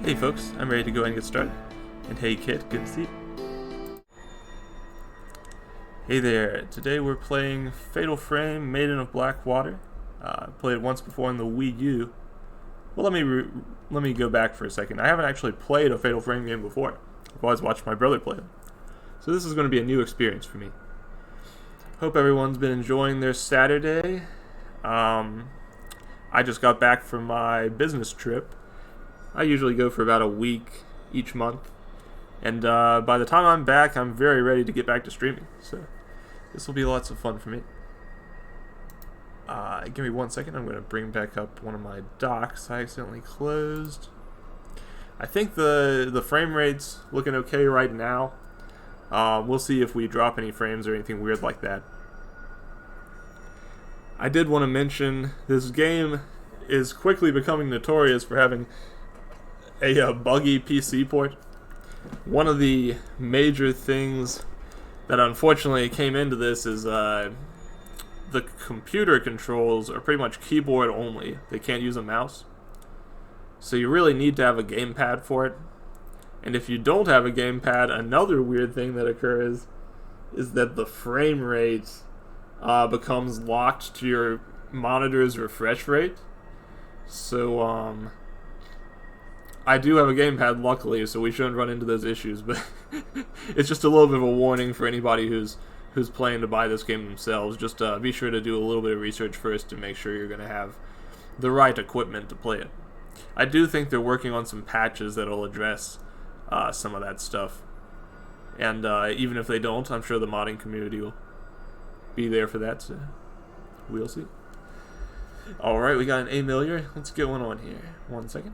Hey folks, I'm ready to go ahead and get started. And hey Kit, good to see you. Hey there, today we're playing Fatal Frame, Maiden of Black Water. Played it once before on the Wii U. Well, let me go back for a second. I haven't actually played a Fatal Frame game before. I've always watched my brother play them. So this is going to be a new experience for me. Hope everyone's been enjoying their Saturday. I just got back from my business trip. I usually go for about a week each month, and by the time I'm back, I'm very ready to get back to streaming, so this will be lots of fun for me. Give me 1 second, I'm going to bring back up one of my docks I accidentally closed. I think the frame rate's looking okay right now. We'll see if we drop any frames or anything weird like that. I did want to mention, this game is quickly becoming notorious for having a buggy PC port. One of the major things that unfortunately came into this is the computer controls are pretty much keyboard only. They can't use a mouse. So you really need to have a gamepad for it. And if you don't have a gamepad, another weird thing that occurs is that the frame rate becomes locked to your monitor's refresh rate. So I do have a gamepad, luckily, so we shouldn't run into those issues, but it's just a little bit of a warning for anybody who's planning to buy this game themselves. Just be sure to do a little bit of research first to make sure you're going to have the right equipment to play it. I do think they're working on some patches that'll address some of that stuff. And even if they don't, I'm sure the modding community will be there for that, so we'll see. Alright, we got an Amelia. Let's get one on here. 1 second.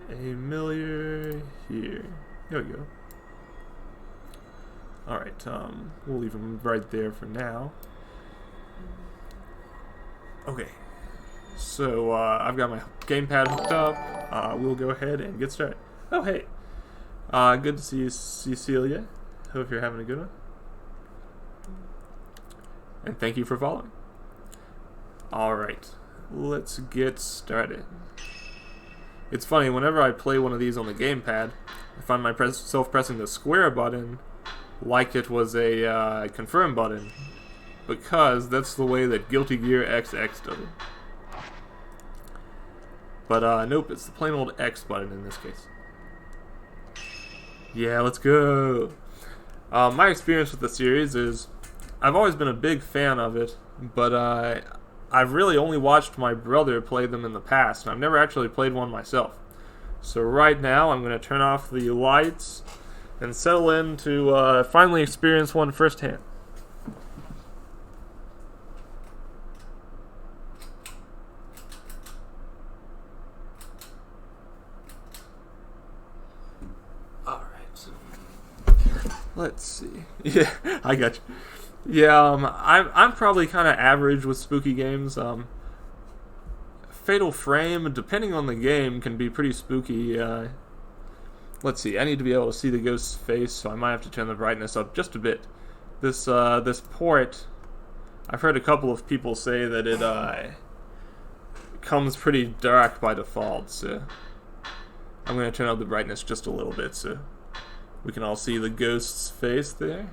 Amelia here. There we go. Alright, we'll leave him right there for now. Okay. So, I've got my gamepad hooked up. We'll go ahead and get started. Oh, hey. Good to see you, Cecilia. Hope you're having a good one. And thank you for following. Alright, let's get started. It's funny, whenever I play one of these on the gamepad, I find myself pressing the square button like it was a confirm button, because that's the way that Guilty Gear XX does it. But nope, it's the plain old X button in this case. Yeah, let's go! My experience with the series is, I've always been a big fan of it, but I've really only watched my brother play them in the past, and I've never actually played one myself. So right now, I'm going to turn off the lights and settle in to finally experience one firsthand. Alright. Let's see. Yeah, I got you. Yeah, I'm probably kind of average with spooky games. Fatal Frame, depending on the game, can be pretty spooky. Let's see, I need to be able to see the ghost's face, so I might have to turn the brightness up just a bit. This port, I've heard a couple of people say that it comes pretty dark by default, so I'm going to turn up the brightness just a little bit so we can all see the ghost's face there.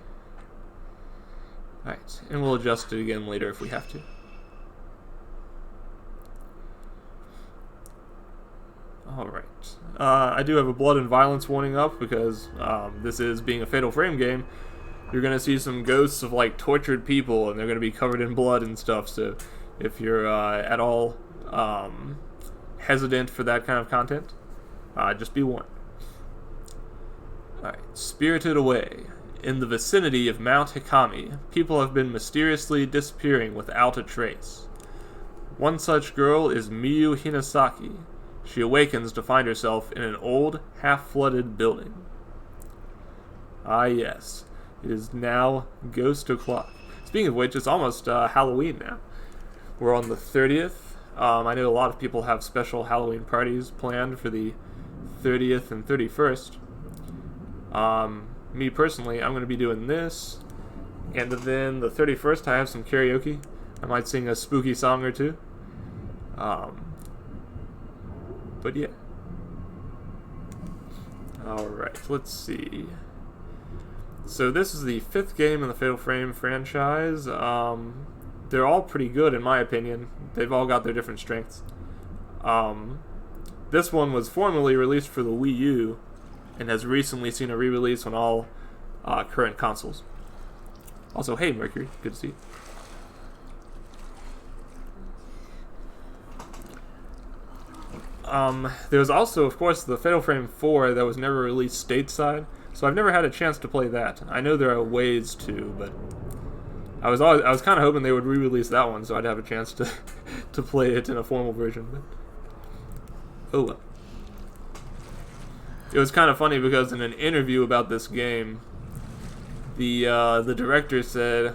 Alright, and we'll adjust it again later if we have to. Alright. I do have a blood and violence warning up because this is being a Fatal Frame game. You're going to see some ghosts of like tortured people and they're going to be covered in blood and stuff, so if you're at all hesitant for that kind of content, just be warned. Alright, Spirited Away. In the vicinity of Mount Hikami, people have been mysteriously disappearing without a trace. One such girl is Miyu Hinasaki. She awakens to find herself in an old, half-flooded building. Ah yes, it is now Ghost O'Clock. Speaking of which, it's almost Halloween now. We're on the 30th. I know a lot of people have special Halloween parties planned for the 30th and 31st. Me personally, I'm going to be doing this, and then the 31st I have some karaoke. I might sing a spooky song or two. But yeah. Alright, let's see. So this is the 5th game in the Fatal Frame franchise. They're all pretty good in my opinion. They've all got their different strengths. This one was formerly released for the Wii U and has recently seen a re-release on all current consoles. Also, hey Mercury, good to see you. There was also, of course, the Fatal Frame 4 that was never released stateside, so I've never had a chance to play that. I know there are ways to, but I was kind of hoping they would re-release that one so I'd have a chance to to play it in a formal version. But oh well. It was kind of funny because in an interview about this game, the director said,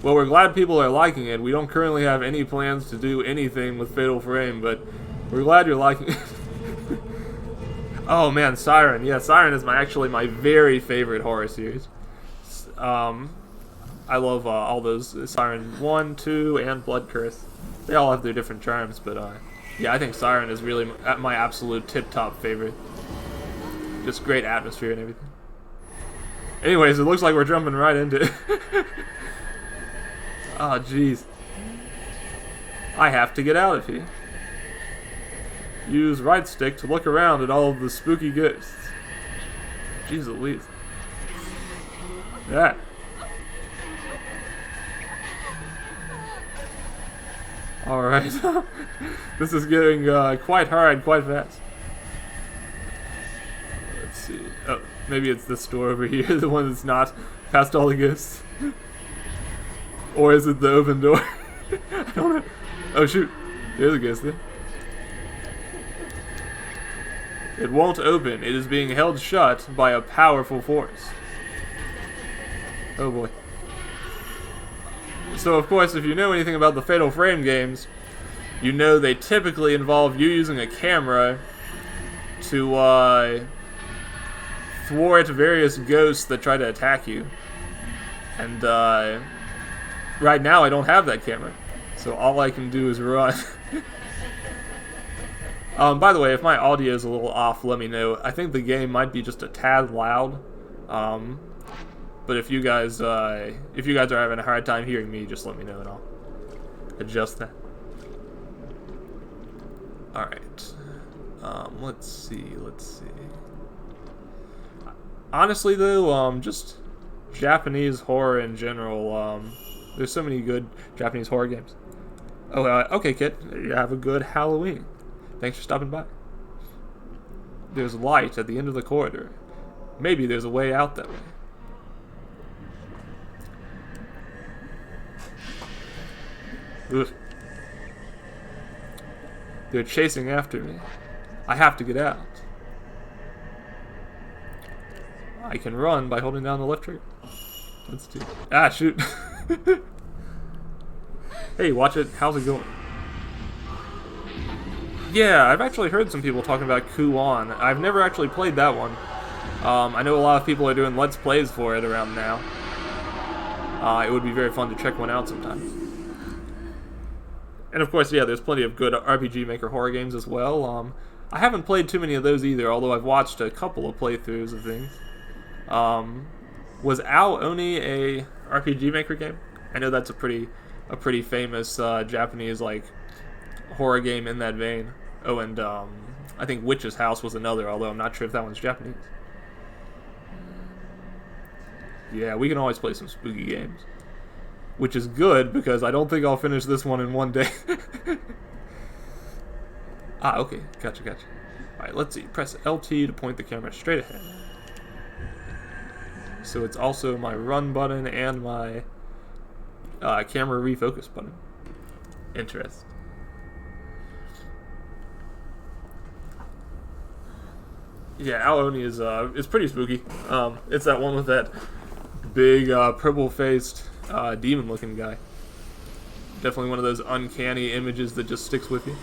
"Well, we're glad people are liking it. We don't currently have any plans to do anything with Fatal Frame, but we're glad you're liking it." Oh man, Siren. Yeah, Siren is actually my very favorite horror series. I love all those, Siren 1, 2, and Blood Curse. They all have their different charms, but yeah, I think Siren is really my absolute tip-top favorite. Just great atmosphere and everything. Anyways, it looks like we're jumping right into it. Oh, jeez. I have to get out of here. Use right stick to look around at all of the spooky ghosts. Jeez Louise. Yeah. Alright. This is getting quite hard, quite fast. Let's see. Oh, maybe it's this door over here, the one that's not past all the ghosts. Or is it the open door? I don't know. Oh shoot. There's a ghost there. It won't open. It is being held shut by a powerful force. Oh boy. So of course, if you know anything about the Fatal Frame games, you know they typically involve you using a camera to thwart various ghosts that try to attack you. And right now I don't have that camera, so all I can do is run. By the way, if my audio is a little off, let me know. I think the game might be just a tad loud. But if you guys are having a hard time hearing me, just let me know and I'll adjust that. Alright. Let's see. Honestly though, just Japanese horror in general, there's so many good Japanese horror games. Oh, okay kid, you have a good Halloween. Thanks for stopping by. There's light at the end of the corridor. Maybe there's a way out that way. Ugh. They're chasing after me. I have to get out. I can run by holding down the left trigger. Let's do it. Ah, shoot. Hey, watch it. How's it going? Yeah, I've actually heard some people talking about Ku-On. I've never actually played that one. I know a lot of people are doing Let's Plays for it around now. It would be very fun to check one out sometime. And of course, yeah, there's plenty of good RPG Maker horror games as well. I haven't played too many of those either, although I've watched a couple of playthroughs of things. Was Ao Oni a RPG Maker game? I know that's a pretty famous Japanese horror game in that vein. Oh, and I think Witch's House was another, although I'm not sure if that one's Japanese. Yeah, we can always play some spooky games. Which is good, because I don't think I'll finish this one in one day. Ah, okay. Gotcha. Alright, let's see. Press LT to point the camera straight ahead. So it's also my run button and my camera refocus button. Interesting. Yeah, Ao Oni is pretty spooky. It's that one with that big purple-faced demon-looking guy. Definitely one of those uncanny images that just sticks with you.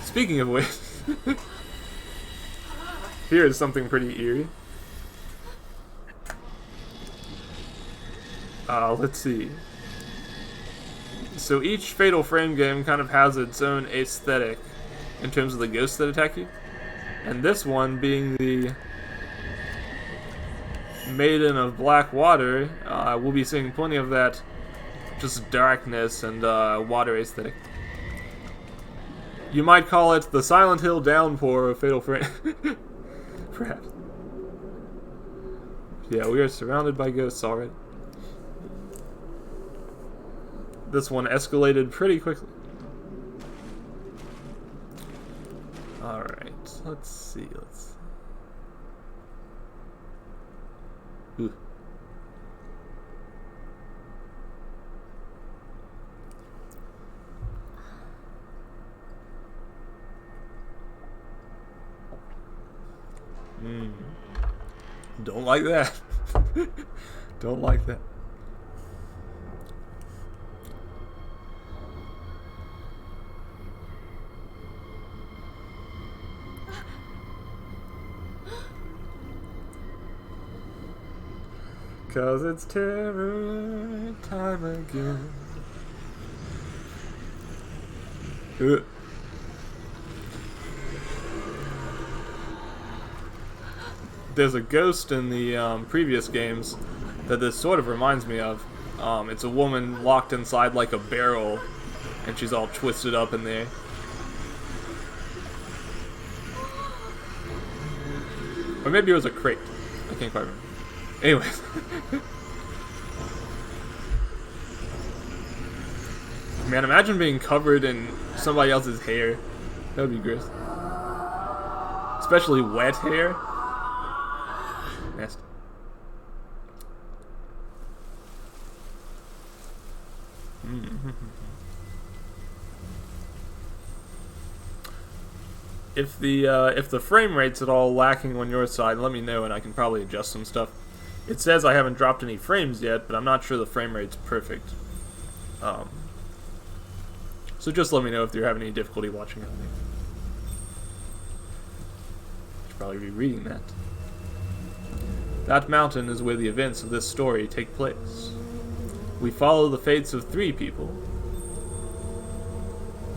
Speaking of which, here is something pretty eerie. Let's see. So each Fatal Frame game kind of has its own aesthetic in terms of the ghosts that attack you. And this one being the Maiden of Black Water, we'll be seeing plenty of that just darkness and water aesthetic. You might call it the Silent Hill downpour of Fatal Frame. Perhaps. Yeah, we are surrounded by ghosts already. This one escalated pretty quickly. Alright, let's see. Ooh. Don't like that. Don't like that. Cause it's terror time again. There's a ghost in the previous games that this sort of reminds me of. It's a woman locked inside like a barrel, and she's all twisted up in there. Or maybe it was a crate. I can't quite remember. Anyways. Man, imagine being covered in somebody else's hair. That would be gross. Especially wet hair. Nasty. If the frame rate's at all lacking on your side, let me know and I can probably adjust some stuff. It says I haven't dropped any frames yet, but I'm not sure the frame rate's perfect. So just let me know if you're having any difficulty watching it. Should probably be reading that. That mountain is where the events of this story take place. We follow the fates of 3 people: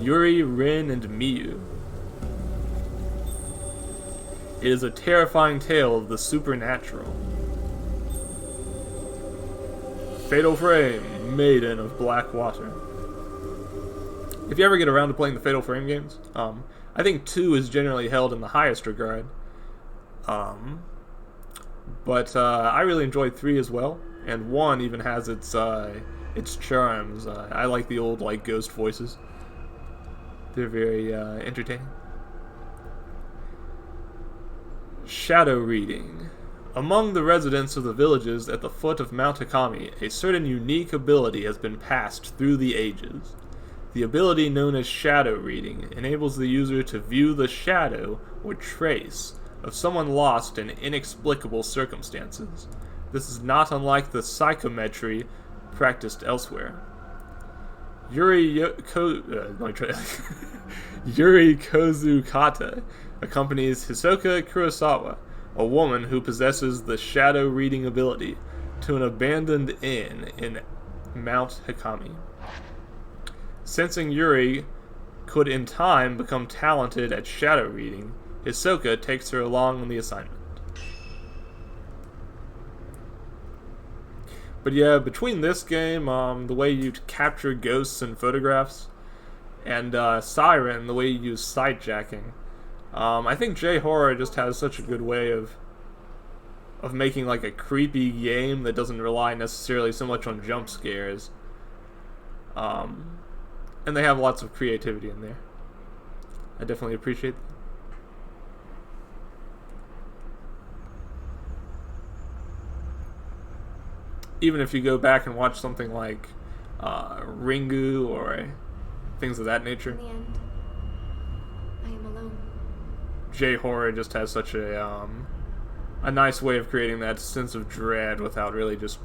Yuri, Rin, and Miyu. It is a terrifying tale of the supernatural. Fatal Frame, Maiden of Black Water. If you ever get around to playing the Fatal Frame games, I think 2 is generally held in the highest regard. But I really enjoyed 3 as well, and 1 even has its charms. I like the old ghost voices. They're very entertaining. Shadow reading. Among the residents of the villages at the foot of Mount Hakami, a certain unique ability has been passed through the ages. The ability known as shadow reading enables the user to view the shadow or trace of someone lost in inexplicable circumstances. This is not unlike the psychometry practiced elsewhere. Yuri Kozukata accompanies Hisoka Kurosawa, a woman who possesses the shadow reading ability, to an abandoned inn in Mount Hakami. Sensing Yuri could in time become talented at shadow reading, Hisoka takes her along on the assignment. But yeah, between this game, the way you capture ghosts in photographs, and Siren, the way you use sightjacking, I think J-Horror just has such a good way of making a creepy game that doesn't rely necessarily so much on jump scares. And they have lots of creativity in there. I definitely appreciate that. Even if you go back and watch something like Ringu or things of that nature. In the end, I am alone. J-Horror just has such a nice way of creating that sense of dread without really just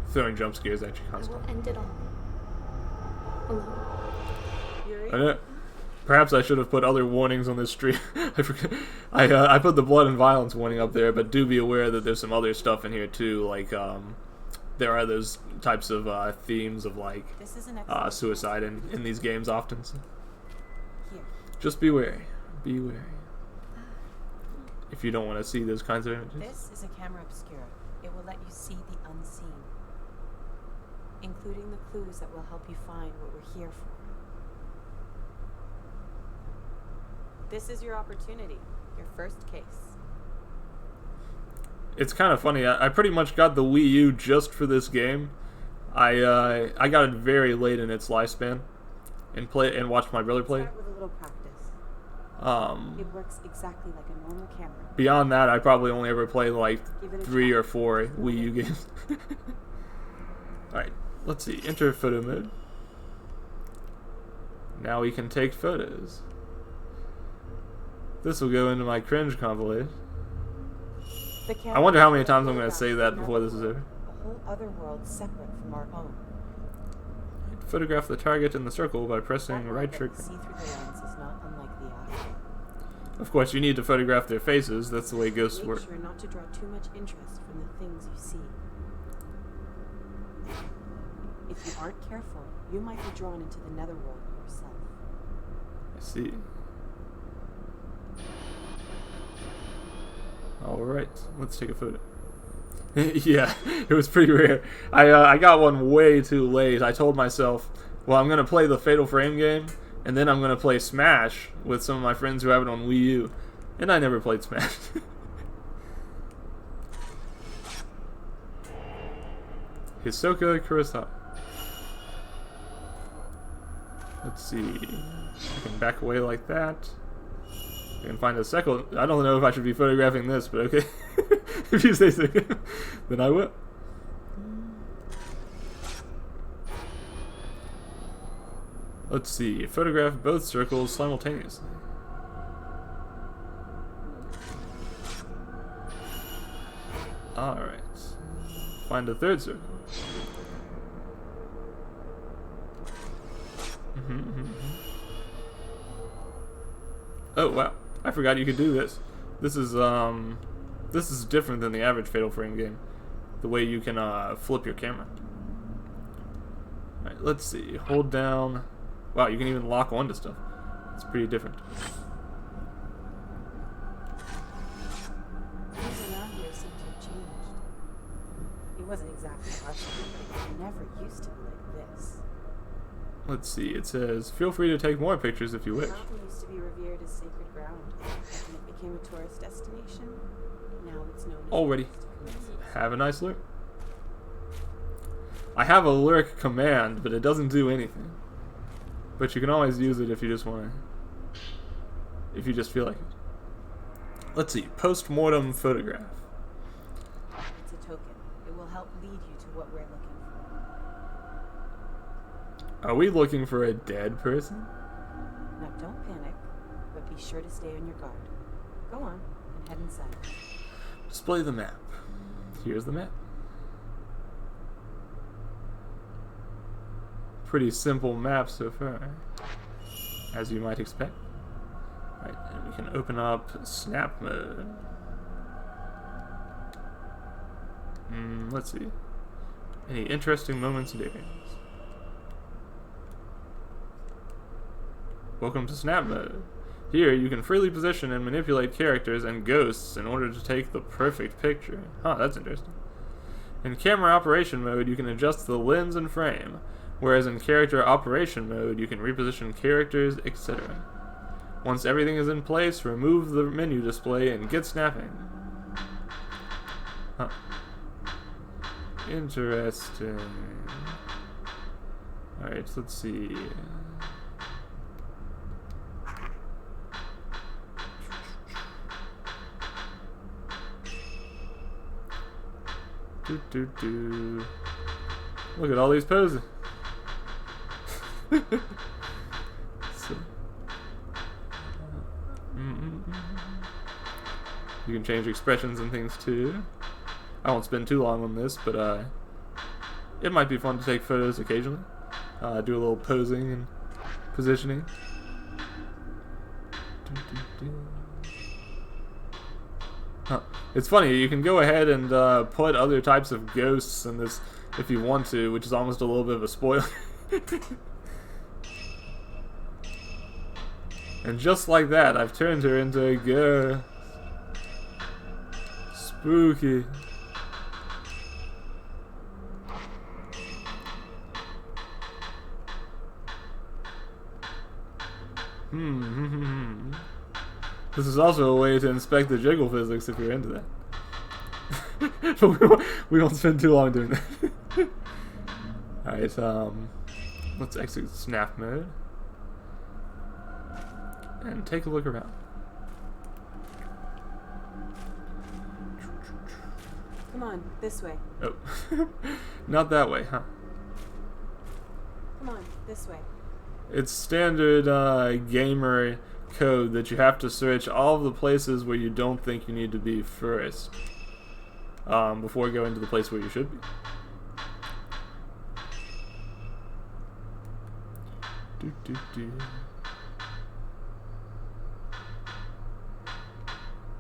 throwing jump scares at you constantly. I will end it all. Alone. I know. Perhaps I should have put other warnings on this stream. I forget. I put the blood and violence warning up there, but do be aware that there's some other stuff in here too, there are those types of themes of suicide in these games often. So. Just be wary. Be wary. If you don't want to see those kinds of images. This is a camera obscura. It will let you see the unseen, including the clues that will help you find what we're here for. This is your opportunity, your first case. It's kind of funny. I pretty much got the Wii U just for this game. I got it very late in its lifespan, and watched my brother play. Start with a little practice. It works exactly like a normal camera. Beyond that, I probably only ever played like Give it a 3 try. or 4 Wii U games. Alright, let's see. Enter photo mode. Now we can take photos. This will go into my cringe compilation. The camera I wonder how many is times I'm going to photograph say that another before this is world, over. a whole other world separate from our own. Photograph the target in the circle by That pressing world right that trigger. we see through the lens is not unlike the after. Of course, you need to photograph their faces. That's the way ghosts Make work. sure not to draw too much interest from the things you see. If you aren't careful, you might be drawn into the netherworld yourself. I see. Alright, let's take a photo. Yeah, it was pretty rare. I got one way too late. I told myself, well, I'm going to play the Fatal Frame game, and then I'm going to play Smash with some of my friends who have it on Wii U. And I never played Smash. Hisoka Kurosawa. Let's see. I can back away like that. I can find a second. I don't know if I should be photographing this, but okay. If you say so, then I will. Let's see. Photograph both circles simultaneously. Alright. Find a third circle. Oh wow. I forgot you could do this. This is different than the average Fatal Frame game. The way you can flip your camera. Alright, let's see. Hold down. Wow, you can even lock onto stuff. It's pretty different. Things around here seem to have changed. It wasn't exactly Russia, but it never used to be like this. Let's see. It says, feel free to take more pictures if you The wish. mountain used to be revered as sacred ground, and it became a tourist destination. Now it's known as Already. a tourist place. Have a nice lurk. I have a lurk command, but it doesn't do anything. But you can always use it if you just want to. If you just feel like it. Let's see. Post-mortem photograph. It's a token. It will help lead you to what we're looking for. Are we looking for a dead person? Now don't panic, but be sure to stay on your guard. Go on and head inside. Display the map. Here's the map. Pretty simple map so far, as you might expect. Right, and we can open up snap mode. Let's see. Any interesting moments and areas? Welcome to snap mode. Here, you can freely position and manipulate characters and ghosts in order to take the perfect picture. Huh, that's interesting. In camera operation mode, you can adjust the lens and frame, whereas in character operation mode, you can reposition characters, etc. Once everything is in place, remove the menu display and get snapping. Huh. Interesting. Alright, let's see. Look at all these poses. So, you can change expressions and things too. I won't spend too long on this, but it might be fun to take photos occasionally. Do a little posing and positioning. Huh. It's funny, you can go ahead and put other types of ghosts in this if you want to, which is almost a little bit of a spoiler. And just like that, I've turned her into a ghost. Spooky. This is also a way to inspect the jiggle physics if you're into that. But we won't spend too long doing that. Alright, let's exit snap mode. And take a look around. Come on, this way. Oh. Not that way, huh? Come on, this way. It's standard gamer code that you have to search all of the places where you don't think you need to be first. Before going to the place where you should be.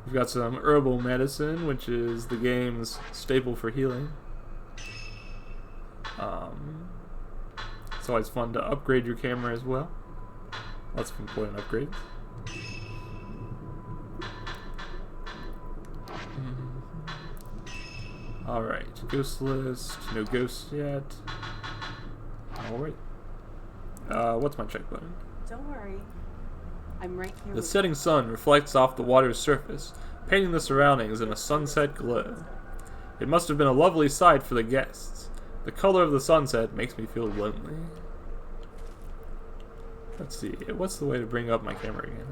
We've got some herbal medicine, which is the game's staple for healing. It's always fun to upgrade your camera as well. Lots of important upgrades. Alright, ghost list, no ghosts yet. Alright. What's my check button? Don't worry. I'm right here. The setting sun reflects off the water's surface, painting the surroundings in a sunset glow. It must have been a lovely sight for the guests. The color of the sunset makes me feel lonely. Let's see, what's the way to bring up my camera again?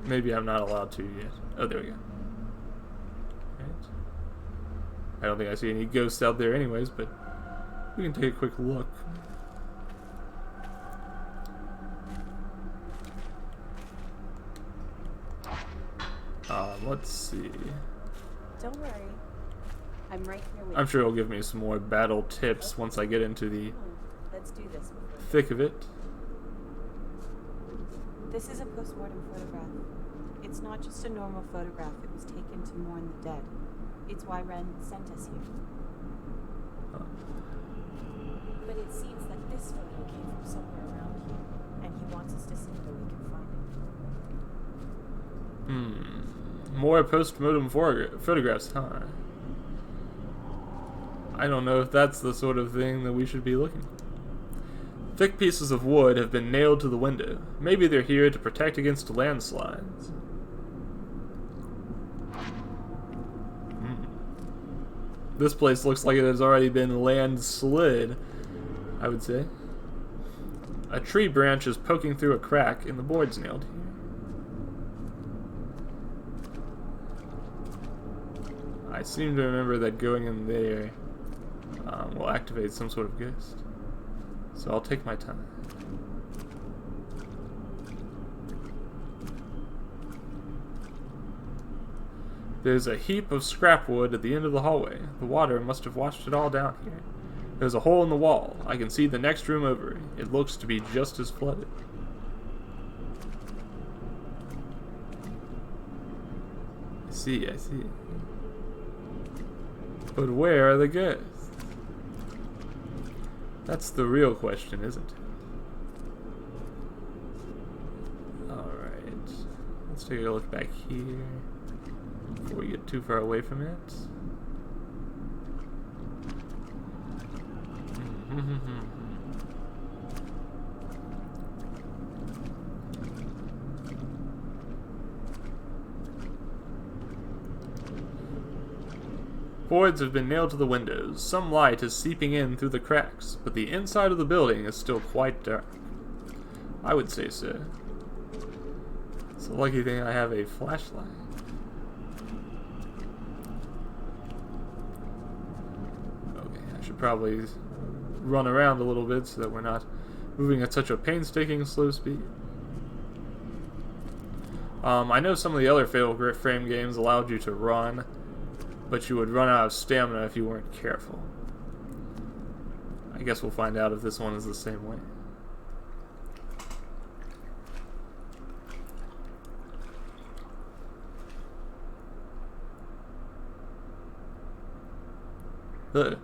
Maybe I'm not allowed to yet. Oh, there we go. Right. I don't think I see any ghosts out there anyways, but we can take a quick look. Let's see. Don't worry. I'm right here with I'm sure it'll give me some more battle tips once I get into the Let's do this. thick of it. This is a post-mortem photograph. It's not just a normal photograph. It was taken to mourn the dead. It's why Ren sent us here. But it seems that this photo came from somewhere around here, and he wants us to see where we can find it. More post-mortem photographs, huh? I don't know if that's the sort of thing that we should be looking for. Thick pieces of wood have been nailed to the window. Maybe they're here to protect against landslides. This place looks like it has already been landslid, I would say. A tree branch is poking through a crack in the boards nailed here. I seem to remember that going in there will activate some sort of ghost. So I'll take my time. There's a heap of scrap wood at the end of the hallway. The water must have washed it all down here. There's a hole in the wall. I can see the next room over. It looks to be just as flooded. I see. But where are the ghosts? That's the real question, isn't it? Alright. Let's take a look back here before we get too far away from it. Boards have been nailed to the windows. Some light is seeping in through the cracks, but the inside of the building is still quite dark. I would say so. It's a lucky thing I have a flashlight. Okay, I should probably run around a little bit so that we're not moving at such a painstaking slow speed. I know some of the other Fatal Frame games allowed you to run, but you would run out of stamina if you weren't careful. I guess we'll find out if this one is the same way. Ugh.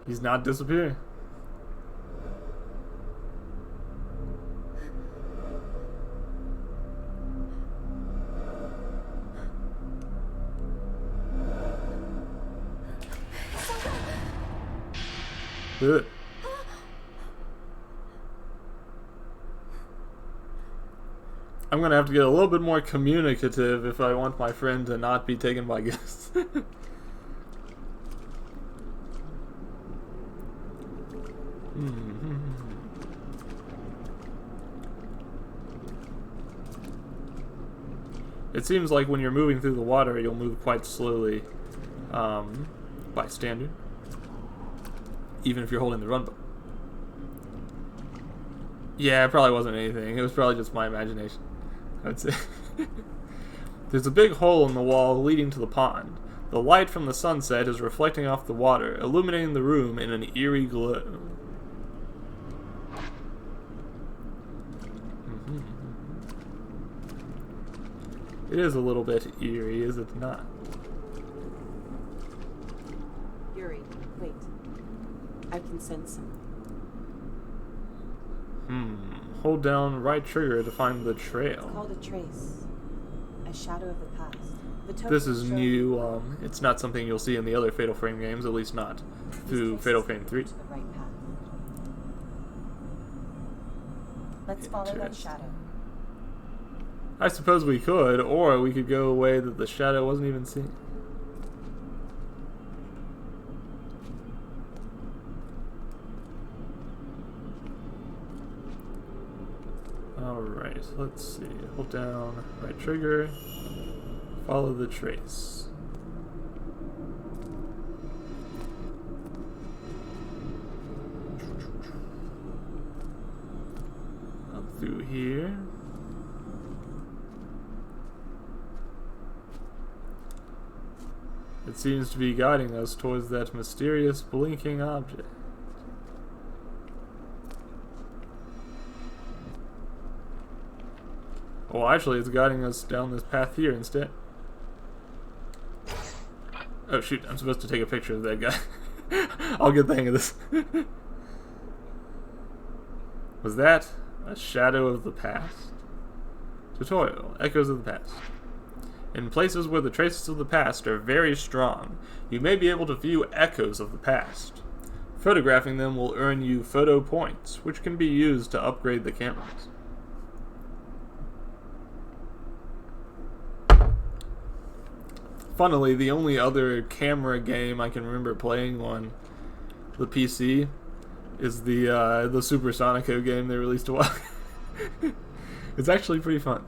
He's not disappearing. Ugh. I'm gonna have to get a little bit more communicative if I want my friend to not be taken by ghosts. It seems like when you're moving through the water, you'll move quite slowly, by standard, even if you're holding the run button. Yeah, it probably wasn't anything. It was probably just my imagination, I would say. There's a big hole in the wall leading to the pond. The light from the sunset is reflecting off the water, illuminating the room in an eerie glow. It is a little bit eerie, is it not? Yuri, wait. I can sense something. Hold down right trigger to find the It's trail. called a trace. A shadow of the past. The token This is shows new. It's not something you'll see in the other Fatal Frame games, at least not through this Fatal takes Frame us 3. to the right path. Let's follow that Interesting. shadow. I suppose we could, or we could go a way that the shadow wasn't even seen. Alright, let's see. Hold down right trigger. Follow the trace. Up through here. It seems to be guiding us towards that mysterious blinking object. Well, actually, it's guiding us down this path here instead. Oh shoot, I'm supposed to take a picture of that guy. I'll get the hang of this. Was that a shadow of the past? Tutorial, Echoes of the Past. In places where the traces of the past are very strong, you may be able to view echoes of the past. Photographing them will earn you photo points, which can be used to upgrade the cameras. Funnily, the only other camera game I can remember playing on the PC is the Super Sonico game they released a while. It's actually pretty fun.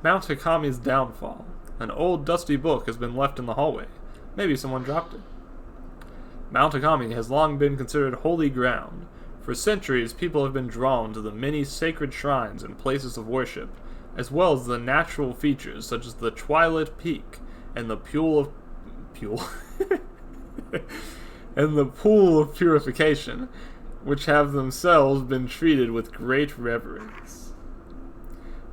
Mount Hikami's Downfall. An old dusty book has been left in the hallway. Maybe someone dropped it. Mount Hikami has long been considered holy ground. For centuries, people have been drawn to the many sacred shrines and places of worship, as well as the natural features such as the Twilight Peak and the Pool of and the Pool of Purification, which have themselves been treated with great reverence.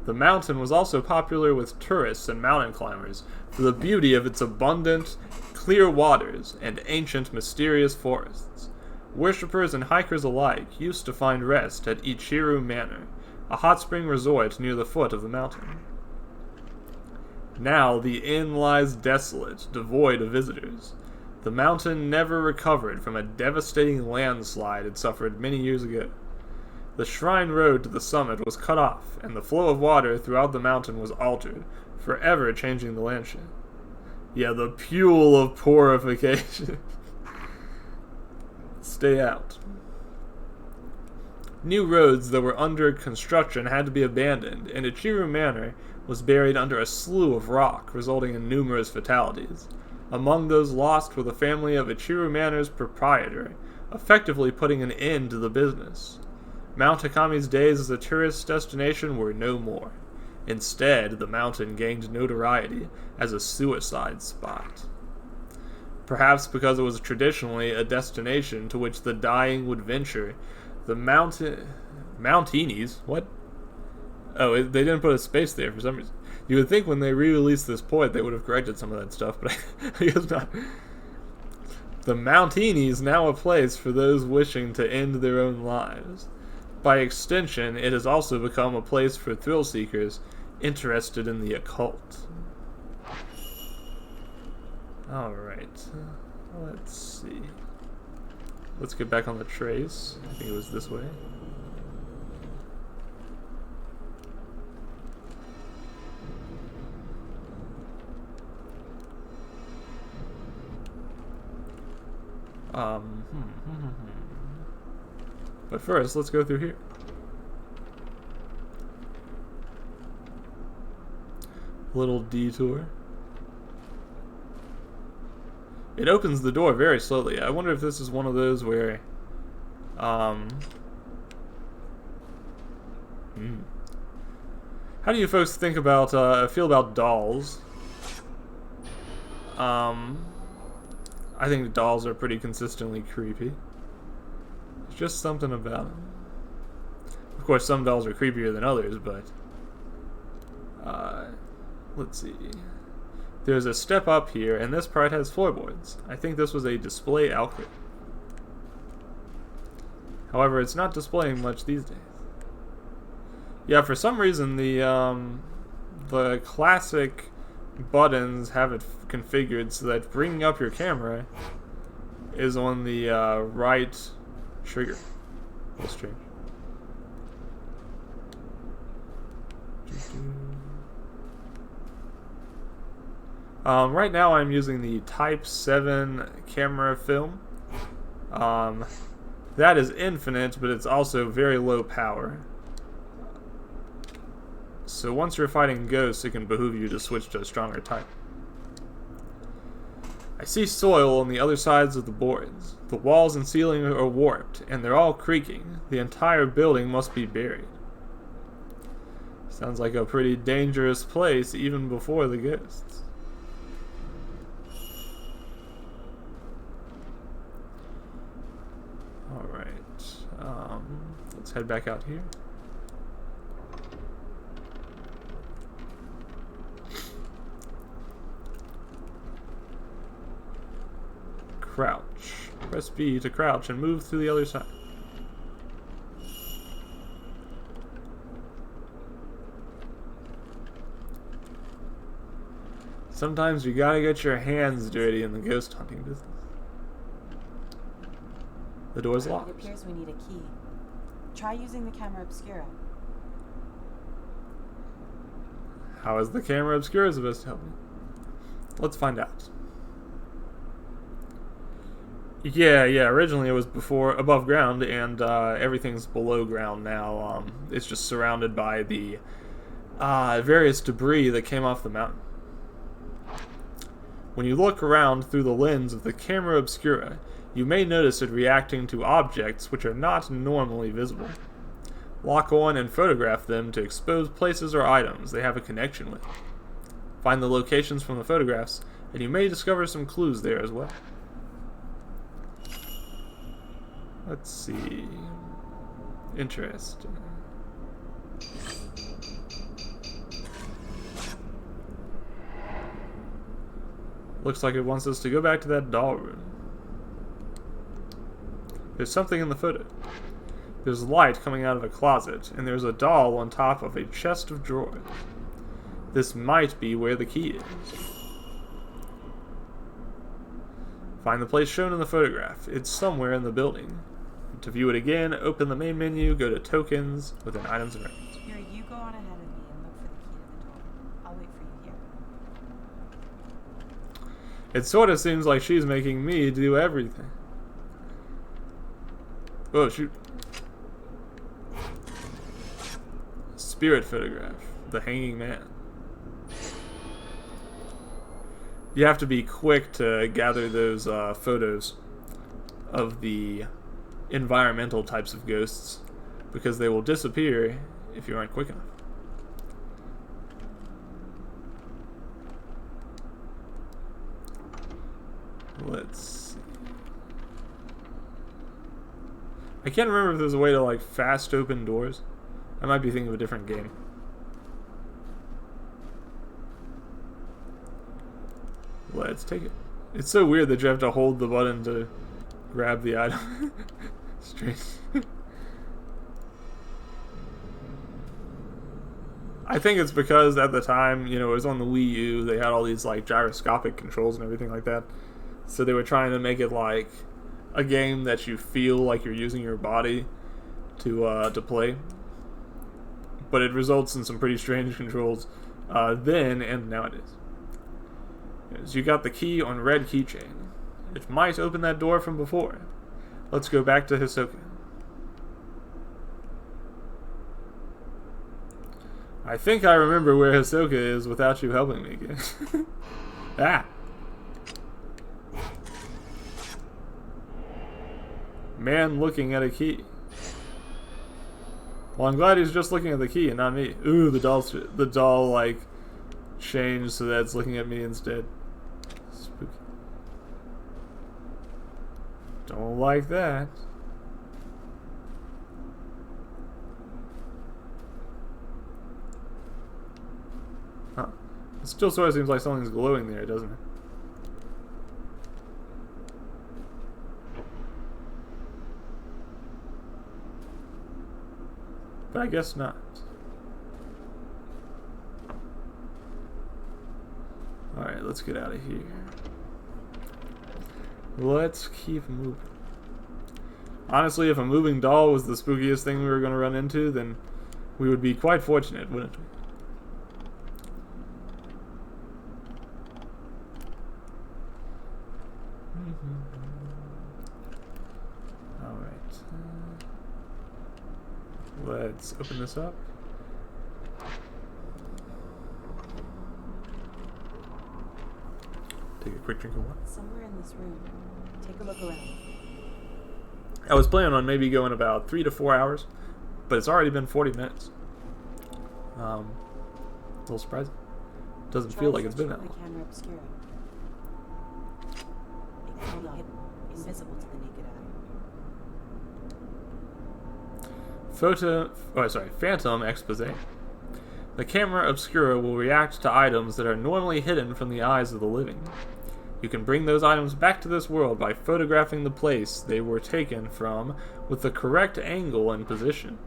The mountain was also popular with tourists and mountain climbers for the beauty of its abundant, clear waters and ancient, mysterious forests. Worshippers and hikers alike used to find rest at Ichiru Manor, a hot spring resort near the foot of the mountain. Now the inn lies desolate, devoid of visitors. The mountain never recovered from a devastating landslide it suffered many years ago. The shrine road to the summit was cut off, and the flow of water throughout the mountain was altered, forever changing the landscape. Yeah, the Pool of Purification. Stay out. New roads that were under construction had to be abandoned, and Ichiru Manor was buried under a slough of rock, resulting in numerous fatalities. Among those lost were the family of Ichiru Manor's proprietor, effectively putting an end to the business. Mount Hikami's days as a tourist destination were no more. Instead, the mountain gained notoriety as a suicide spot. Perhaps because it was traditionally a destination to which the dying would venture, the Mountinis? What? Oh, they didn't put a space there for some reason. You would think when they re-released this point they would have corrected some of that stuff, but I guess not. The Mountini is now a place for those wishing to end their own lives. By extension, it has also become a place for thrill seekers interested in the occult. Alright. Let's see. Let's get back on the trace. I think it was this way. But first, let's go through here. Little detour. It opens the door very slowly. I wonder if this is one of those where, How do you folks think about, feel about dolls? I think dolls are pretty consistently creepy. There's just something about them. Of course, some dolls are creepier than others, but... let's see. There's a step up here, and this part has floorboards. I think this was a display outfit. However, it's not displaying much these days. Yeah, for some reason, the classic buttons have it configured so that bringing up your camera is on the right trigger. That's strange. Right now I'm using the Type 7 camera film. That is infinite, but it's also very low power. So once you're fighting ghosts, it can behoove you to switch to a stronger type. I see soil on the other sides of the boards. The walls and ceiling are warped, and they're all creaking. The entire building must be buried. Sounds like a pretty dangerous place, even before the ghosts. Alright, let's head back out here. Crouch. Press B to crouch and move to the other side. Sometimes you gotta get your hands dirty in the ghost hunting business. The door's locked. It appears we need a key. Try using the camera obscura. How is the camera obscura supposed to help me? Let's find out. Yeah, originally it was above ground, and everything's below ground now. It's just surrounded by the various debris that came off the mountain. When you look around through the lens of the camera obscura, you may notice it reacting to objects which are not normally visible. Lock on and photograph them to expose places or items they have a connection with. Find the locations from the photographs, and you may discover some clues there as well. Let's see. Interesting. Looks like it wants us to go back to that doll room. There's something in the photo. There's light coming out of a closet, and there's a doll on top of a chest of drawers. This might be where the key is. Find the place shown in the photograph. It's somewhere in the building. To view it again, open the main menu, go to Tokens, within Items and Records. Here, you go on ahead of me and look for the key to the door. I'll wait for you here. It sort of seems like she's making me do everything. Oh, shoot. Spirit photograph. The Hanging Man. You have to be quick to gather those photos of the environmental types of ghosts, because they will disappear if you aren't quick enough. Let's see. I can't remember if there's a way to like fast open doors. I might be thinking of a different game. Let's take it. It's so weird that you have to hold the button to grab the item. Strange. I think it's because at the time, you know, it was on the Wii U, they had all these like gyroscopic controls and everything like that. So they were trying to make it like a game that you feel like you're using your body to play. But it results in some pretty strange controls then and nowadays. So you got the key on red keychain. It might open that door from before. Let's go back to Hisoka. I think I remember where Hisoka is without you helping me again. Ah! Man looking at a key. Well, I'm glad he's just looking at the key and not me. Ooh, the doll like changed so that it's looking at me instead. Spooky. Don't like that. Huh. It still sort of seems like something's glowing there, doesn't it? But I guess not. Alright, let's get out of here. Let's keep moving. Honestly, if a moving doll was the spookiest thing we were going to run into, then we would be quite fortunate, wouldn't we? Alright. Let's open this up. Take a quick drink of water. Somewhere in this room. Take a look around. I was planning on maybe going about 3 to 4 hours, but it's already been 40 minutes. A little surprising. Doesn't feel like it's been that long. Camera obscura. It can be hidden, invisible to the naked eye. Phantom expose. The camera obscura will react to items that are normally hidden from the eyes of the living. You can bring those items back to this world by photographing the place they were taken from with the correct angle and position.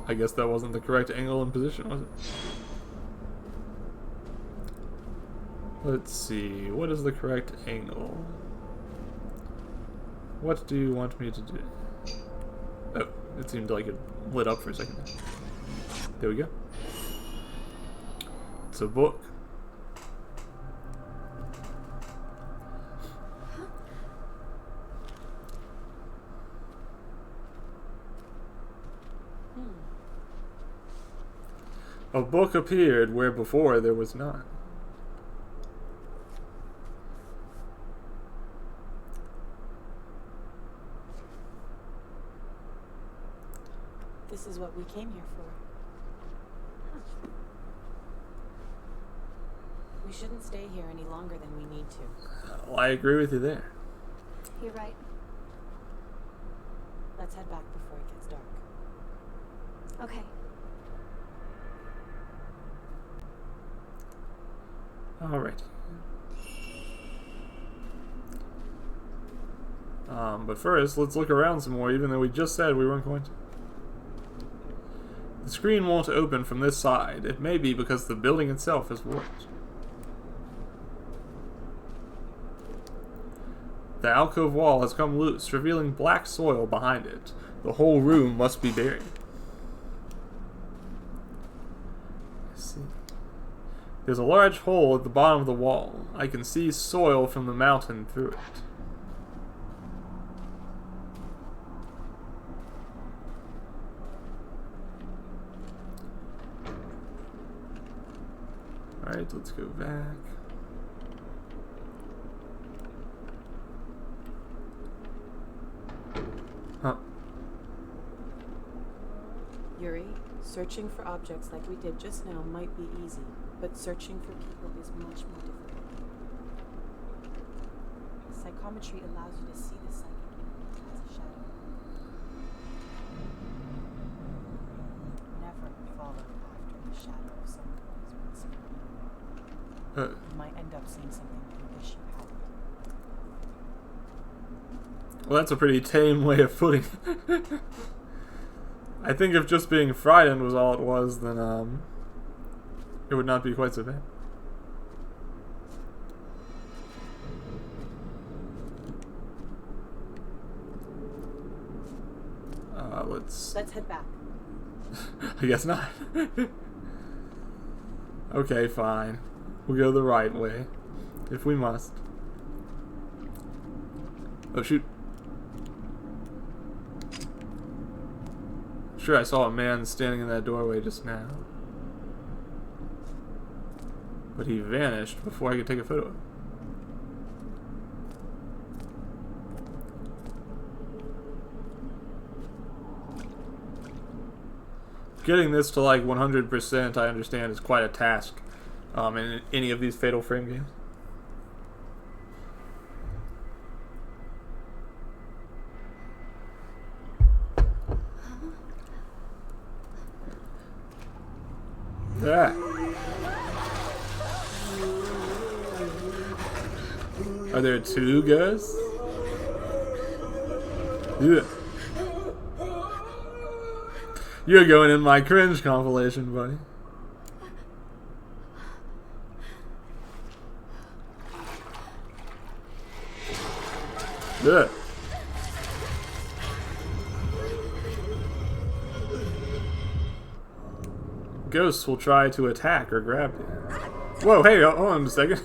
I guess that wasn't the correct angle and position, was it? Let's see, what is the correct angle? What do you want me to do? Oh, it seemed like it lit up for a second. There we go. It's a book. A book appeared where before there was none. This is what we came here for. We shouldn't stay here any longer than we need to. Well, I agree with you there. You're right. Let's head back before it gets dark. Okay. Alright. But first, let's look around some more, even though we just said we weren't going to. The screen won't open from this side. It may be because the building itself is warped. The alcove wall has come loose, revealing black soil behind it. The whole room must be buried. I see. There's a large hole at the bottom of the wall. I can see soil from the mountain through it. Alright, let's go back. Huh. Yuri, searching for objects like we did just now might be easy, but searching for people is much more difficult. Psychometry allows you to see the psychic as a shadow. Never follow after the shadow of someone who is once seen. You might end up seeing something you wish you hadn't. Well, that's a pretty tame way of putting it. I think if just being frightened was all it was, then it would not be quite so bad. Let's head back. I guess not. Okay, fine. We'll go the right way, if we must. Oh shoot. Sure, I saw a man standing in that doorway just now. But he vanished before I could take a photo of him. Getting this to like 100%, I understand, is quite a task in any of these Fatal Frame games. Yeah. Are there two ghosts? Yeah. You're going in my cringe compilation, buddy. Good. Ghosts will try to attack or grab you. Whoa, hey, hold on a second.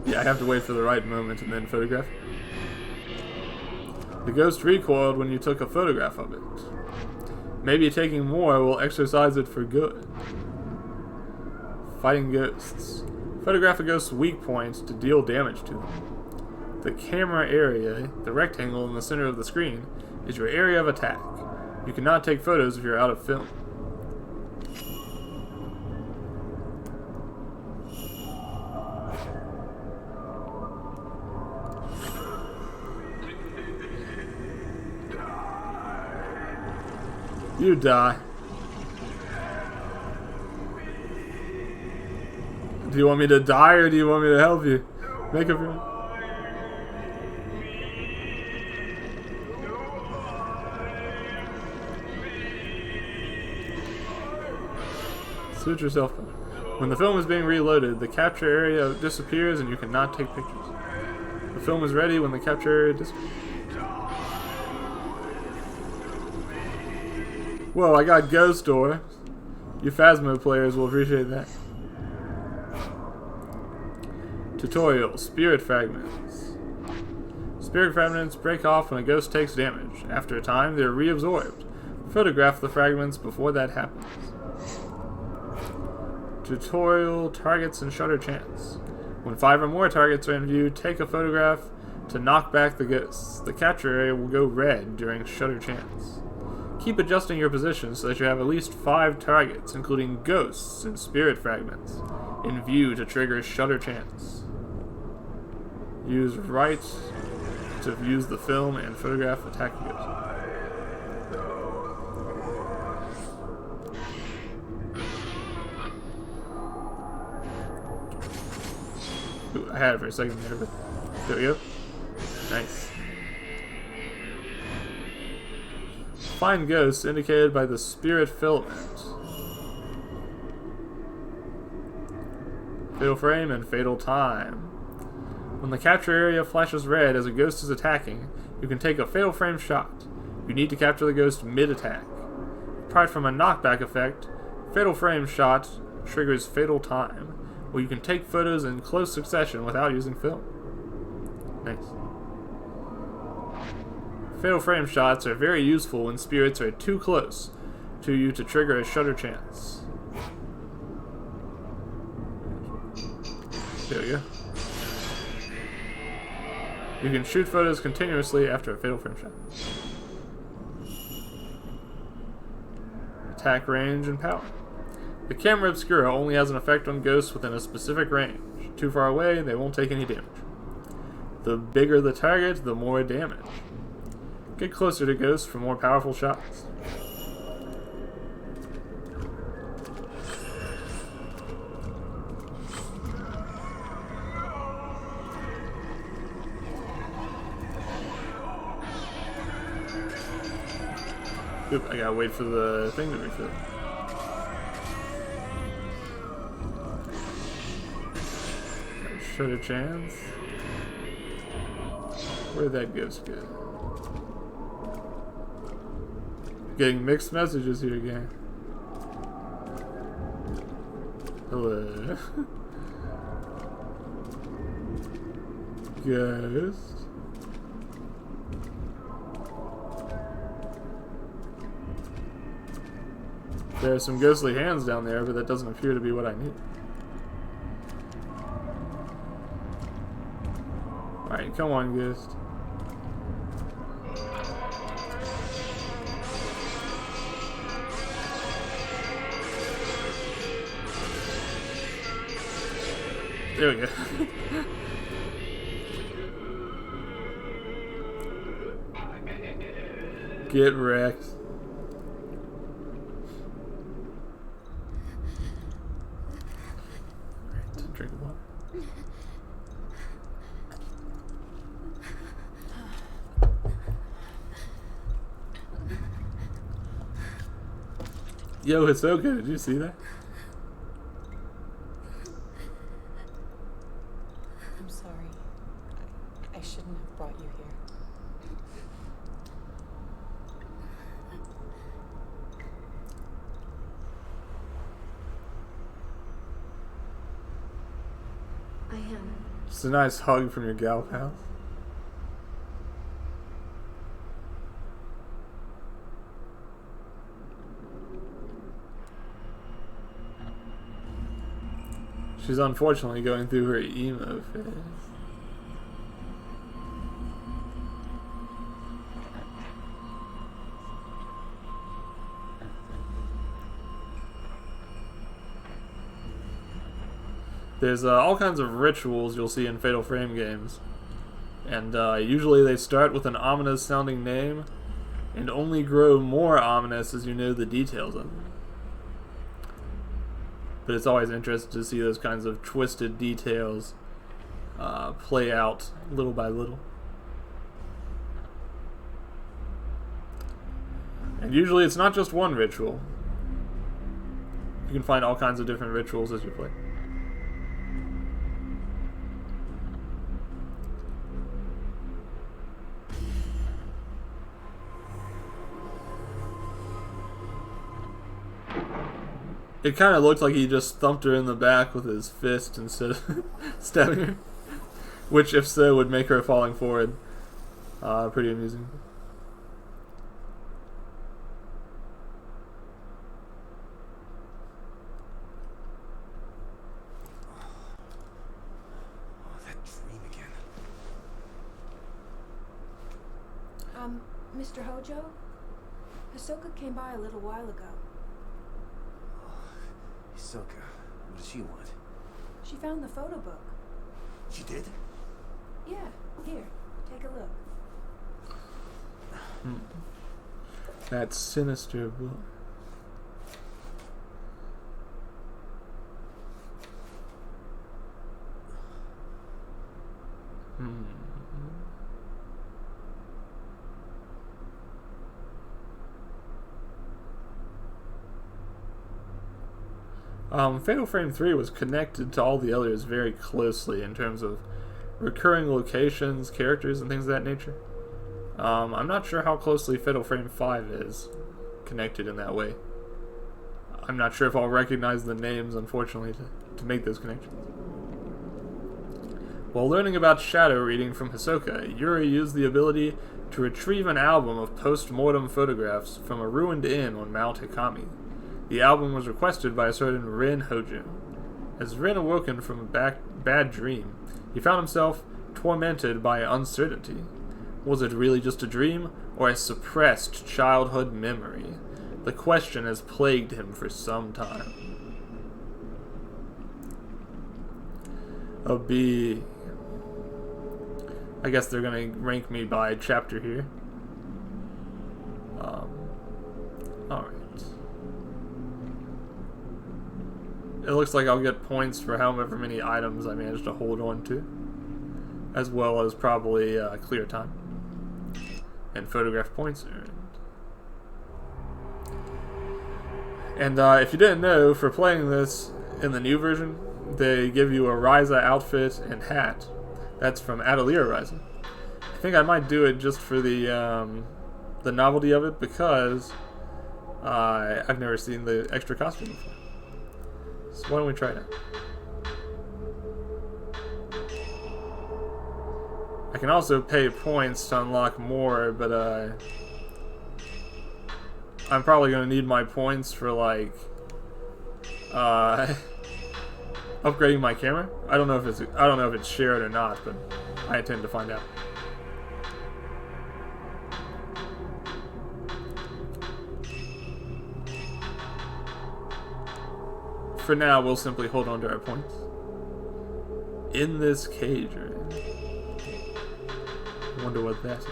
Yeah, I have to wait for the right moment and then photograph. The ghost recoiled when you took a photograph of it. Maybe taking more will exercise it for good. Fighting ghosts. Photograph a ghost's weak points to deal damage to them. The camera area, the rectangle in the center of the screen, is your area of attack. You cannot take photos if you're out of film. You die. Do you want me to die or do you want me to help you? Make up your mind. Suit yourself. When the film is being reloaded, the capture area disappears and you cannot take pictures. The film is ready when the capture area disappears. Whoa, I got Ghost Door. You Phasmo players will appreciate that. Tutorial, Spirit Fragments. Spirit Fragments break off when a ghost takes damage. After a time, they are reabsorbed. Photograph the fragments before that happens. Tutorial, Targets and Shutter Chance. When 5 or more targets are in view, take a photograph to knock back the ghosts. The capture area will go red during Shutter Chance. Keep adjusting your position so that you have at least 5 targets, including ghosts and spirit fragments, in view to trigger Shutter Chance. Use right to use the film and photograph attacking ghosts. Ooh, I had it for a second there, but there we go. Nice. Find ghosts indicated by the spirit filament. Fatal frame and fatal time. When the capture area flashes red as a ghost is attacking, you can take a fatal frame shot. You need to capture the ghost mid-attack. Apart from a knockback effect, fatal frame shot triggers fatal time, where you can take photos in close succession without using film. Nice. Fatal frame shots are very useful when spirits are too close to you to trigger a shutter chance. There we go. You can shoot photos continuously after a fatal frame shot. Attack range and power. The camera obscura only has an effect on ghosts within a specific range. Too far away, they won't take any damage. The bigger the target, the more damage. Get closer to ghosts for more powerful shots. Oop, I gotta wait for the thing to refill. Shut a chance. Where'd that ghost go? Getting mixed messages here again. Hello. Ghost. There are some ghostly hands down there, but that doesn't appear to be what I need. Alright, come on, ghost. There we go. Get wrecked. Alright, drink of water. Yo, Hisoka, did you see that? I'm sorry. I shouldn't have brought you here. I am. Just a nice hug from your gal pal. She's unfortunately going through her emo phase. There's all kinds of rituals you'll see in Fatal Frame games. And usually they start with an ominous sounding name and only grow more ominous as you know the details of them. But it's always interesting to see those kinds of twisted details play out little by little. And usually it's not just one ritual. You can find all kinds of different rituals as you play. It kind of looked like he just thumped her in the back with his fist instead of stabbing her. Which, if so, would make her falling forward. Pretty amusing. Oh, that dream again. Mr. Hojo? Hisoka came by a little while ago. Hisoka, what does she want? She found the photo book. She did? Yeah, here, take a look. That sinister book. Fatal Frame 3 was connected to all the others very closely in terms of recurring locations, characters, and things of that nature. I'm not sure how closely Fatal Frame 5 is connected in that way. I'm not sure if I'll recognize the names, unfortunately, to make those connections. While learning about shadow reading from Hisoka, Yuri used the ability to retrieve an album of post-mortem photographs from a ruined inn on Mount Hikami. The album was requested by a certain Rin Hojo. As Rin awoken from a bad dream, he found himself tormented by uncertainty. Was it really just a dream, or a suppressed childhood memory? The question has plagued him for some time. A B. I guess they're gonna rank me by chapter here. Alright. It looks like I'll get points for however many items I manage to hold on to, as well as probably clear time and photograph points earned. And if you didn't know, for playing this in the new version, they give you a Ryza outfit and hat. That's from Atelier Ryza. I think I might do it just for the novelty of it, because I've never seen the extra costume before. So why don't we try it out? I can also pay points to unlock more, but I'm probably gonna need my points for like upgrading my camera. I don't know if it's shared or not, but I intend to find out. For now, we'll simply hold on to our points. In this cage, right? I wonder what that is.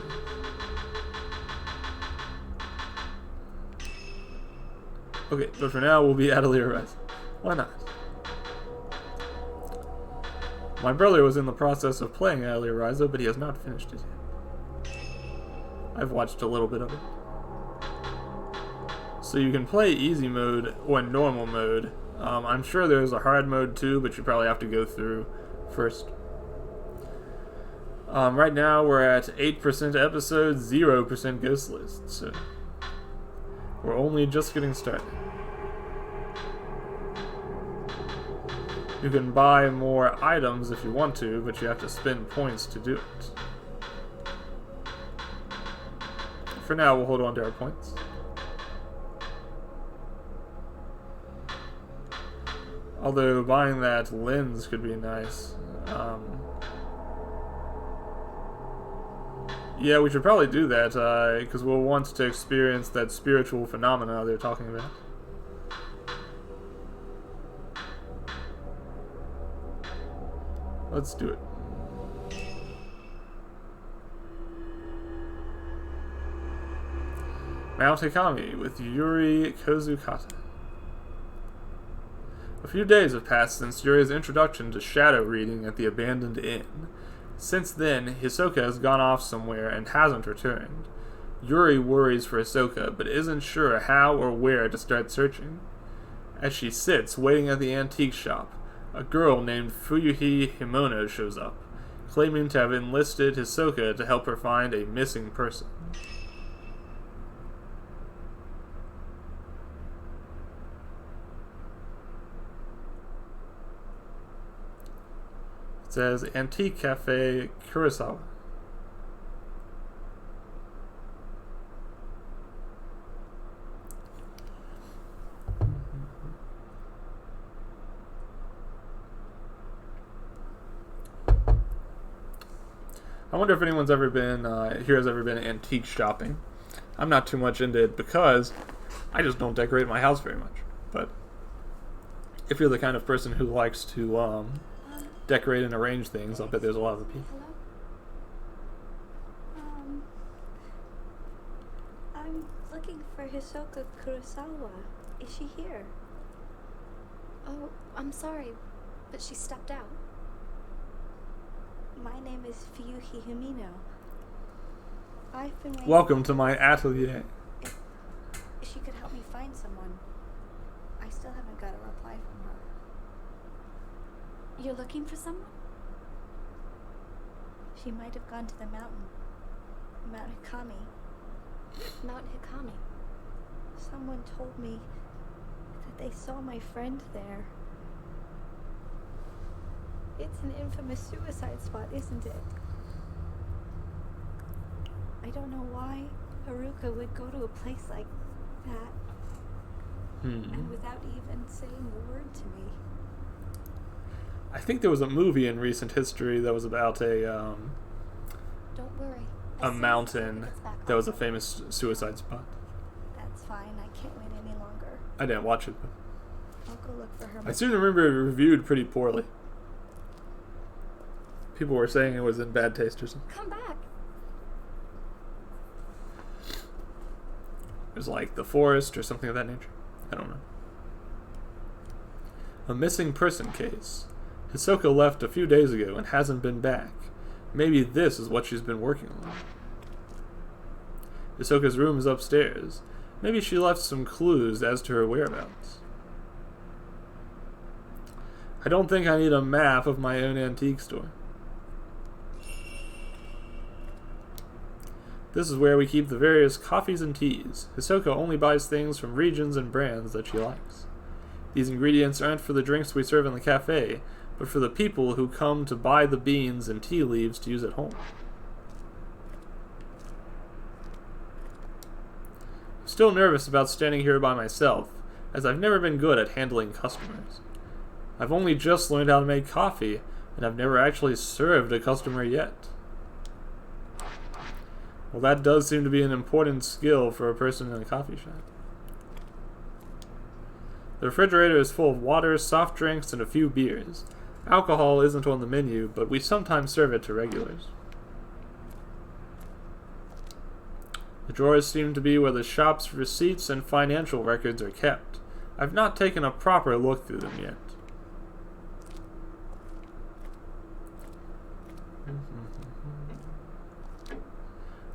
Okay, but for now, we'll be Atelier Ryza. Why not? My brother was in the process of playing Atelier Ryza, but he has not finished it yet. I've watched a little bit of it. So you can play easy mode or normal mode. I'm sure there's a hard mode too, but you probably have to go through first. Right now we're at 8% episodes, 0% ghost list, so we're only just getting started. You can buy more items if you want to, but you have to spend points to do it. For now, we'll hold on to our points. Although buying that lens could be nice. Yeah, we should probably do that, because we'll want to experience that spiritual phenomena they're talking about. Let's do it. Mount Hikami with Yuri Kozukata. A few days have passed since Yuri's introduction to shadow reading at the abandoned inn. Since then, Hisoka has gone off somewhere and hasn't returned. Yuri worries for Hisoka, but isn't sure how or where to start searching. As she sits waiting at the antique shop, a girl named Fuyuhi Himono shows up, claiming to have enlisted Hisoka to help her find a missing person. It says Antique Cafe Kurosawa. I wonder if anyone's ever been here has ever been antique shopping. I'm not too much into it because I just don't decorate my house very much. But if you're the kind of person who likes to decorate and arrange things, I'll bet there's a lot of people. Hello? I'm looking for Hisoka Kurosawa. Is she here? Oh, I'm sorry, but she stepped out. My name is Fuyuhi Himino. I've been waiting. Welcome to my atelier. If she could help me find someone. I still haven't got a reply from her. You're looking for someone? She might have gone to the mountain. Mount Hikami. Mount Hikami. Someone told me that they saw my friend there. It's an infamous suicide spot, isn't it? I don't know why Haruka would go to a place like that. And without even saying a word to me. I think there was a movie in recent history that was about a Don't worry. a mountain that was a famous suicide spot. That's fine. I can't wait any longer. I didn't watch it, but I'll go look for her. I seem to remember it reviewed pretty poorly. People were saying it was in bad taste or something. Come back. It was like The Forest or something of that nature. I don't know. A missing person case. Hisoka left a few days ago and hasn't been back. Maybe this is what she's been working on. Hisoka's room is upstairs. Maybe she left some clues as to her whereabouts. I don't think I need a map of my own antique store. This is where we keep the various coffees and teas. Hisoka only buys things from regions and brands that she likes. These ingredients aren't for the drinks we serve in the cafe, but for the people who come to buy the beans and tea leaves to use at home. I'm still nervous about standing here by myself, as I've never been good at handling customers. I've only just learned how to make coffee, and I've never actually served a customer yet. Well, that does seem to be an important skill for a person in a coffee shop. The refrigerator is full of water, soft drinks, and a few beers. Alcohol isn't on the menu, but we sometimes serve it to regulars. The drawers seem to be where the shop's receipts and financial records are kept. I've not taken a proper look through them yet.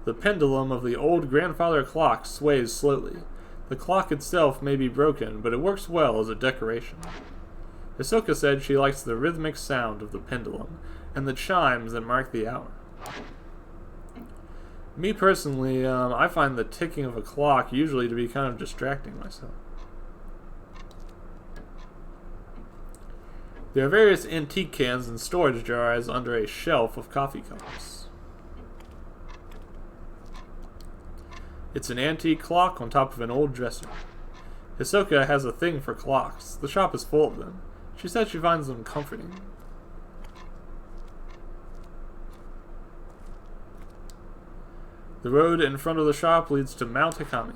The pendulum of the old grandfather clock sways slowly. The clock itself may be broken, but it works well as a decoration. Hisoka said she likes the rhythmic sound of the pendulum and the chimes that mark the hour. Me personally, I find the ticking of a clock usually to be kind of distracting myself. There are various antique cans and storage jars under a shelf of coffee cups. It's an antique clock on top of an old dresser. Hisoka has a thing for clocks. The shop is full of them. She said she finds them comforting. The road in front of the shop leads to Mount Hakami.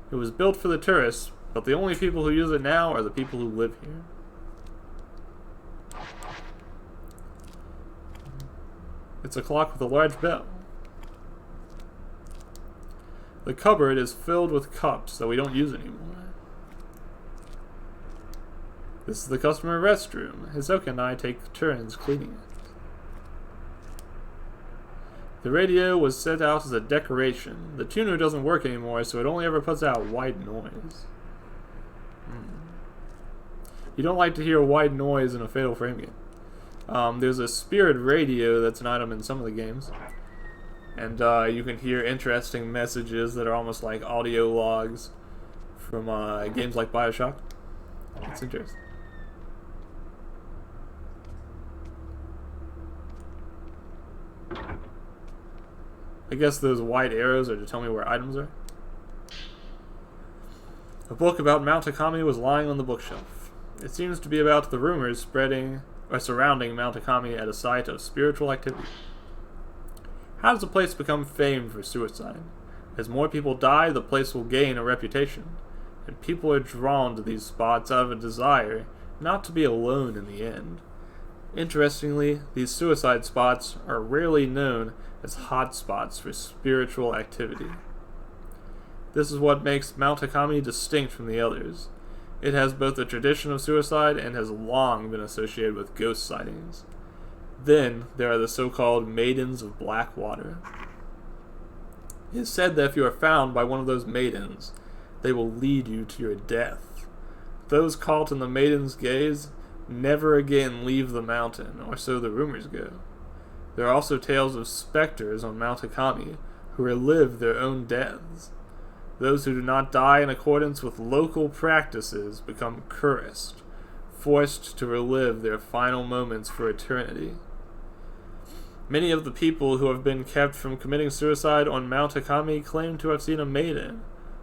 It was built for the tourists, but the only people who use it now are the people who live here. It's a clock with a large bell. The cupboard is filled with cups that we don't use anymore. This is the customer restroom. Hisoka and I take turns cleaning it. The radio was set out as a decoration. The tuner doesn't work anymore, so it only ever puts out white noise. You don't like to hear white noise in a Fatal Frame game. There's a spirit radio that's an item in some of the games. And you can hear interesting messages that are almost like audio logs from games like BioShock. It's interesting. I guess those white arrows are to tell me where items are. A book about Mount Hakami was lying on the bookshelf. It seems to be about the rumors spreading or surrounding Mount Hakami at a site of spiritual activity. How does a place become famed for suicide? As more people die, the place will gain a reputation, and people are drawn to these spots out of a desire not to be alone in the end. Interestingly, these suicide spots are rarely known as hot spots for spiritual activity. This is what makes Mount Hakami distinct from the others. It has both a tradition of suicide and has long been associated with ghost sightings. Then, there are the so-called Maidens of Black Water. It is said that if you are found by one of those maidens, they will lead you to your death. Those caught in the Maiden's gaze never again leave the mountain, or so the rumors go. There are also tales of specters on Mount Hakami who relive their own deaths. Those who do not die in accordance with local practices become cursed, forced to relive their final moments for eternity. Many of the people who have been kept from committing suicide on Mount Hakami claim to have seen a maiden,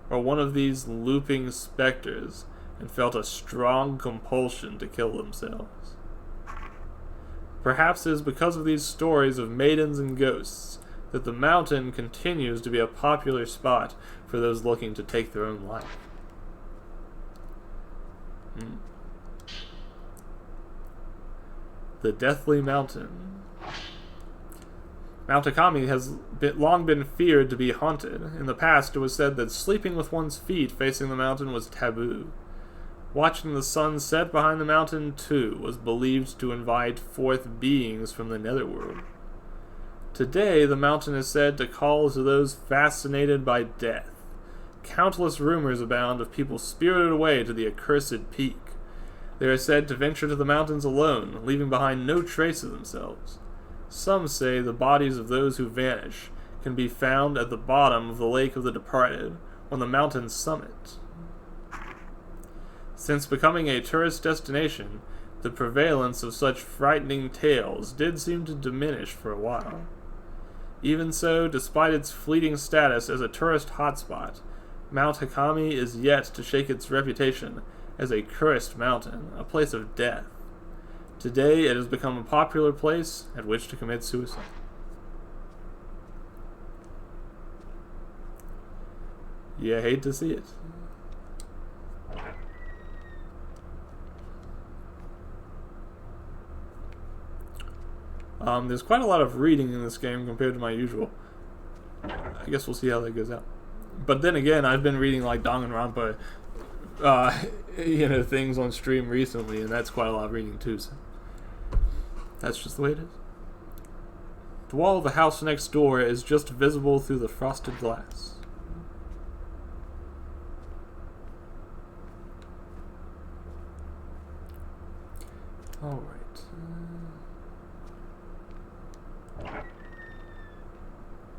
or one of these looping specters, and felt a strong compulsion to kill themselves. Perhaps it is because of these stories of maidens and ghosts that the mountain continues to be a popular spot for those looking to take their own life. The Deathly Mountain. Mount Hakami has long been feared to be haunted. In the past, it was said that sleeping with one's feet facing the mountain was taboo. Watching the sun set behind the mountain, too, was believed to invite forth beings from the netherworld. Today, the mountain is said to call to those fascinated by death, Countless rumors abound of people spirited away to the accursed peak. They are said to venture to the mountains alone, leaving behind no trace of themselves. Some say the bodies of those who vanish can be found at the bottom of the Lake of the Departed, on the mountain's summit. Since becoming a tourist destination, the prevalence of such frightening tales did seem to diminish for a while. Even so, despite its fleeting status as a tourist hotspot, Mount Hakami is yet to shake its reputation as a cursed mountain, a place of death. Today, it has become a popular place at which to commit suicide. You hate to see it. There's quite a lot of reading in this game compared to my usual. I guess we'll see how that goes out. But then again, I've been reading like Danganronpa, things on stream recently, and that's quite a lot of reading too, so that's just the way it is. The wall of the house next door is just visible through the frosted glass. Alright.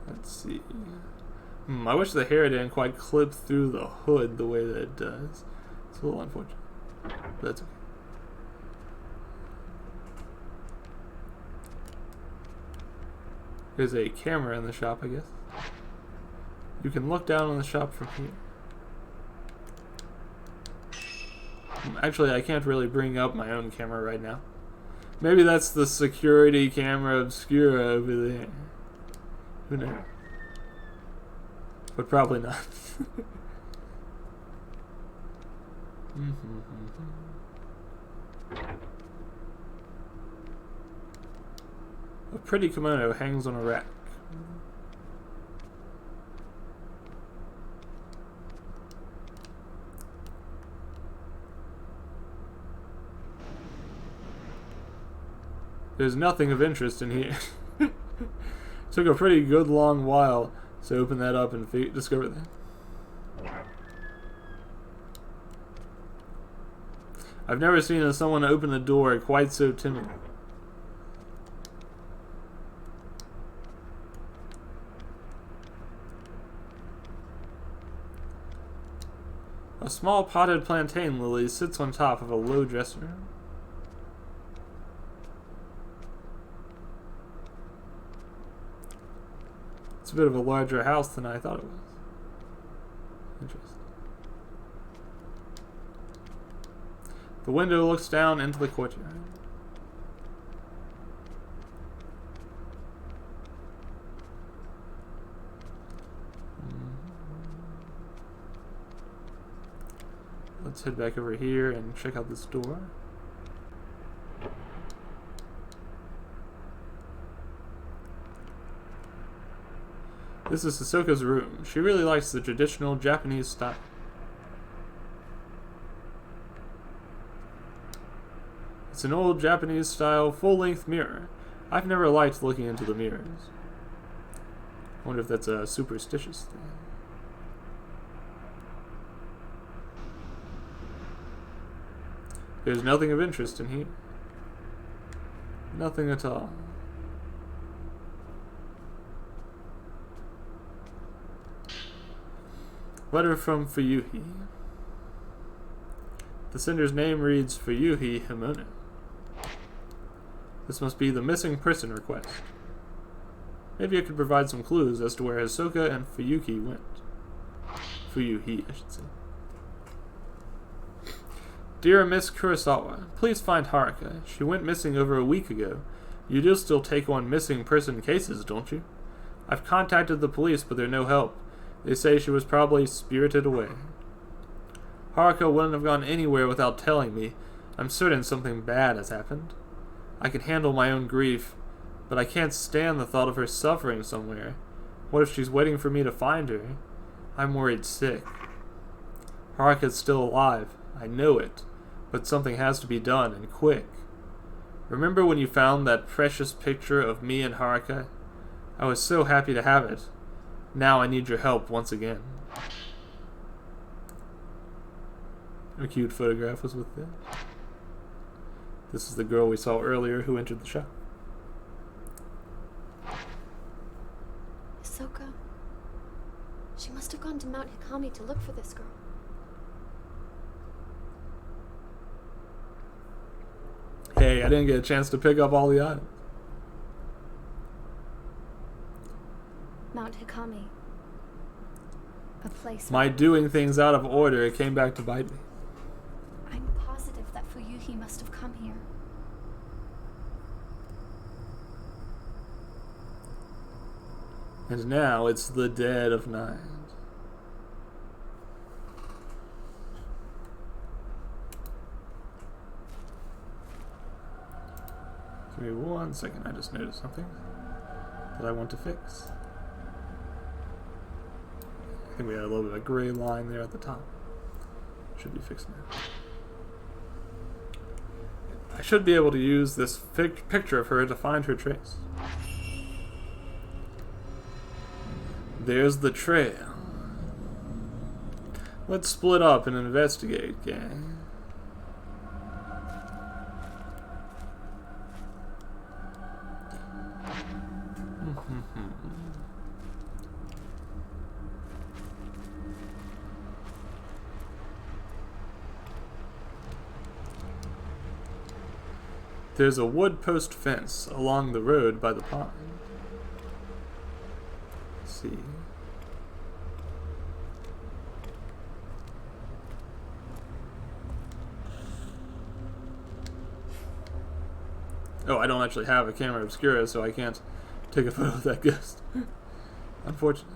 Let's see. I wish the hair didn't quite clip through the hood the way that it does. It's a little unfortunate, but that's okay. There's a camera in the shop, I guess. You can look down on the shop from here. Actually, I can't really bring up my own camera right now. Maybe that's the security camera obscura over there. Who knows? But probably not. A pretty kimono hangs on a rack. There's nothing of interest in here. Took a pretty good long while to open that up and discover that. I've never seen someone open a door quite so timidly. A small potted plantain lily sits on top of a low dresser. It's a bit of a larger house than I thought it was. Interesting. The window looks down into the courtyard. Let's head back over here and check out this door. This is Hisoka's room. She really likes the traditional Japanese style. It's an old Japanese style full-length mirror. I've never liked looking into the mirrors. I wonder if that's a superstitious thing. There's nothing of interest in here. Nothing at all. Letter from Fuyuhi. The sender's name reads Fuyuhi Himono. This must be the missing person request. Maybe I could provide some clues as to where Hisoka and Fuyuhi went. Fuyuhi, I should say. Dear Miss Kurosawa, please find Haruka. She went missing over a week ago. You do still take on missing person cases, don't you? I've contacted the police, but they're no help. They say she was probably spirited away. Haruka wouldn't have gone anywhere without telling me. I'm certain something bad has happened. I can handle my own grief, but I can't stand the thought of her suffering somewhere. What if she's waiting for me to find her? I'm worried sick. Haruka's still alive. I know it. But something has to be done, and quick. Remember when you found that precious picture of me and A cute photograph was with them. This is the girl we saw earlier who entered the shop. Ahsoka. She must have gone to Mount Hikami to look for this girl. Hey, I didn't get a chance to pick up all the items. Mount Hikami. A place. My doing things out of order, it came back to bite me. I'm positive that Fuyuhi must have come here. And now it's the dead of night. Give me 1 second, I just noticed something that I want to fix. I think we had a little bit of a gray line there at the top. Should be fixed now. I should be able to use this picture of her to find her trace. There's the trail. Let's split up and investigate, gang. There's a wood post fence along the road by the pond. Let's see. Oh, I don't actually have a camera obscura, so I can't take a photo of that ghost. Unfortunately.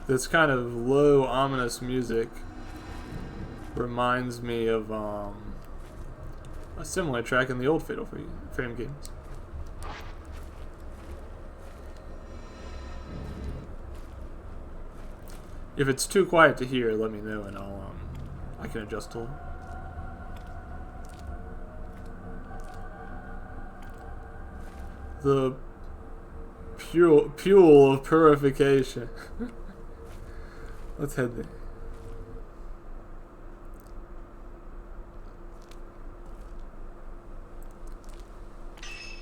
This kind of low, ominous music reminds me of a similar track in the old Fatal Frame games. If it's too quiet to hear, let me know and I can adjust a little. The Pule of Purification. Let's head there.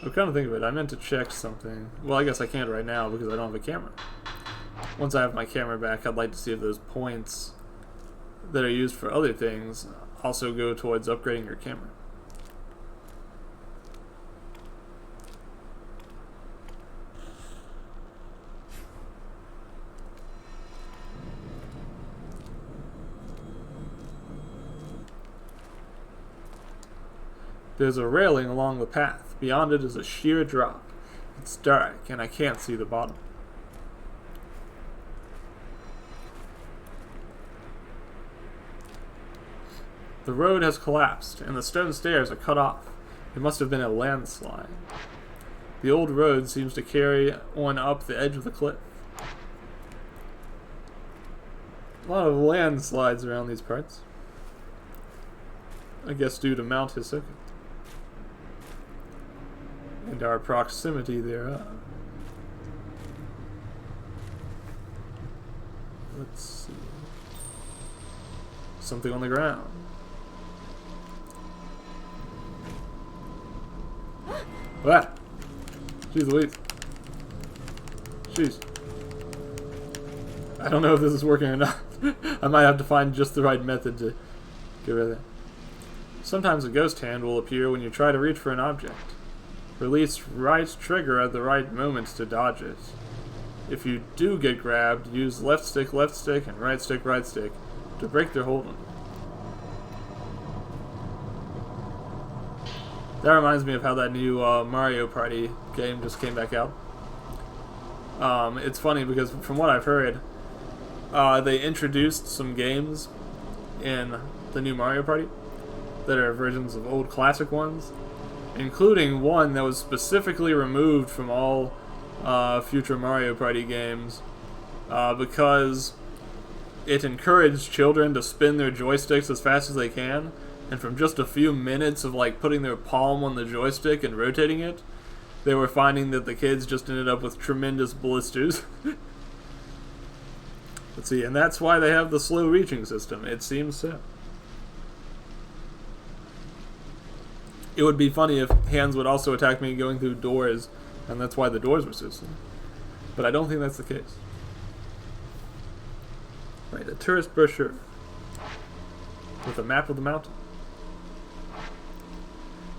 I'm kind of thinking of it. I meant to check something. Well, I guess I can't right now because I don't have a camera. Once I have my camera back, I'd like to see if those points that are used for other things also go towards upgrading your camera. There's a railing along the path. Beyond it is a sheer drop. It's dark, and I can't see the bottom. The road has collapsed, and the stone stairs are cut off. It must have been a landslide. The old road seems to carry on up the edge of the cliff. A lot of landslides around these parts. I guess due to Mount Hisoka. And our proximity thereof. Let's see. Something on the ground. What? Jeez Louise. Jeez. I don't know if this is working or not. I might have to find just the right method to get rid of it. Sometimes a ghost hand will appear when you try to reach for an object. Release right trigger at the right moments to dodge it. If you do get grabbed, use left stick, and right stick to break their hold on you. That reminds me of how that new Mario Party game just came back out. It's funny because from what I've heard, they introduced some games in the new Mario Party that are versions of old classic ones, including one that was specifically removed from all future Mario Party games because it encouraged children to spin their joysticks as fast as they can, and from just a few minutes of like putting their palm on the joystick and rotating it, they were finding that the kids just ended up with tremendous blisters. Let's see, and that's why they have the slow reaching system. It seems so. It would be funny if hands would also attack me going through doors, and that's why the doors were so slow. But I don't think that's the case. Right, a tourist brochure with a map of the mountain.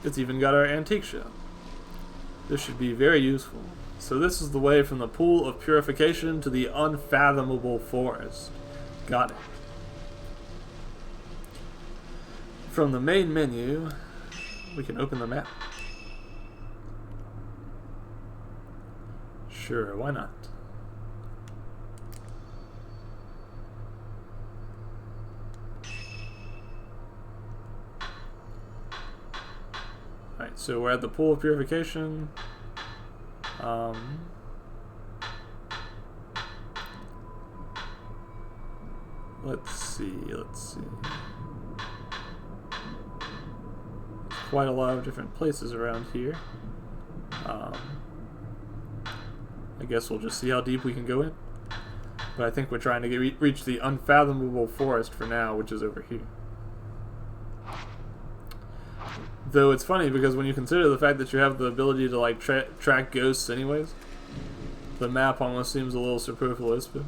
It's even got our antique shop. This should be very useful. So this is the way from the pool of purification to the unfathomable forest. Got it. From the main menu, we can open the map. Sure, why not? Alright, so we're at the pool of purification. Let's see. Quite a lot of different places around here. I guess we'll just see how deep we can go in. But I think we're trying to reach the unfathomable forest for now, which is over here. Though it's funny because when you consider the fact that you have the ability to like track ghosts anyways, the map almost seems a little superfluous. But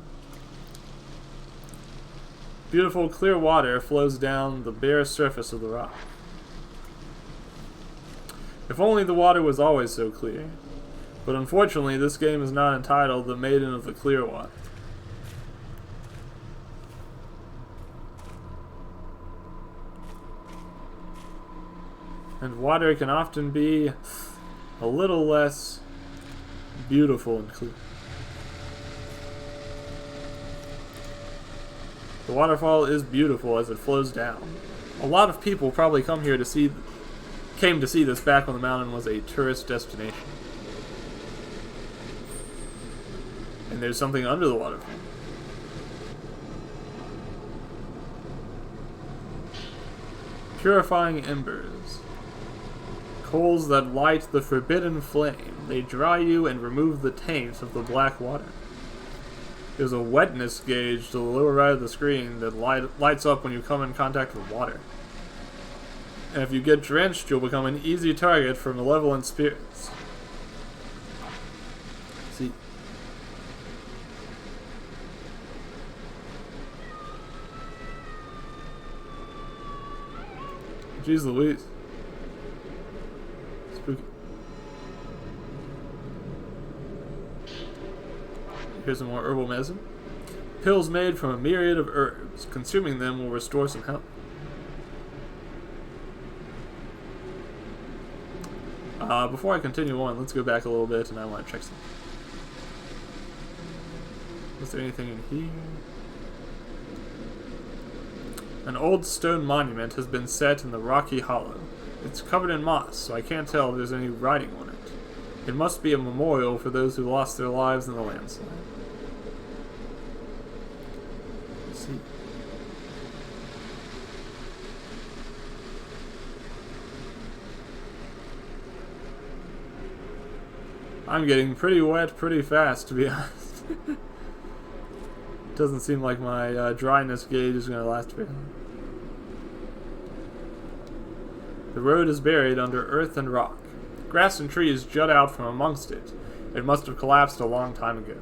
beautiful clear water flows down the bare surface of the rock. If only the water was always so clear. But unfortunately, this game is not entitled The Maiden of the Clear Water. And water can often be a little less beautiful and clear. The waterfall is beautiful as it flows down. A lot of people probably came to see this back when the mountain was a tourist destination. And there's something under the waterfall. Purifying embers. Coals that light the forbidden flame. They dry you and remove the taint of the black water. There's a wetness gauge to the lower right of the screen that lights up when you come in contact with water. And if you get drenched, you'll become an easy target for malevolent spirits. See? Jeez Louise. Spooky. Here's some more herbal medicine. Pills made from a myriad of herbs. Consuming them will restore some health. Before I continue on, let's go back a little bit and I want to check something. Is there anything in here? An old stone monument has been set in the rocky hollow. It's covered in moss, so I can't tell if there's any writing on it. It must be a memorial for those who lost their lives in the landslide. Let's see. I'm getting pretty wet pretty fast, to be honest. Doesn't seem like my dryness gauge is going to last very long. The road is buried under earth and rock. Grass and trees jut out from amongst it. It must have collapsed a long time ago.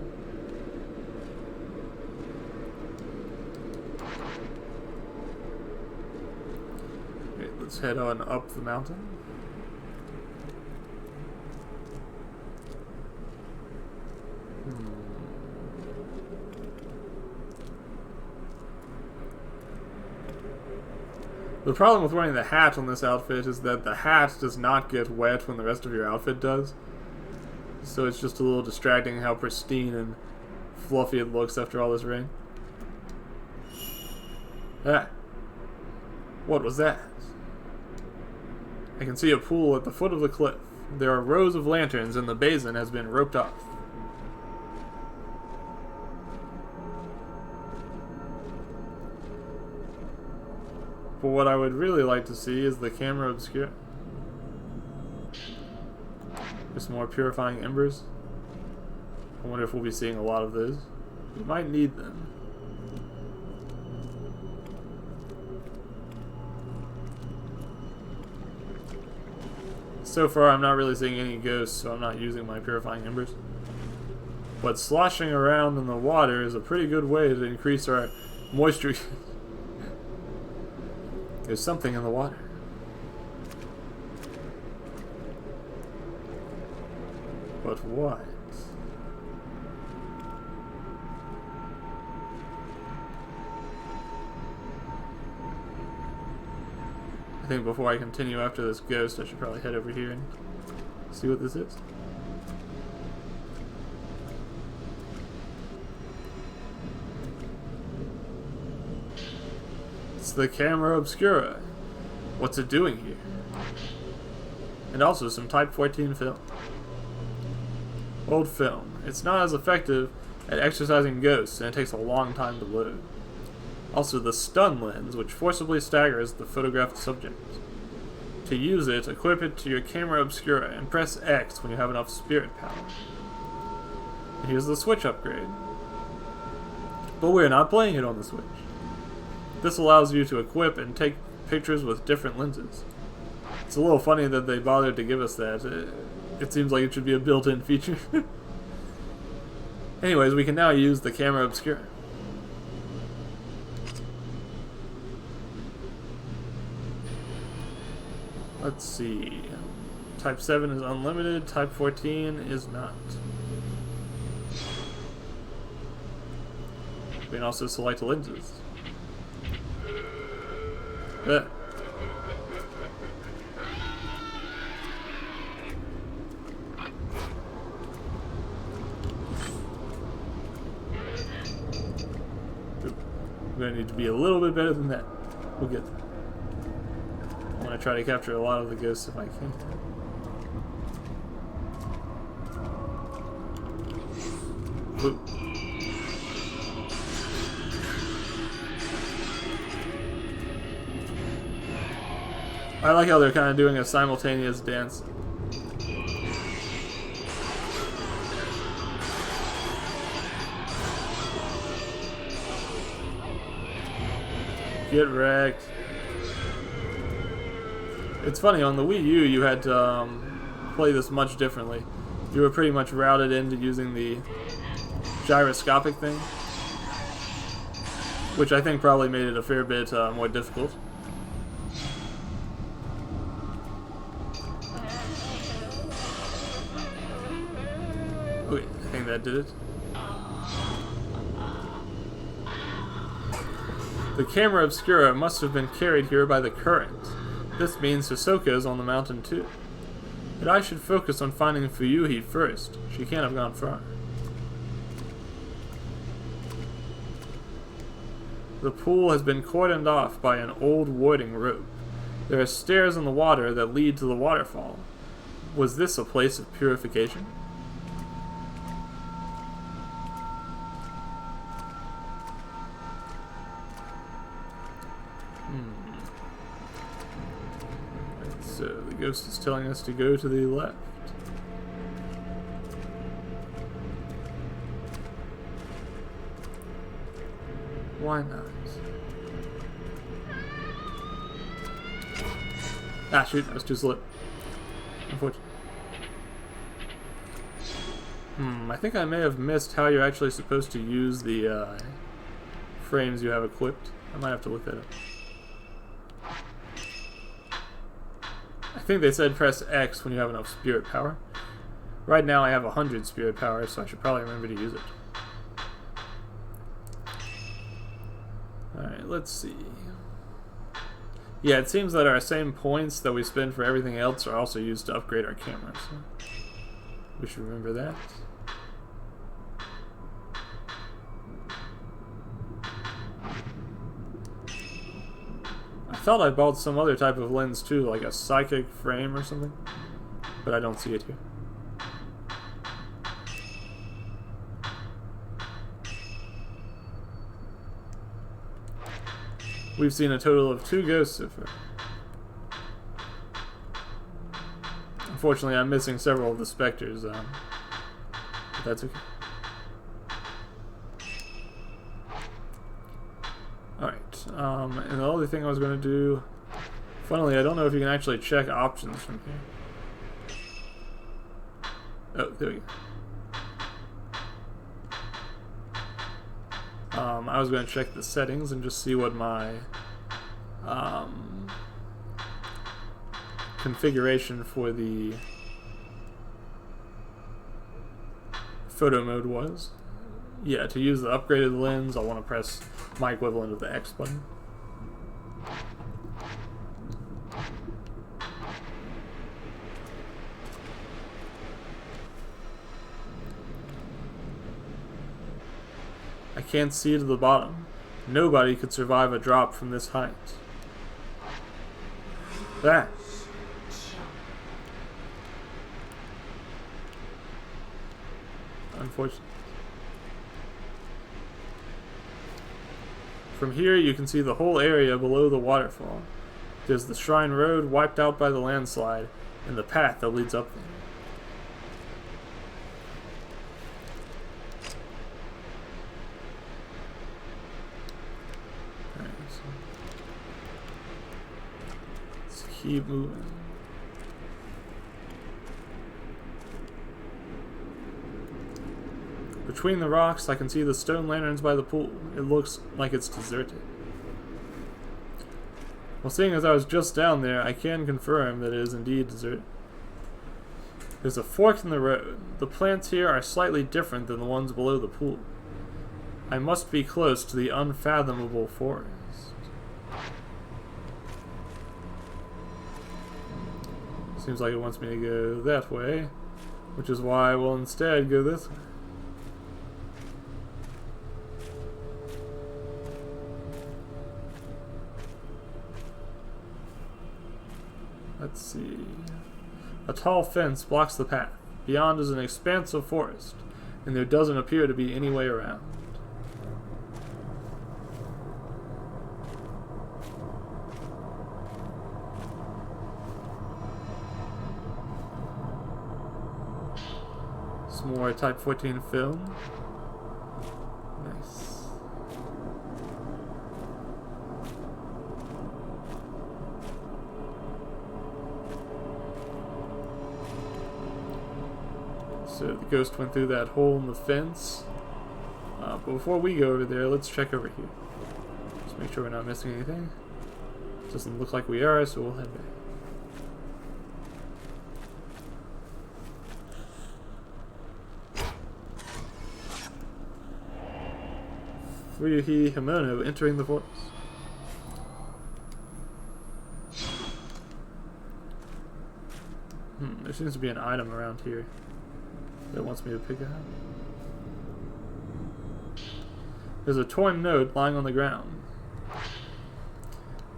Okay, let's head on up the mountain. The problem with wearing the hat on this outfit is that the hat does not get wet when the rest of your outfit does. So it's just a little distracting how pristine and fluffy it looks after all this rain. Ah. What was that? I can see a pool at the foot of the cliff. There are rows of lanterns and the basin has been roped off. But what I would really like to see is the camera obscura. Just more purifying embers. I wonder if we'll be seeing a lot of those. We might need them. So far, I'm not really seeing any ghosts, so I'm not using my purifying embers. But sloshing around in the water is a pretty good way to increase our moisture. There's something in the water. But what? I think before I continue after this ghost, I should probably head over here and see what this is. It's the camera obscura. What's it doing here? And also some Type 14 film. Old film. It's not as effective at exercising ghosts, and it takes a long time to load. Also, the stun lens, which forcibly staggers the photographed subject. To use it, equip it to your camera obscura and press X when you have enough spirit power. And here's the Switch upgrade. But we're not playing it on the Switch. This allows you to equip and take pictures with different lenses. It's a little funny that they bothered to give us that. It seems like it should be a built-in feature. Anyways, we can now use the camera obscura. Let's see. Type 7 is unlimited, Type 14 is not. We can also select lenses. There. We're gonna need to be a little bit better than that. We'll get there. I'm gonna try to capture a lot of the ghosts if I can. Whoop. I like how they're kind of doing a simultaneous dance. Get wrecked. It's funny, on the Wii U you had to play this much differently. You were pretty much routed into using the gyroscopic thing, which I think probably made it a fair bit more difficult. Okay, I think that did it. The camera obscura must have been carried here by the current. This means Hisoka is on the mountain too. But I should focus on finding Fuyuhi first. She can't have gone far. The pool has been cordoned off by an old warding rope. There are stairs in the water that lead to the waterfall. Was this a place of purification? So the ghost is telling us to go to the left. Why not? Ah, shoot, I was too slow. Unfortunately. I think I may have missed how you're actually supposed to use the frames you have equipped. I might have to look that up. I think they said press X when you have enough spirit power. Right now I have 100 spirit power, so I should probably remember to use it. Alright, let's see. Yeah, it seems that our same points that we spend for everything else are also used to upgrade our camera, so we should remember that. I thought I bought some other type of lens too, like a psychic frame or something, but I don't see it here. We've seen a total of 2 ghosts so far. Unfortunately, I'm missing several of the specters, but that's okay. Alright, and the other thing I was going to do... Funnily, I don't know if you can actually check options from here. Oh, there we go. I was going to check the settings and just see what my configuration for the photo mode was. Yeah, to use the upgraded lens, I'll want to press my equivalent of the X button. I can't see to the bottom. Nobody could survive a drop from this height. That. Unfortunate. From here you can see the whole area below the waterfall. There's the shrine road wiped out by the landslide and the path that leads up there. Keep moving. Between the rocks, I can see the stone lanterns by the pool. It looks like it's deserted. Well, seeing as I was just down there, I can confirm that it is indeed deserted. There's a fork in the road. The plants here are slightly different than the ones below the pool. I must be close to the unfathomable forest. Seems like it wants me to go that way, which is why I will instead go this way. Let's see. A tall fence blocks the path. Beyond is an expanse of forest, and there doesn't appear to be any way around. Some more Type 14 film. Nice. So the ghost went through that hole in the fence. But before we go over there, let's check over here. Just make sure we're not missing anything. Doesn't look like we are, so we'll head back. Ryuhi Himono entering the forest. There seems to be an item around here that wants me to pick up. There's a torn note lying on the ground.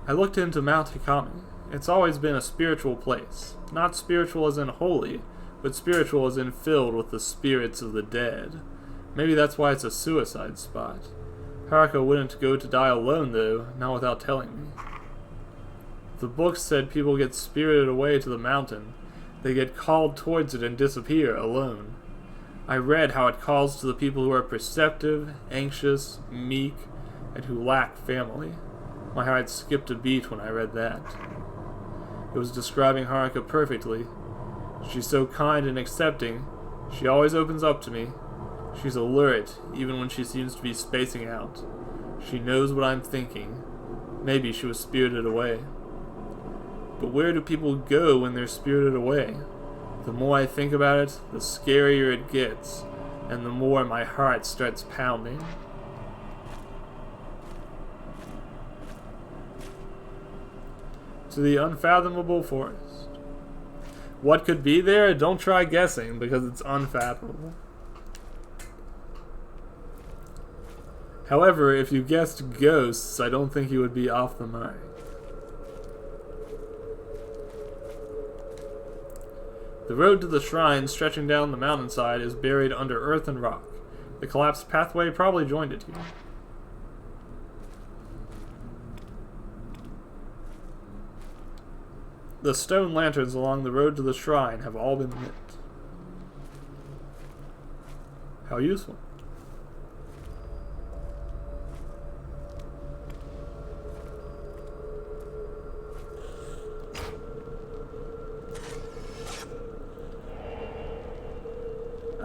I looked into Mount Hikami. It's always been a spiritual place. Not spiritual as in holy, but spiritual as in filled with the spirits of the dead. Maybe that's why it's a suicide spot. Haruka wouldn't go to die alone, though, not without telling me. The book said people get spirited away to the mountain. They get called towards it and disappear alone. I read how it calls to the people who are perceptive, anxious, meek, and who lack family. My heart skipped a beat when I read that. It was describing Haruka perfectly. She's so kind and accepting. She always opens up to me. She's alert, even when she seems to be spacing out. She knows what I'm thinking. Maybe she was spirited away. But where do people go when they're spirited away? The more I think about it, the scarier it gets, and the more my heart starts pounding. To the unfathomable forest. What could be there? Don't try guessing, because it's unfathomable. However, if you guessed ghosts, I don't think you would be off the mark. The road to the shrine stretching down the mountainside is buried under earth and rock. The collapsed pathway probably joined it here. The stone lanterns along the road to the shrine have all been lit. How useful.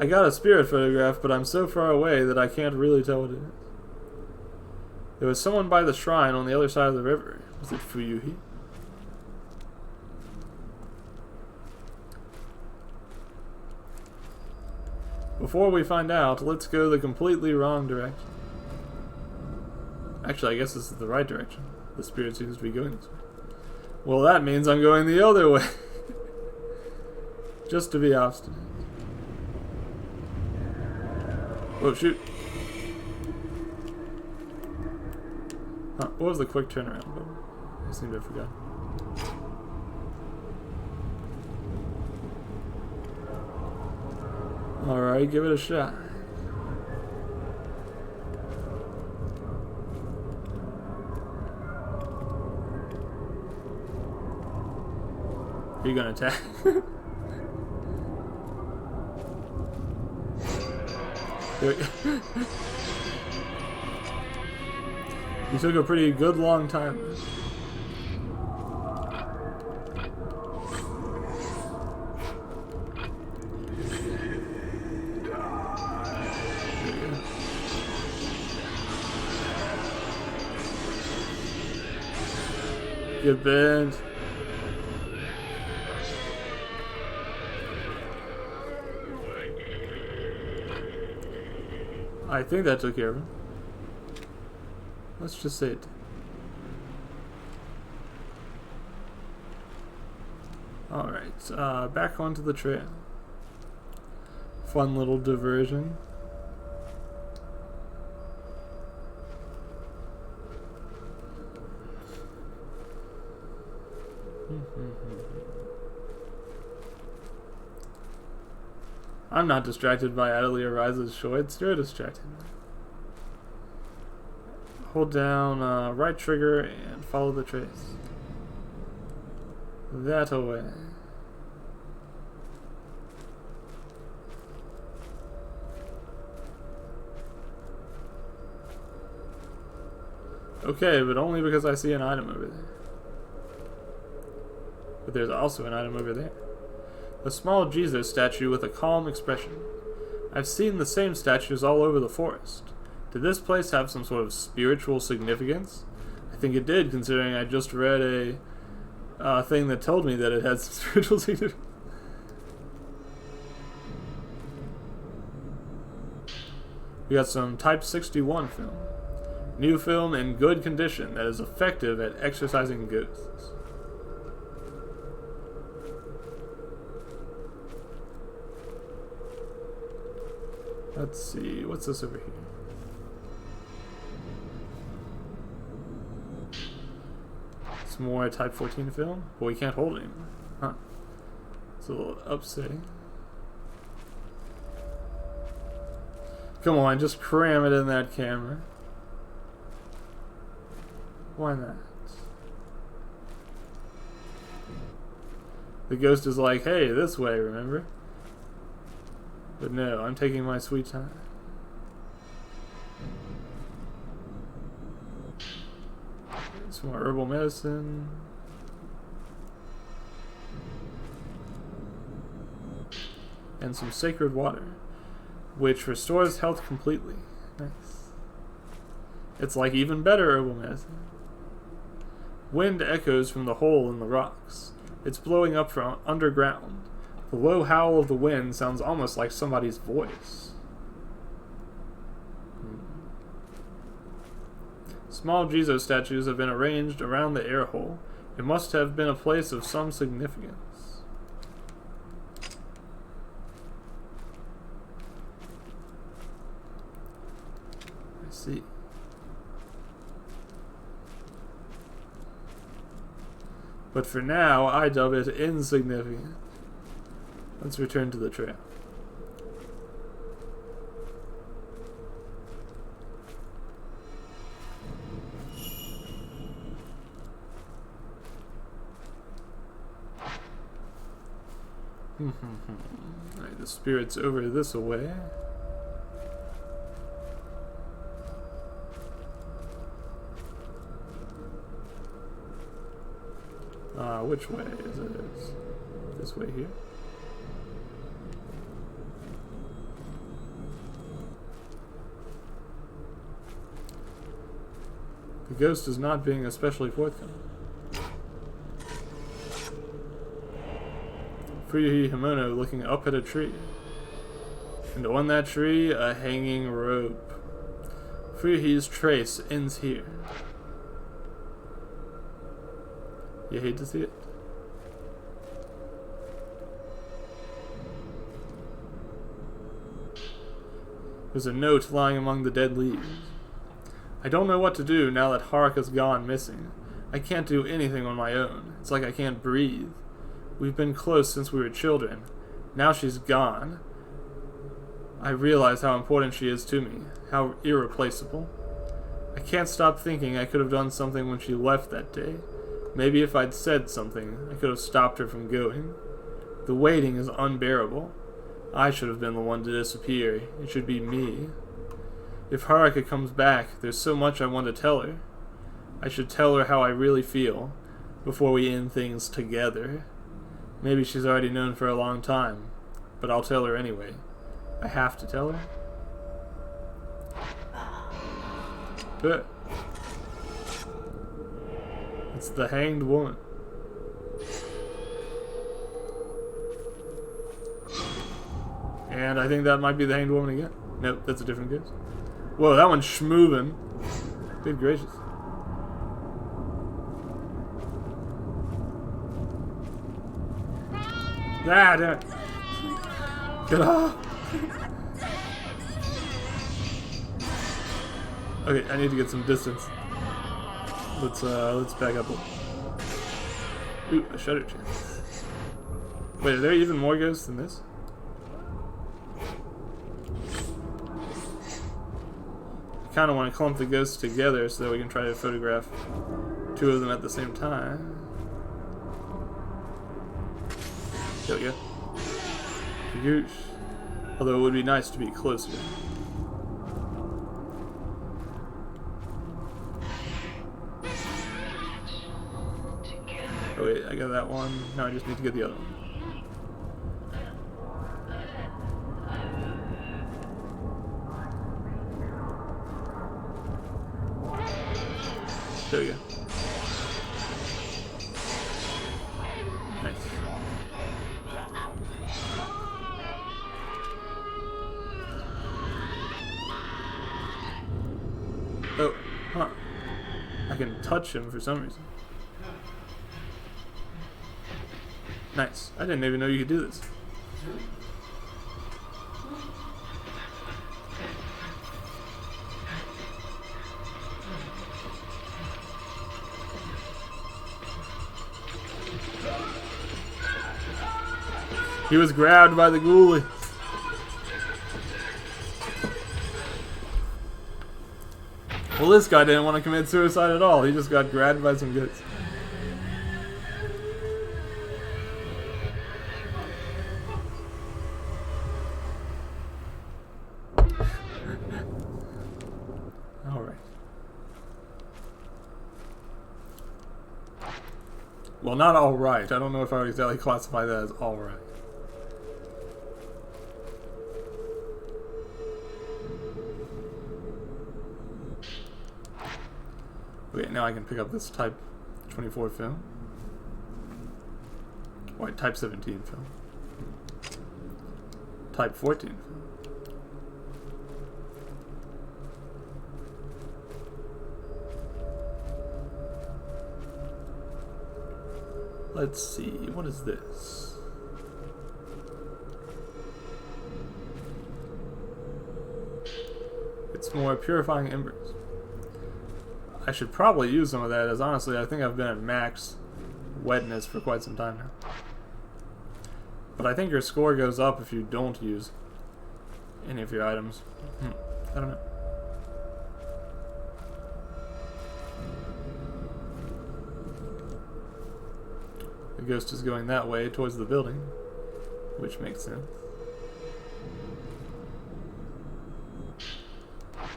I got a spirit photograph, but I'm so far away that I can't really tell what it is. There was someone by the shrine on the other side of the river. Was it Fuyuhi? Before we find out, let's go the completely wrong direction. Actually, I guess this is the right direction. The spirit seems to be going this way. Well, that means I'm going the other way. Just to be obstinate. Oh, shoot. Huh, what was the quick turnaround button? I seem to have forgotten. Alright, give it a shot. Are you gonna attack? You took a pretty good long time. Get bent. I think that took care of him. Let's just say it. Alright, back onto the trail. Fun little diversion. I'm not distracted by Adelia Rise's show, it's you're distracted. Hold down right trigger and follow the trace. That away. Okay, but only because I see an item over there. But there's also an item over there. A small Jesus statue with a calm expression. I've seen the same statues all over the forest. Did this place have some sort of spiritual significance? I think it did, considering I just read a thing that told me that it had some spiritual significance. We got some Type 61 film. New film in good condition that is effective at exorcising ghosts. Let's see, what's this over here? Some more Type 14 film? Well, we can't hold it anymore. Huh. It's a little upsetting. Come on, just cram it in that camera. Why not? The ghost is like, hey, this way, remember? But no, I'm taking my sweet time. Some more herbal medicine. And some sacred water, which restores health completely. Nice. It's like even better herbal medicine. Wind echoes from the hole in the rocks. It's blowing up from underground. The low howl of the wind sounds almost like somebody's voice. Small Jesus statues have been arranged around the air hole. It must have been a place of some significance. I see. But for now, I dub it insignificant. Let's return to the trail. Alright, the spirit's over this way. Which way is it? This way here? The ghost is not being especially forthcoming. Fuyuhi Himono looking up at a tree. And on that tree, a hanging rope. Fuyuhi's trace ends here. You hate to see it? There's a note lying among the dead leaves. I don't know what to do now that Haruka's gone missing. I can't do anything on my own. It's like I can't breathe. We've been close since we were children. Now she's gone. I realize how important she is to me, how irreplaceable. I can't stop thinking I could have done something when she left that day. Maybe if I'd said something, I could have stopped her from going. The waiting is unbearable. I should have been the one to disappear. It should be me. If Haruka comes back, there's so much I want to tell her. I should tell her how I really feel, before we end things together. Maybe she's already known for a long time, but I'll tell her anyway. I have to tell her. But it's the hanged woman. And I think that might be the hanged woman again. Nope, that's a different ghost. Whoa, that one's schmovin'. Good gracious. Ah, damn it. Get off. Okay, I need to get some distance. Let's back up. Ooh, a shutter chance. Wait, are there even more ghosts than this? I kind of want to clump the ghosts together so that we can try to photograph two of them at the same time. There we go. Goosh. Although it would be nice to be closer. Oh wait, I got that one. Now I just need to get the other one. There we go. Nice. Oh, huh. I can touch him for some reason. Nice. I didn't even know you could do this. He was grabbed by the ghoulie. Well, this guy didn't want to commit suicide at all. He just got grabbed by some goods. Alright. Well, not alright. I don't know if I would exactly classify that as alright. Okay, now I can pick up this Type 24 film. Wait, Type 17 film. Type 14 film. Let's see, what is this? It's more purifying embers. I should probably use some of that, as honestly I think I've been at max wetness for quite some time now. But I think your score goes up if you don't use any of your items. I don't know. The ghost is going that way towards the building, which makes sense.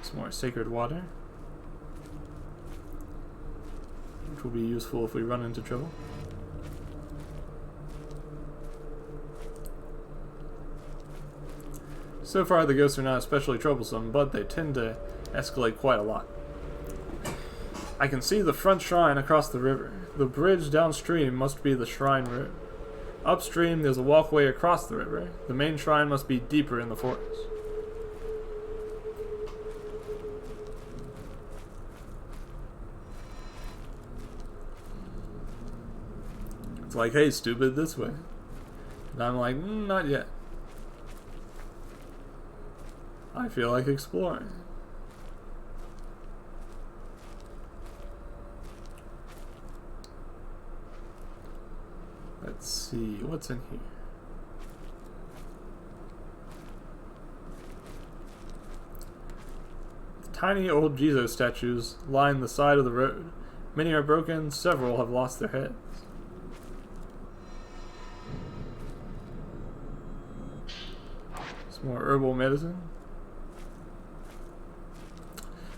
Some more sacred water, which will be useful if we run into trouble. So far, the ghosts are not especially troublesome, but they tend to escalate quite a lot. I can see the front shrine across the river. The bridge downstream must be the shrine road. Upstream, there's a walkway across the river. The main shrine must be deeper in the forest. It's like, hey, stupid, this way. And I'm like, not yet. I feel like exploring. Let's see, what's in here? Tiny old Jesus statues line the side of the road. Many are broken, several have lost their heads. Some more herbal medicine.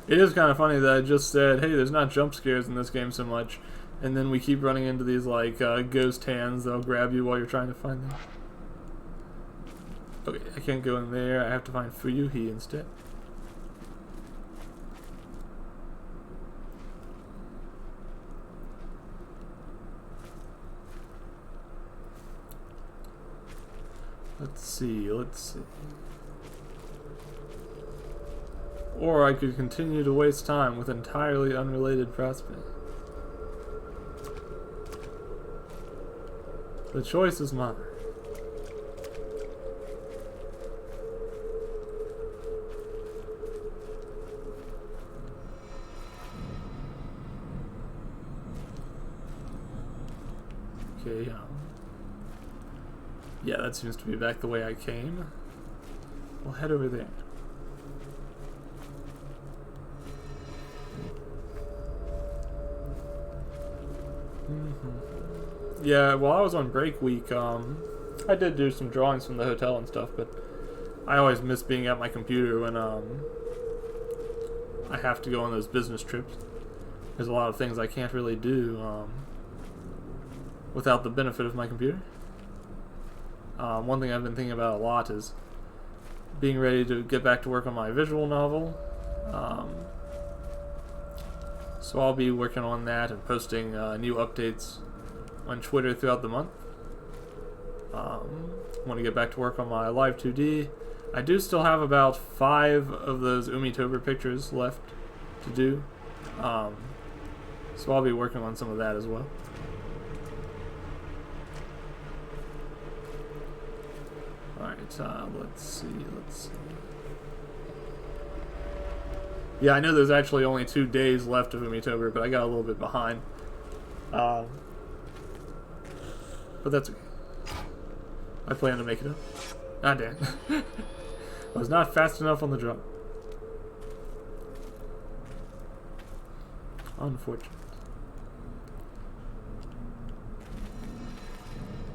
It is kind of funny that I just said, hey, there's not jump scares in this game so much, and then we keep running into these, like, ghost hands that'll grab you while you're trying to find them. Okay, I can't go in there. I have to find Fuyuhi instead. Let's see. Or I could continue to waste time with entirely unrelated prospects. The choice is mine. Okay, yeah, that seems to be back the way I came. We'll head over there. Yeah, while I was on break week, I did do some drawings from the hotel and stuff, but I always miss being at my computer when I have to go on those business trips. There's a lot of things I can't really do without the benefit of my computer. One thing I've been thinking about a lot is being ready to get back to work on my visual novel. So I'll be working on that and posting new updates on Twitter throughout the month. Want to get back to work on my Live 2D. I do still have about 5 of those Umitober pictures left to do. So I'll be working on some of that as well. Alright, let's see. Yeah, I know there's actually only 2 days left of Umitober, but I got a little bit behind. But that's okay. I plan to make it up. Ah, damn. I was not fast enough on the draw. Unfortunate.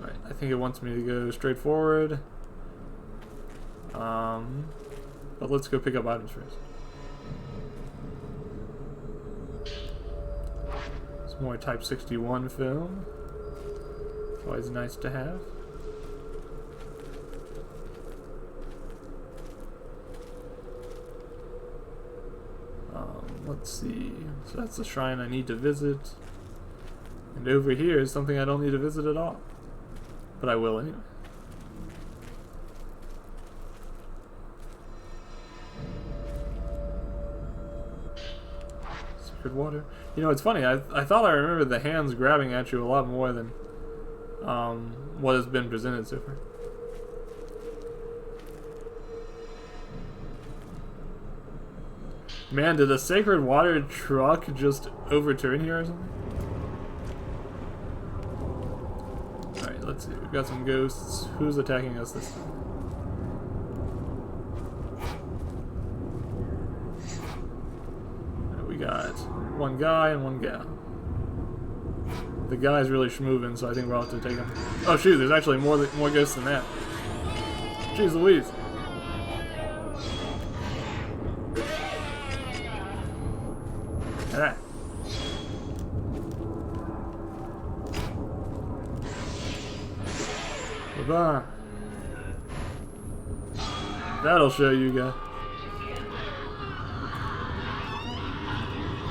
Alright, I think it wants me to go straight forward. But let's go pick up items first. Some more Type 61 film. It's always nice to have. Let's see. So that's the shrine I need to visit. And over here is something I don't need to visit at all. But I will anyway. Sacred water. You know, it's funny. I thought I remembered the hands grabbing at you a lot more than what has been presented so far. Man, did a sacred water truck just overturn here or something? Alright, let's see. We've got some ghosts. Who's attacking us this time? Right, we got one guy and one gal. The guy's really schmoovin', so I think we'll have to take him. Oh shoot, there's actually more ghosts than that. Jeez Louise. Alright. Bye-bye. That'll show you guys.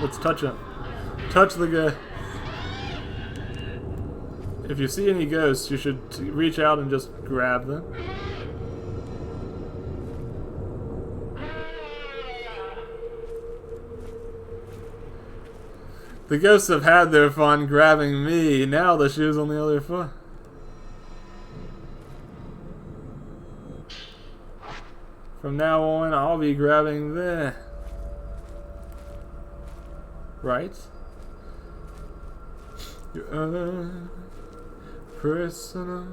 Let's touch him. Touch the guy. If you see any ghosts, you should reach out and just grab them. The ghosts have had their fun grabbing me. Now the shoe's on the other foot. From now on, I'll be grabbing the... Right? Your own personal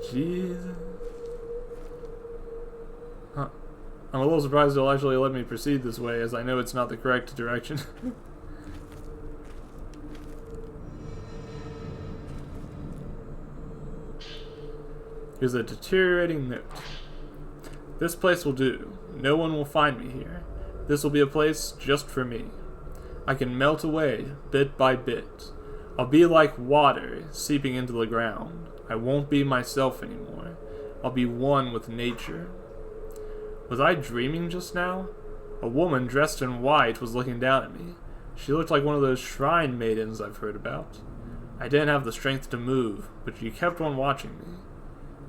Jesus. Huh. I'm a little surprised they'll actually let me proceed this way, as I know it's not the correct direction. Here's a deteriorating note. This place will do. No one will find me here. This will be a place just for me. I can melt away, bit by bit. I'll be like water seeping into the ground. I won't be myself anymore. I'll be one with nature. Was I dreaming just now? A woman dressed in white was looking down at me. She looked like one of those shrine maidens I've heard about. I didn't have the strength to move, but she kept on watching me.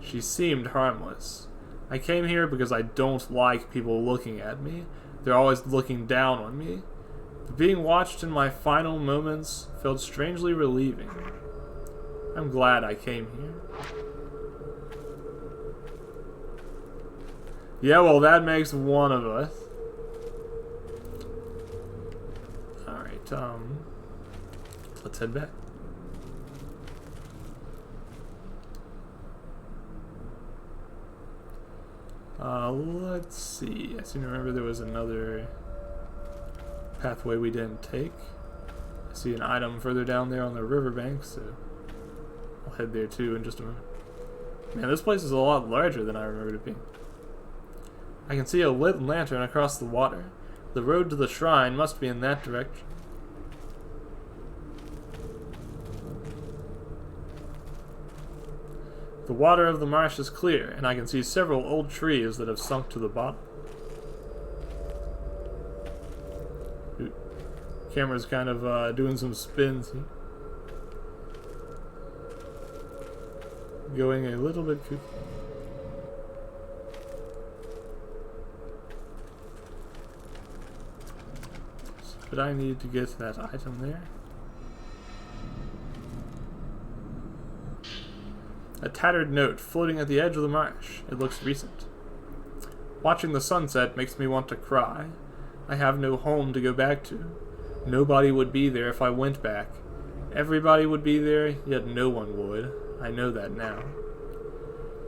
She seemed harmless. I came here because I don't like people looking at me. They're always looking down on me. But being watched in my final moments felt strangely relieving. I'm glad I came here. Yeah, well, that makes one of us. Alright, let's head back. Let's see. I seem to remember there was another pathway we didn't take. I see an item further down there on the riverbank, so I'll head there too in just a moment. Man, this place is a lot larger than I remembered it being. I can see a lit lantern across the water. The road to the shrine must be in that direction. The water of the marsh is clear, and I can see several old trees that have sunk to the bottom. Ooh, camera's kind of doing some spins here. Going a little bit kooky. But I need to get that item there. A tattered note floating at the edge of the marsh. It looks recent. Watching the sunset makes me want to cry. I have no home to go back to. Nobody would be there if I went back. Everybody would be there, yet no one would. I know that now.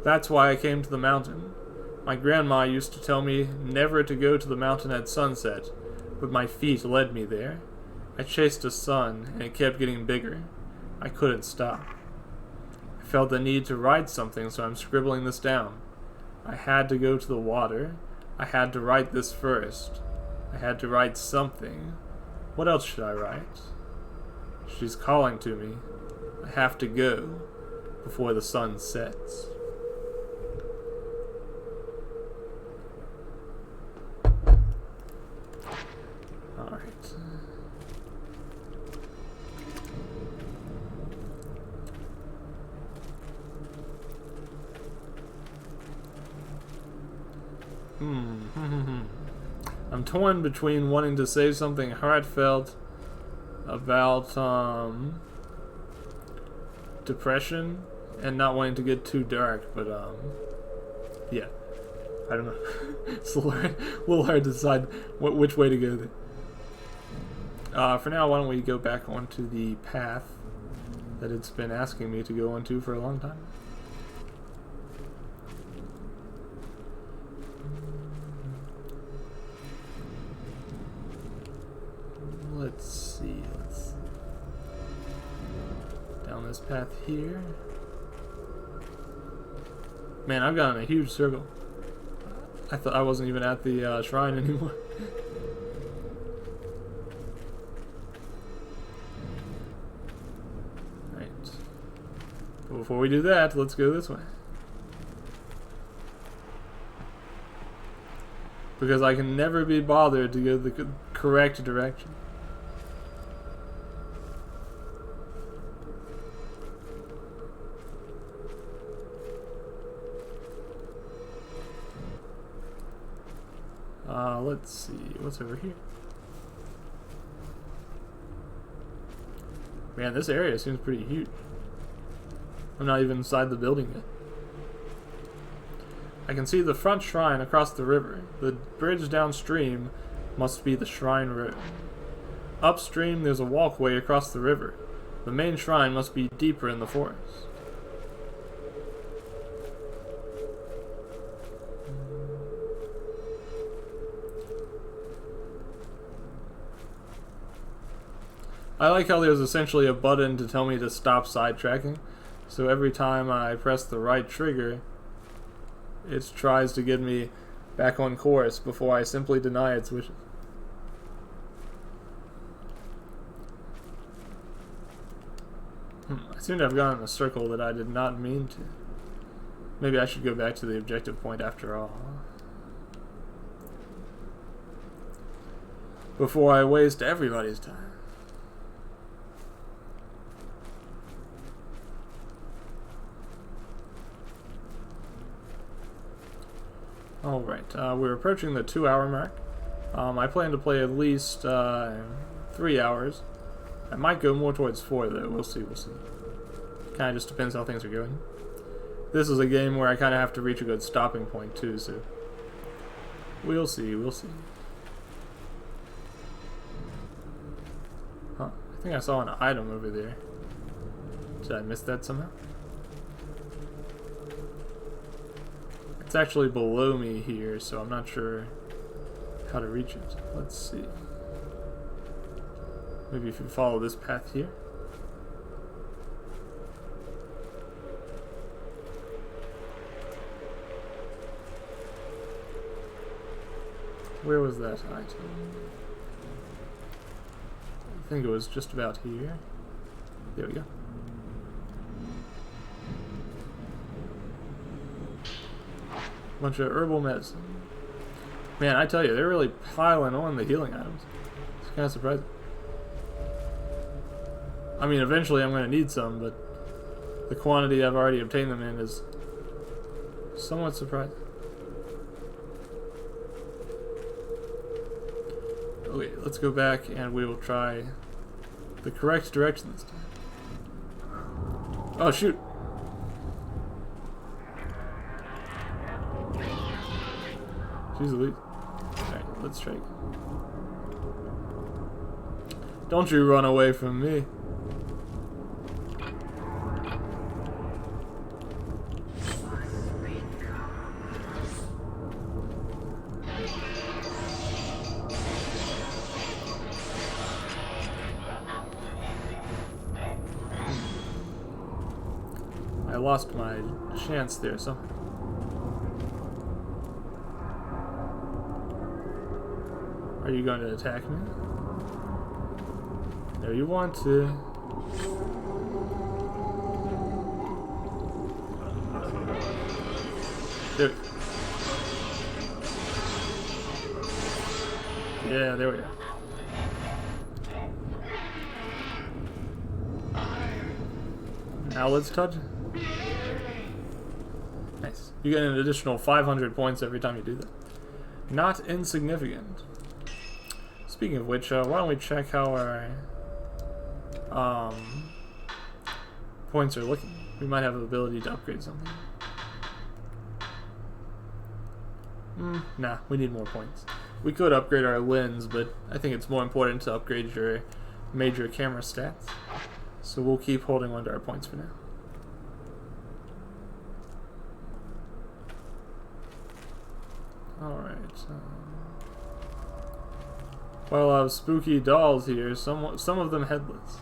That's why I came to the mountain. My grandma used to tell me never to go to the mountain at sunset, but my feet led me there. I chased a sun, and it kept getting bigger. I couldn't stop. I felt the need to write something, so I'm scribbling this down. I had to go to the water. I had to write this first. I had to write something. What else should I write? She's calling to me. I have to go before the sun sets. Alright. I'm torn between wanting to say something heartfelt about depression and not wanting to get too dark, but yeah, I don't know. It's a little hard to decide which way to go there. For now, why don't we go back onto the path that it's been asking me to go onto for a long time. Let's see, down this path here. Man, I've gotten a huge circle. I thought I wasn't even at the shrine anymore. Right. But before we do that, let's go this way. Because I can never be bothered to go the correct direction. Let's see. What's over here? Man, this area seems pretty huge. I'm not even inside the building yet. I can see the front shrine across the river. The bridge downstream must be the shrine road. Upstream, there's a walkway across the river. The main shrine must be deeper in the forest. I like how there's essentially a button to tell me to stop sidetracking. So every time I press the right trigger, it tries to get me back on course before I simply deny its wishes. I seem to have gone in a circle that I did not mean to. Maybe I should go back to the objective point after all. Before I waste everybody's time. Alright, we're approaching the 2-hour mark. I plan to play at least 3 hours. I might go more towards 4 though, we'll see. Kinda just depends how things are going. This is a game where I kinda have to reach a good stopping point too, so we'll see. Huh, I think I saw an item over there. Did I miss that somehow? It's actually below me here, so I'm not sure how to reach it. Let's see. Maybe if you follow this path here. Where was that item? I think it was just about here. There we go. Bunch of herbal medicine. Man, I tell you, they're really piling on the healing items. It's kind of surprising. I mean, eventually I'm going to need some, but the quantity I've already obtained them in is somewhat surprising. Okay, let's go back and we will try the correct direction this time. Oh, shoot! Jeez Louise. Alright, let's try. Don't you run away from me. I lost my chance there somehow. Are you going to attack me? No, you want to. There. Yeah, there we go. Now let's touch. Nice. You get an additional 500 points every time you do that. Not insignificant. Speaking of which, why don't we check how our points are looking? We might have the ability to upgrade something. Nah, we need more points. We could upgrade our lens, but I think it's more important to upgrade your major camera stats. So we'll keep holding on to our points for now. Alright. Well, I have spooky dolls here, some of them headless.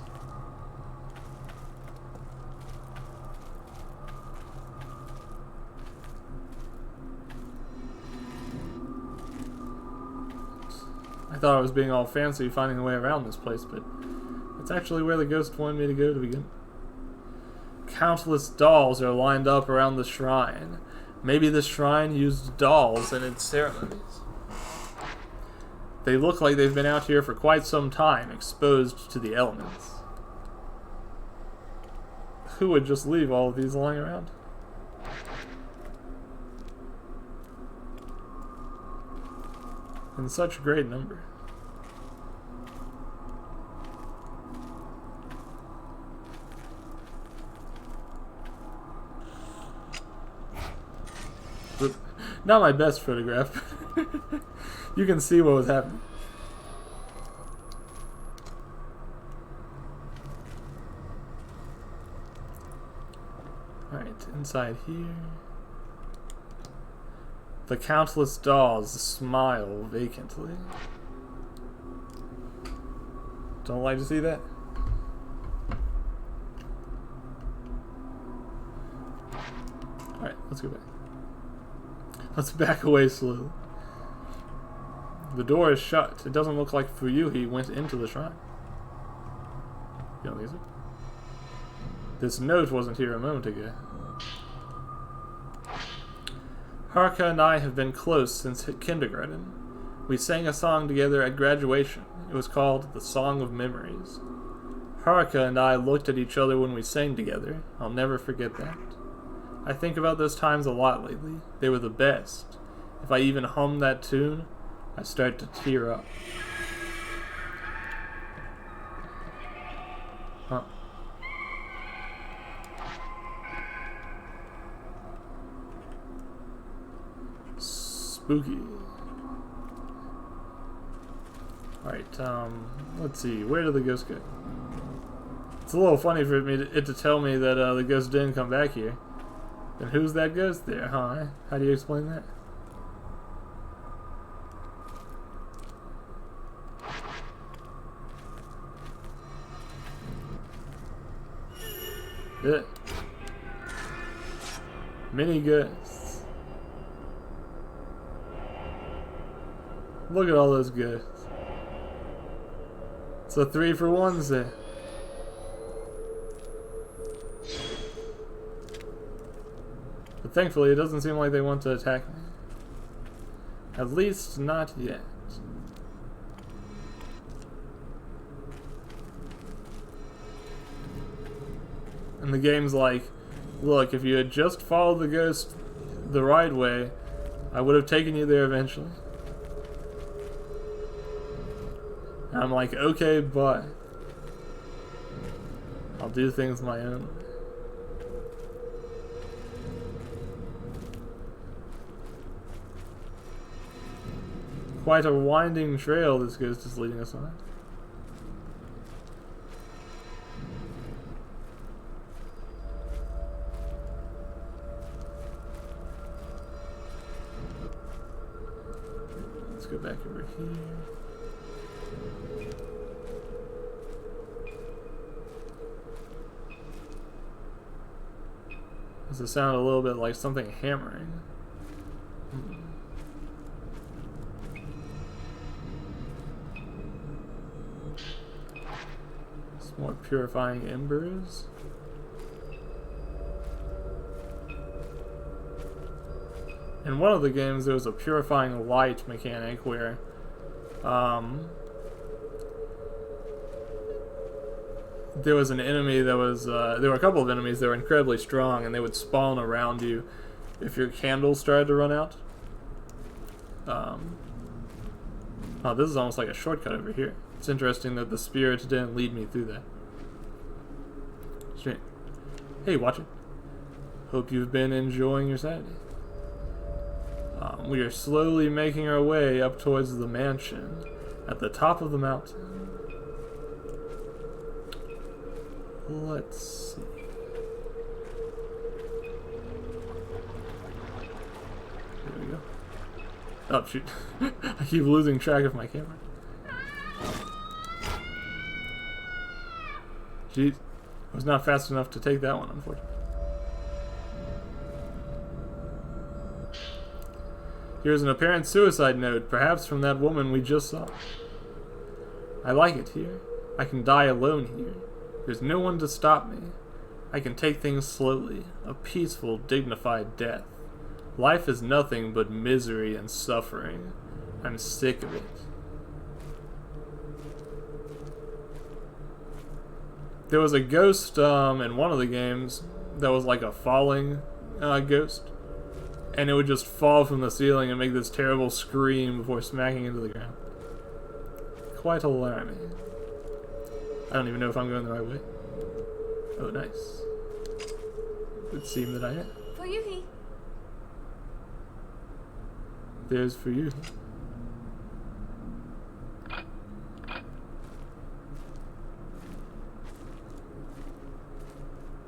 I thought I was being all fancy finding a way around this place, but it's actually where the ghost wanted me to go to begin. Countless dolls are lined up around the shrine. Maybe the shrine used dolls in its ceremonies. They look like they've been out here for quite some time, exposed to the elements. Who would just leave all of these lying around? in such great number. But not my best photograph. You can see what was happening. Alright, inside here. The countless dolls smile vacantly. Don't like to see that? Alright, let's go back. Let's back away slowly. The door is shut. It doesn't look like Fuyuhi went into the shrine. You don't think so? This note wasn't here a moment ago. Haruka and I have been close since kindergarten. We sang a song together at graduation. It was called The Song of Memories. Haruka and I looked at each other when we sang together. I'll never forget that. I think about those times a lot lately. They were the best. If I even hum that tune, I start to tear up. Huh. Spooky. Alright, let's see. Where did the ghost go? It's a little funny for it to tell me that the ghost didn't come back here. Then who's that ghost there, huh? How do you explain that? Yeah. Mini ghosts. Look at all those ghosts. It's a 3-for-1 set. But thankfully, it doesn't seem like they want to attack me. At least, not yet. And the game's like, look, if you had just followed the ghost the right way, I would have taken you there eventually. And I'm like, okay, but I'll do things my own way. Quite a winding trail this ghost is leading us on. Let's go back over here. Does it sound a little bit like something hammering? Some more purifying embers. In one of the games, there was a purifying light mechanic where there was an enemy that was, there were a couple of enemies that were incredibly strong, and they would spawn around you if your candles started to run out. Oh, this is almost like a shortcut over here. It's interesting that the spirits didn't lead me through that. Straight. Hey, watcher. Hope you've been enjoying your Saturday. We are slowly making our way up towards the mansion at the top of the mountain. Let's see. There we go. Oh, shoot. I keep losing track of my camera. Jeez. I was not fast enough to take that one, unfortunately. Here's an apparent suicide note, perhaps from that woman we just saw. I like it here. I can die alone here. There's no one to stop me. I can take things slowly, a peaceful, dignified death. Life is nothing but misery and suffering. I'm sick of it. There was a ghost in one of the games that was like a falling ghost. and it would just fall from the ceiling and make this terrible scream before smacking into the ground. Quite alarming. I don't even know if I'm going the right way. Oh, nice. It would seem that I am. For you, There's for you.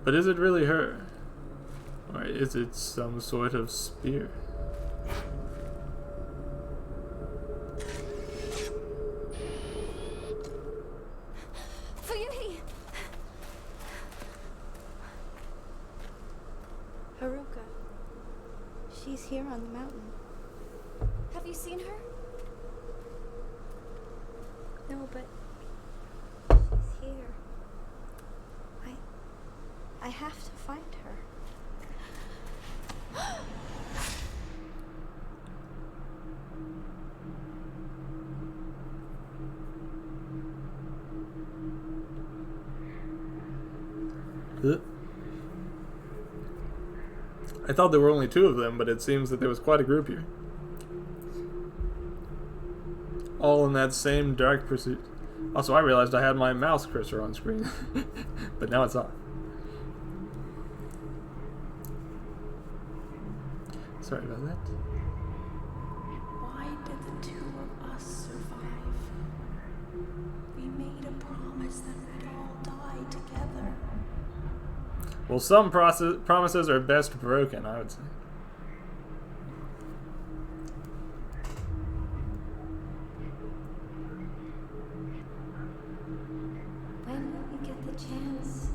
But is it really her? Or is it some sort of spear? For you, Haruka. She's here on the mountain. Have you seen her? No, but she's here. I have to find her. I thought there were only 2 of them, but it seems that there was quite a group here. All in that same dark pursuit. Also, I realized I had my mouse cursor on screen, but now it's off. Sorry about that. Why did the 2 of us survive? We made a promise that we'd all die together. Well, some promises are best broken, I would say. When will we get the chance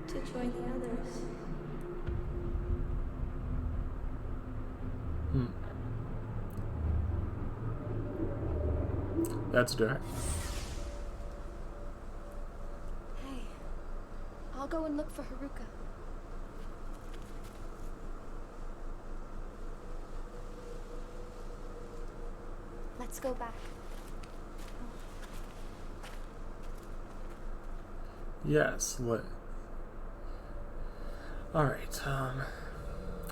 to join the others? That's dark. Hey, I'll go and look for Haruka. Let's go back. Yes, lit. Alright,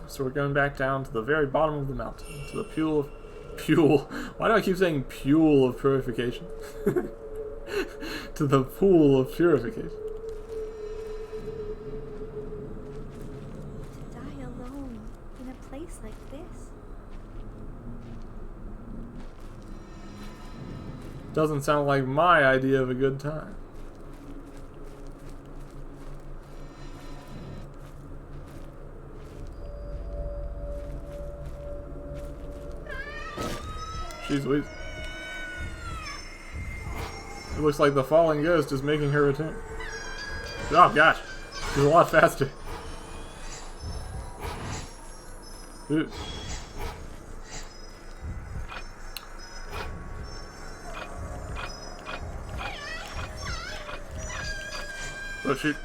so we're going back down to the very bottom of the mountain, to the pool. Why do I keep saying pool of purification? To the pool of purification. To die alone in a place like this? Doesn't sound like my idea of a good time. Jeez Louise. It looks like the falling ghost is making her return. Oh gosh, she's a lot faster. Ooh. Oh shoot.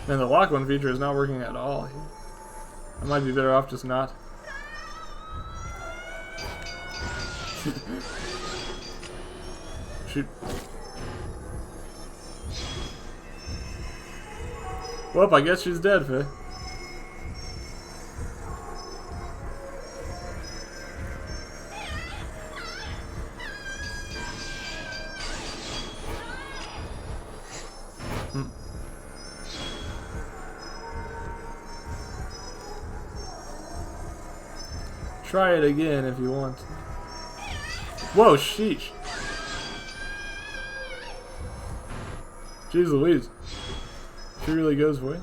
Man, the lock one feature is not working at all here. I might be better off just not. Shoot. Well, I guess she's dead, Faye. Try it again if you want to. Whoa, sheesh. Jeez Louise. She really goes for it.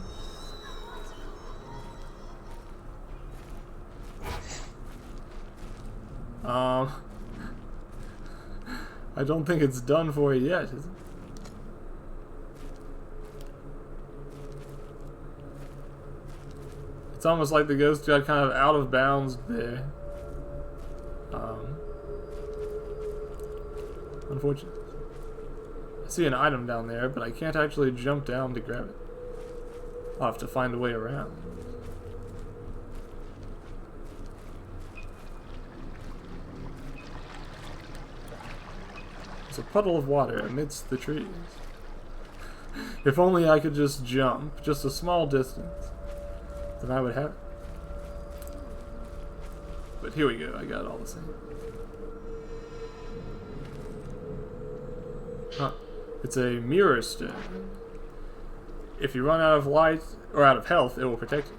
I don't think it's done for it yet, is it? It's almost like the ghost got kind of out of bounds there. Unfortunate. I see an item down there, but I can't actually jump down to grab it. I'll have to find a way around. There's a puddle of water amidst the trees. If only I could just jump, just a small distance, then I would have it. but here we go. I got all the same. Huh. It's a mirror stone. If you run out of light or out of health, it will protect you.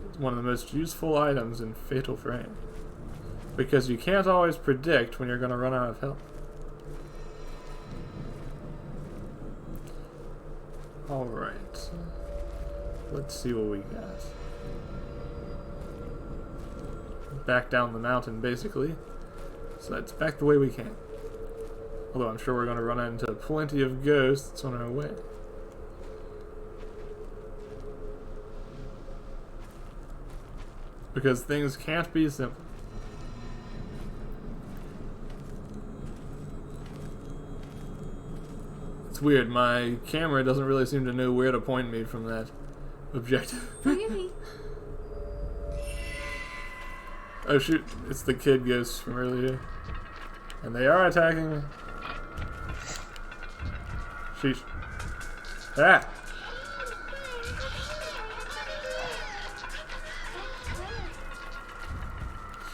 It's one of the most useful items in Fatal Frame, because you can't always predict when you're going to run out of health. Alright. Let's see what we got. Back down the mountain, basically. So that's back the way we came. Although I'm sure we're going to run into plenty of ghosts on our way. Because things can't be simple. It's weird, my camera doesn't really seem to know where to point me from that objective. Really? Oh shoot, it's the kid ghosts from earlier. And they are attacking me. Sheesh. Ah!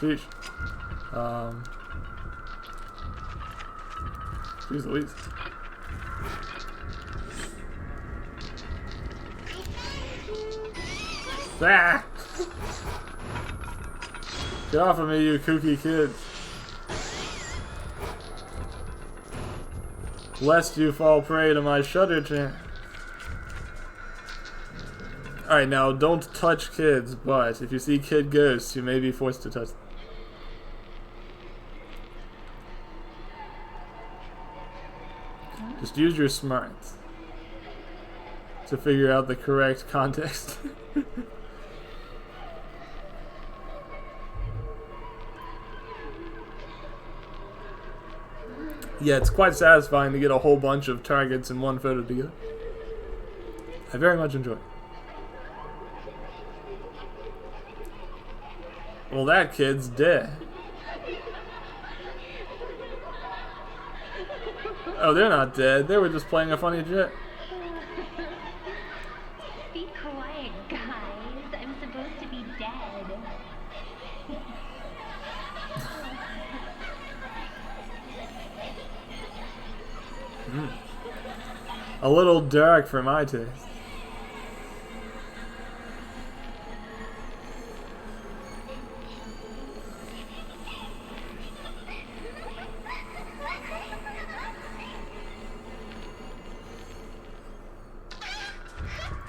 Sheesh. Jeez Louise. Ah! Get off of me, you kooky kids. Lest you fall prey to my shutter chant. Alright, now don't touch kids, but if you see kid ghosts, you may be forced to touch them. Just use your smarts to figure out the correct context. Yeah, it's quite satisfying to get a whole bunch of targets in one photo together. I very much enjoy it. Well, that kid's dead. Oh, they're not dead. They were just playing a funny joke. Be quiet, guys. I'm supposed to be dead. A little dark for my taste.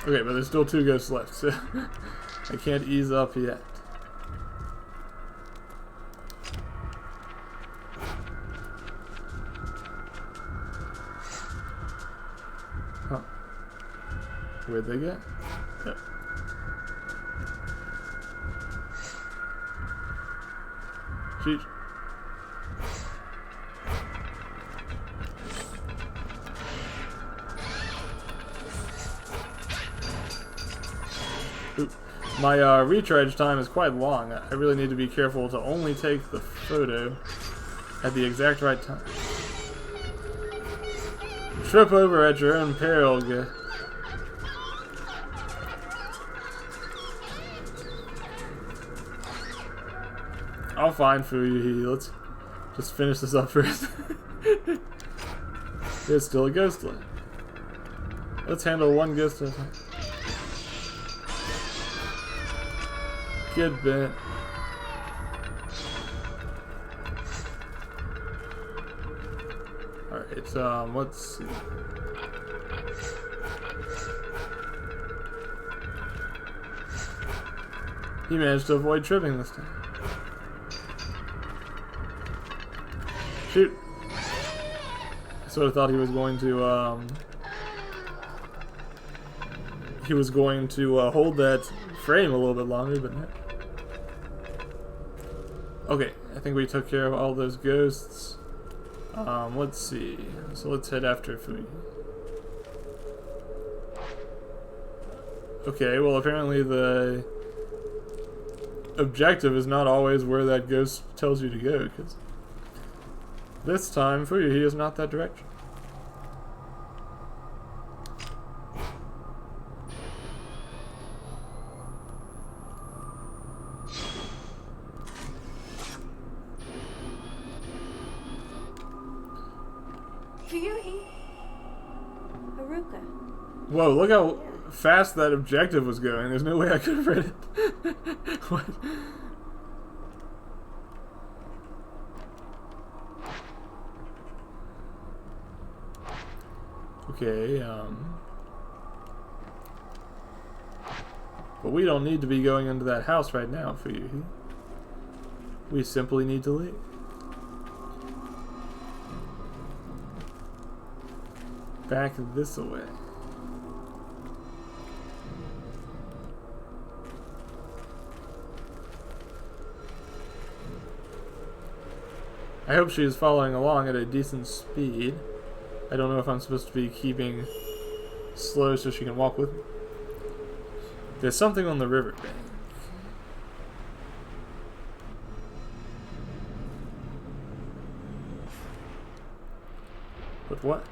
Okay, but there's still 2 ghosts left, so I can't ease up yet. Huh. Where'd they get? Yep. Sheesh. Oop. My recharge time is quite long. I really need to be careful to only take the photo at the exact right time. Trip over at your own peril, guys. I'll find Fuyuhi. Let's just finish this up first. There's still a ghost left. Let's handle one ghost at a time. Get bent. Alright, let's see. He managed to avoid tripping this time. Shoot! I sort of thought he was going to, hold that frame a little bit longer, but no. Okay, I think we took care of all those ghosts. Let's see. So let's head after Fui. Okay, well apparently the objective is not always where that ghost tells you to go, because this time Fuyuhi is not that direction. Ryuhi. Haruka. Whoa, look how fast that objective was going. There's no way I could have read it. What? Okay, but we don't need to be going into that house right now for you. We simply need to leave. Back this way. I hope she is following along at a decent speed. I don't know if I'm supposed to be keeping slow so she can walk with me. There's something on the riverbank. But what?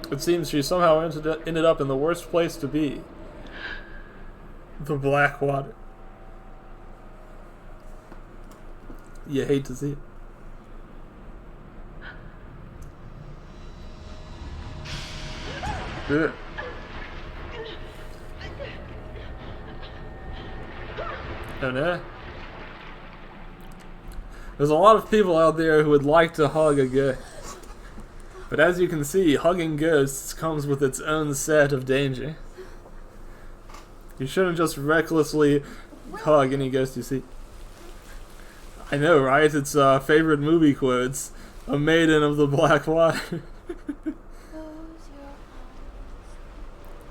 It seems she somehow ended up in the worst place to be. The black water. You hate to see it. Ugh. Oh no. There's a lot of people out there who would like to hug a ghost. But as you can see, hugging ghosts comes with its own set of danger. You shouldn't just recklessly hug any ghost you see. I know, right? It's favorite movie quotes. A maiden of the black water.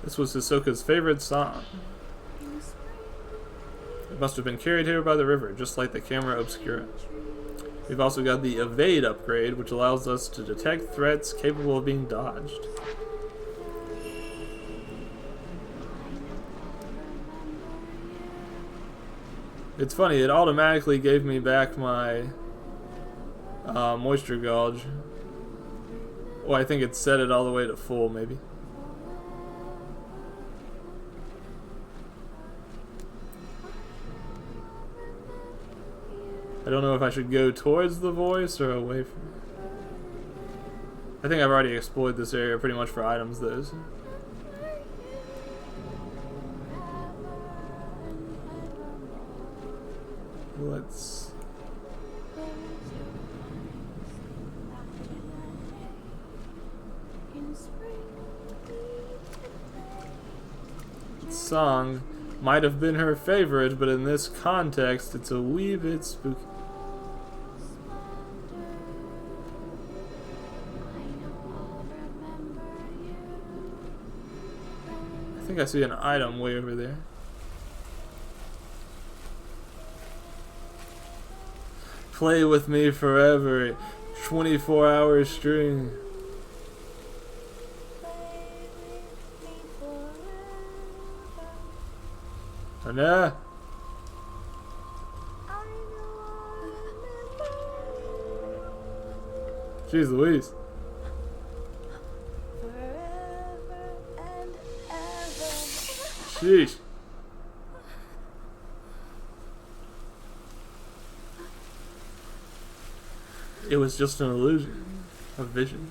This was Hisoka's favorite song. It must have been carried here by the river, just like the camera obscura. We've also got the evade upgrade, which allows us to detect threats capable of being dodged. It's funny, it automatically gave me back my moisture gauge. Well, I think it set it all the way to full, maybe. I don't know if I should go towards the voice or away from it. I think I've already explored this area pretty much for items, though. So. Let's... Song might have been her favorite, but in this context, it's a wee bit spooky. I think I see an item way over there. Play with me forever, 24-hour stream. Oh no! Jeez Louise. Sheesh. It was just an illusion, a vision.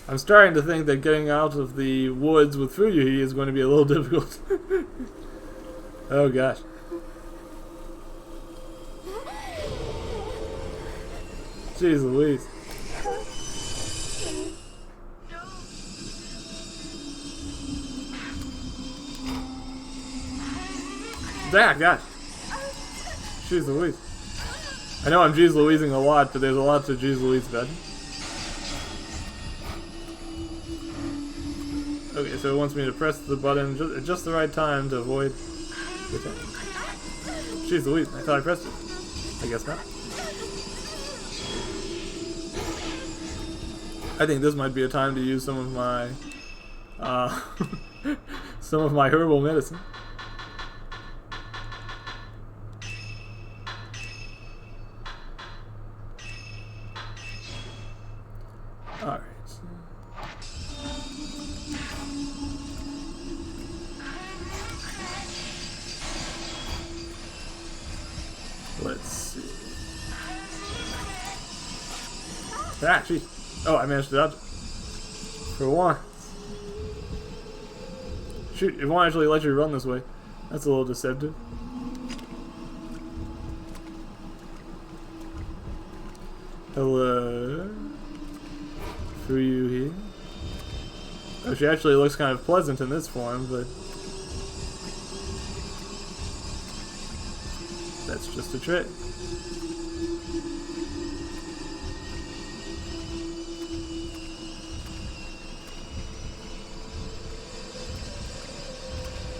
I'm starting to think that getting out of the woods with Fuyuhi is going to be a little difficult. Oh gosh. Jeez Louise. Ah, gosh. Jeez Louise. I know I'm Jeez Louising a lot, but there's a lot to Jeez Louise about it. Okay, so it wants me to press the button at just the right time to avoid the attack. Jeez Louise, I thought I pressed it. I guess not. I think this might be a time to use some of my some of my herbal medicine. Alright. attack. Jeez. Oh, I managed to dodge it. For once. Shoot, it won't actually let you run this way. That's a little deceptive. Hello. Who are you here? Oh, she actually looks kind of pleasant in this form, but that's just a trick.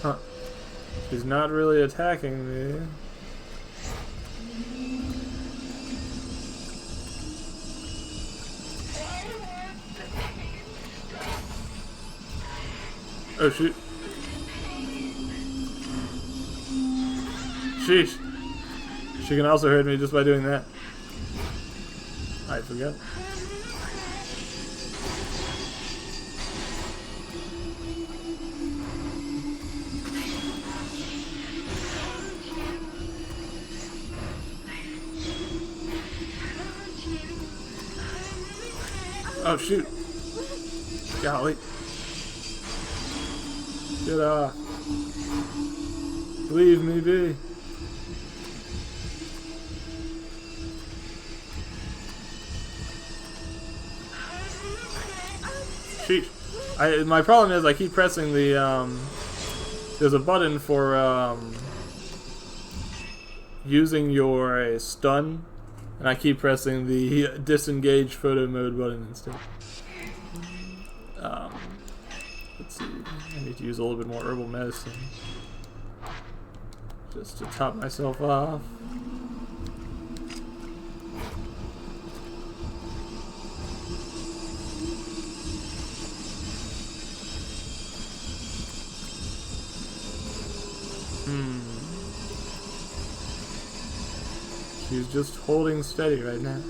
Huh. She's not really attacking me. Oh shoot. Sheesh. She can also hurt me just by doing that. I forgot. Oh shoot. Golly. Get off. Leave me be. Sheesh. My problem is I keep pressing the, there's a button for, using your stun, and I keep pressing the disengage photo mode button instead. Let's see, I need to use a little bit more herbal medicine just to top myself off. She's just holding steady right now.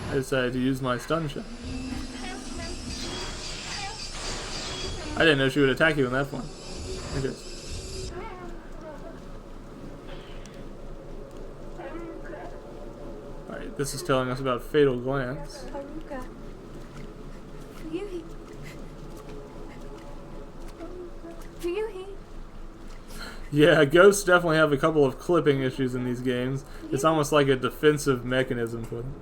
I decided to use my stun shot. I didn't know she would attack you in that form. Okay. Alright, this is telling us about Fatal Glance. Haruka. Ryuhi. Ryuhi. Yeah, ghosts definitely have a couple of clipping issues in these games. It's almost like a defensive mechanism for them.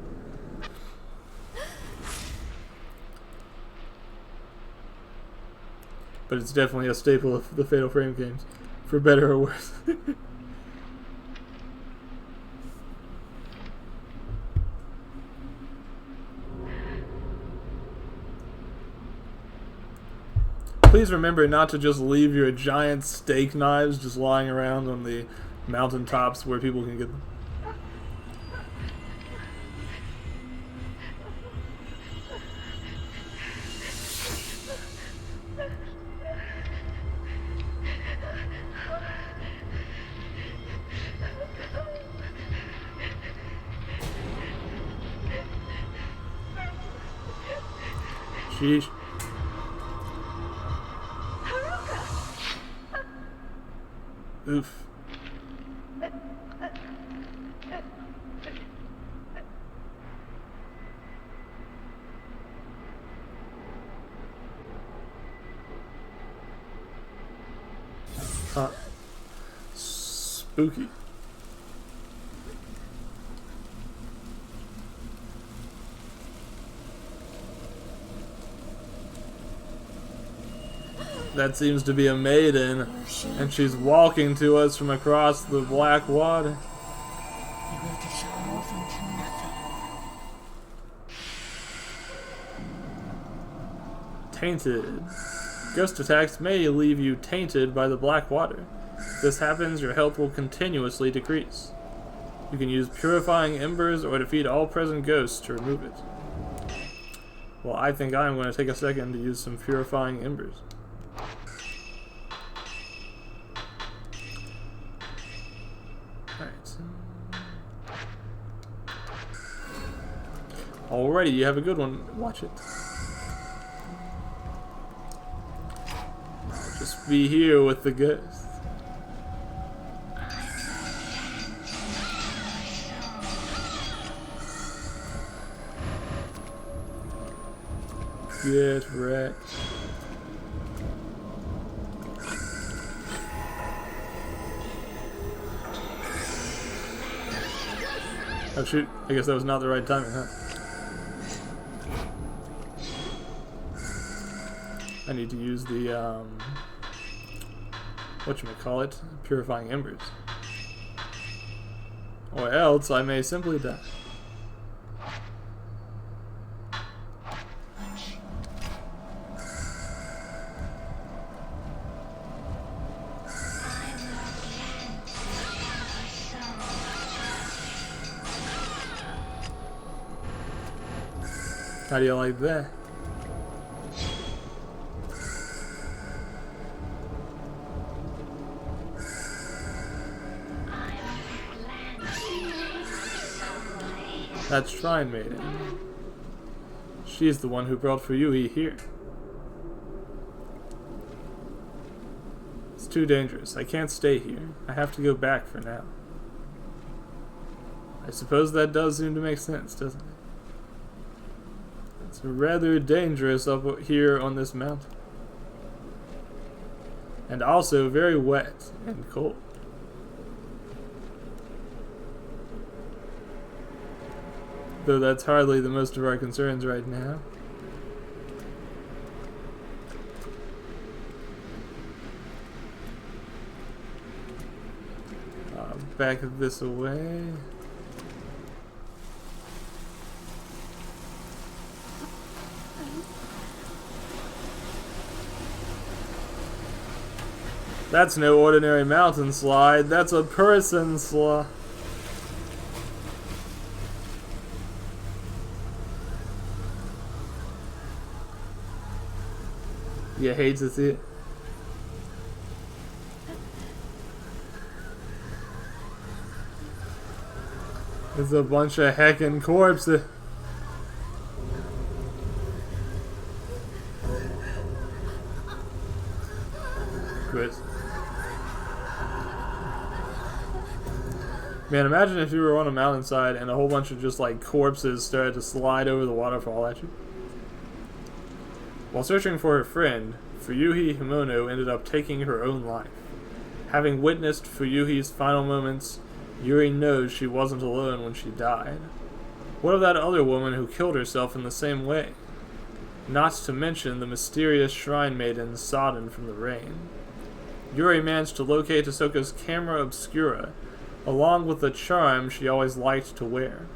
But it's definitely a staple of the Fatal Frame games, for better or worse. Please remember not to just leave your giant steak knives just lying around on the mountaintops where people can get them. Sheesh. Oof. Spooky. That seems to be a maiden, and she's walking to us from across the black water. You will dissolve into nothing. Tainted. Ghost attacks may leave you tainted by the black water. If this happens, your health will continuously decrease. You can use purifying embers or defeat all present ghosts to remove it. Well, I think I'm going to take a second to use some purifying embers. Alrighty, you have a good one. Watch it. Just be here with the ghosts. Get wrecked. Oh shoot, I guess that was not the right timing, huh? I need to use the, whatchamacallit, purifying embers. Or else I may simply die. How do you like that? That's Shrine Maiden. She's the one who brought Fuyuhi here. It's too dangerous. I can't stay here. I have to go back for now. I suppose that does seem to make sense, doesn't it? It's rather dangerous up here on this mountain. And also very wet and cold. Though that's hardly the most of our concerns right now. Back this away. That's no ordinary mountain slide, that's a person slide. You hate to see it. There's a bunch of heckin' corpses. Good. Man, imagine if you were on a mountainside and a whole bunch of just like corpses started to slide over the waterfall at you. While searching for her friend, Fuyuhi Himono ended up taking her own life. Having witnessed Fuyuhi's final moments, Yuri knows she wasn't alone when she died. What of that other woman who killed herself in the same way? Not to mention the mysterious Shrine Maiden sodden from the rain. Yuri managed to locate Hisoka's camera obscura, along with the charm she always liked to wear.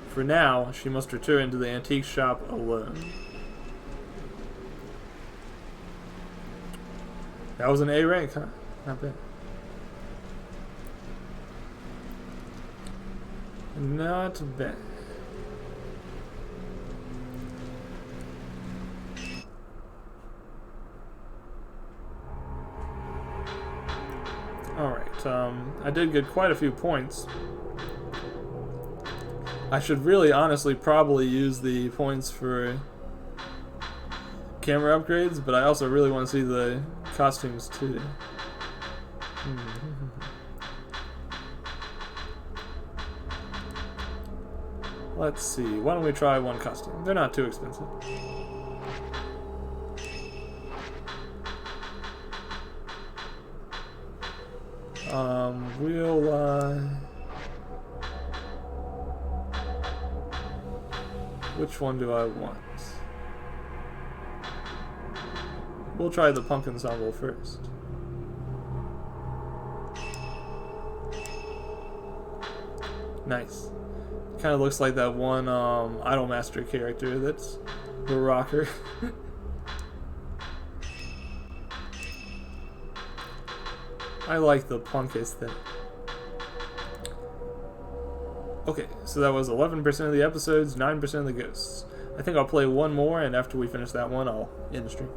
For now, she must return to the antique shop alone. That was an A rank, huh? Not bad. Not bad. Alright, I did get quite a few points. I should really honestly probably use the points for camera upgrades, but I also really want to see the costumes too. Let's see, why don't we try one costume? They're not too expensive. Which one do I want? We'll try the punk ensemble first. Nice. Kind of looks like that one Idolmaster character that's the rocker. I like the punk aesthetic. Okay, so that was 11% of the episodes, 9% of the ghosts. I think I'll play one more, and after we finish that one, I'll end the stream.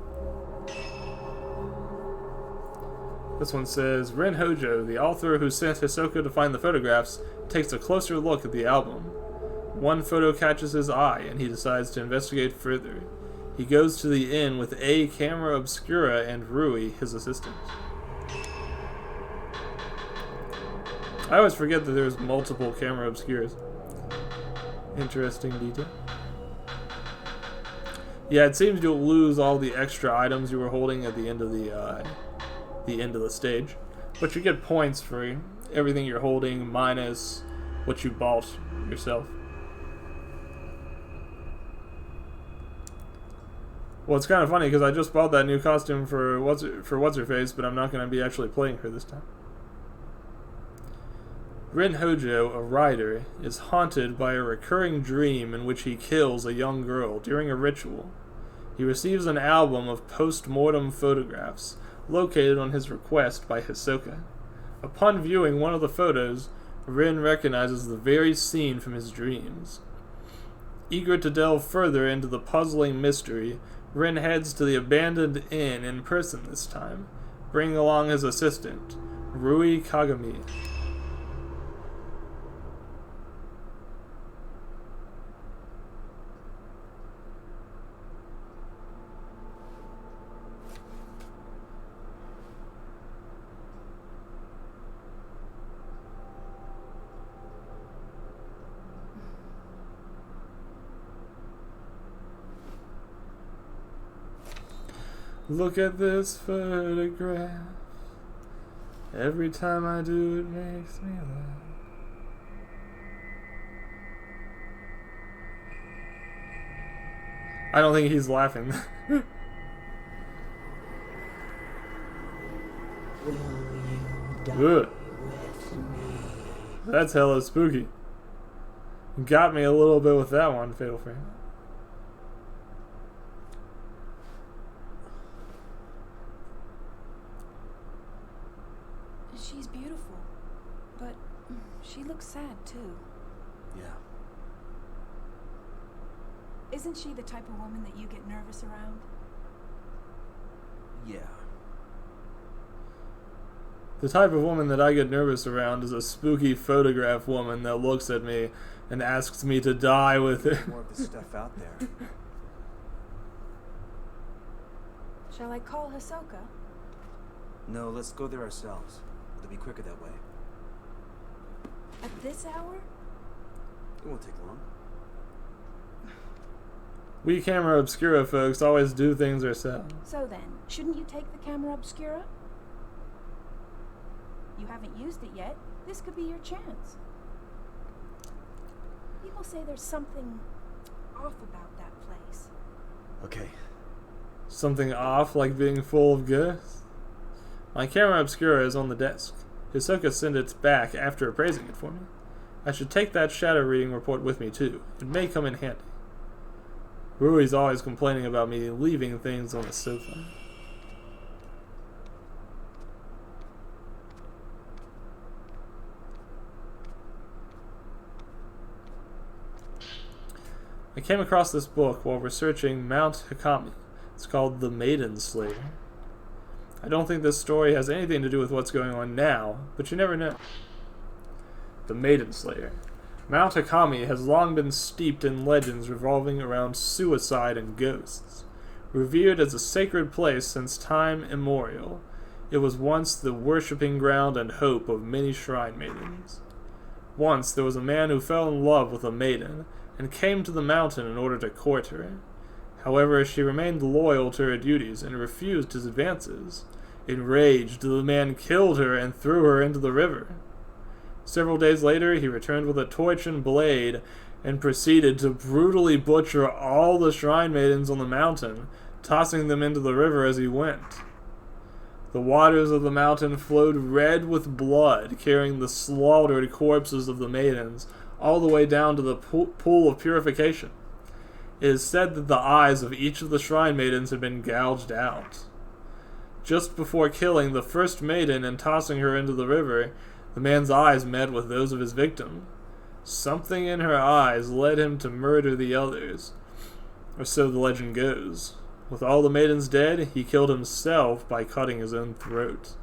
This one says, Ren Hojo, the author who sent Hisoka to find the photographs, takes a closer look at the album. One photo catches his eye, and he decides to investigate further. He goes to the inn with a camera obscura and Rui, his assistant. I always forget that there's multiple camera obscuras. Interesting detail. Yeah, it seems you'll lose all the extra items you were holding at the end of the stage, but you get points for everything you're holding minus what you bought yourself. Well, it's kind of funny because I just bought that new costume for what's her face, but I'm not going to be actually playing her this time. Rin Hojo, a rider, is haunted by a recurring dream in which he kills a young girl during a ritual. He receives an album of post-mortem photographs, located on his request by Hisoka. Upon viewing one of the photos, Rin recognizes the very scene from his dreams. Eager to delve further into the puzzling mystery, Rin heads to the abandoned inn in person this time, bringing along his assistant, Rui Kagami. Look at this photograph. Every time I do, it makes me laugh. I don't think he's laughing. Ugh. That's hella spooky. Got me a little bit with that one, Fatal Frame. She's beautiful, but she looks sad too. Yeah. Isn't she the type of woman that you get nervous around? Yeah. The type of woman that I get nervous around is a spooky photograph woman that looks at me and asks me to die with it. More of the stuff out there. Shall I call Hisoka? No, let's go there ourselves. It'll be quicker that way. At this hour? It won't take long. We camera obscura folks always do things ourselves. So then, shouldn't you take the camera obscura? You haven't used it yet. This could be your chance. People say there's something off about that place. Okay. Something off, like being full of ghosts? My camera obscura is on the desk. Hisoka sent it back after appraising it for me. I should take that shadow reading report with me too. It may come in handy. Rui's always complaining about me leaving things on the sofa. I came across this book while researching Mount Hikami. It's called The Maiden Slayer. I don't think this story has anything to do with what's going on now, but you never know. The Maiden Slayer. Mount Hikami has long been steeped in legends revolving around suicide and ghosts. Revered as a sacred place since time immemorial, it was once the worshipping ground and hope of many shrine maidens. Once there was a man who fell in love with a maiden and came to the mountain in order to court her. However, she remained loyal to her duties and refused his advances. Enraged, the man killed her and threw her into the river. Several days later, he returned with a torch and blade and proceeded to brutally butcher all the shrine maidens on the mountain, tossing them into the river as he went. The waters of the mountain flowed red with blood, carrying the slaughtered corpses of the maidens all the way down to the pool of purification. It is said that the eyes of each of the shrine maidens had been gouged out. Just before killing the first maiden and tossing her into the river, the man's eyes met with those of his victim. Something in her eyes led him to murder the others, or so the legend goes. With all the maidens dead, he killed himself by cutting his own throat.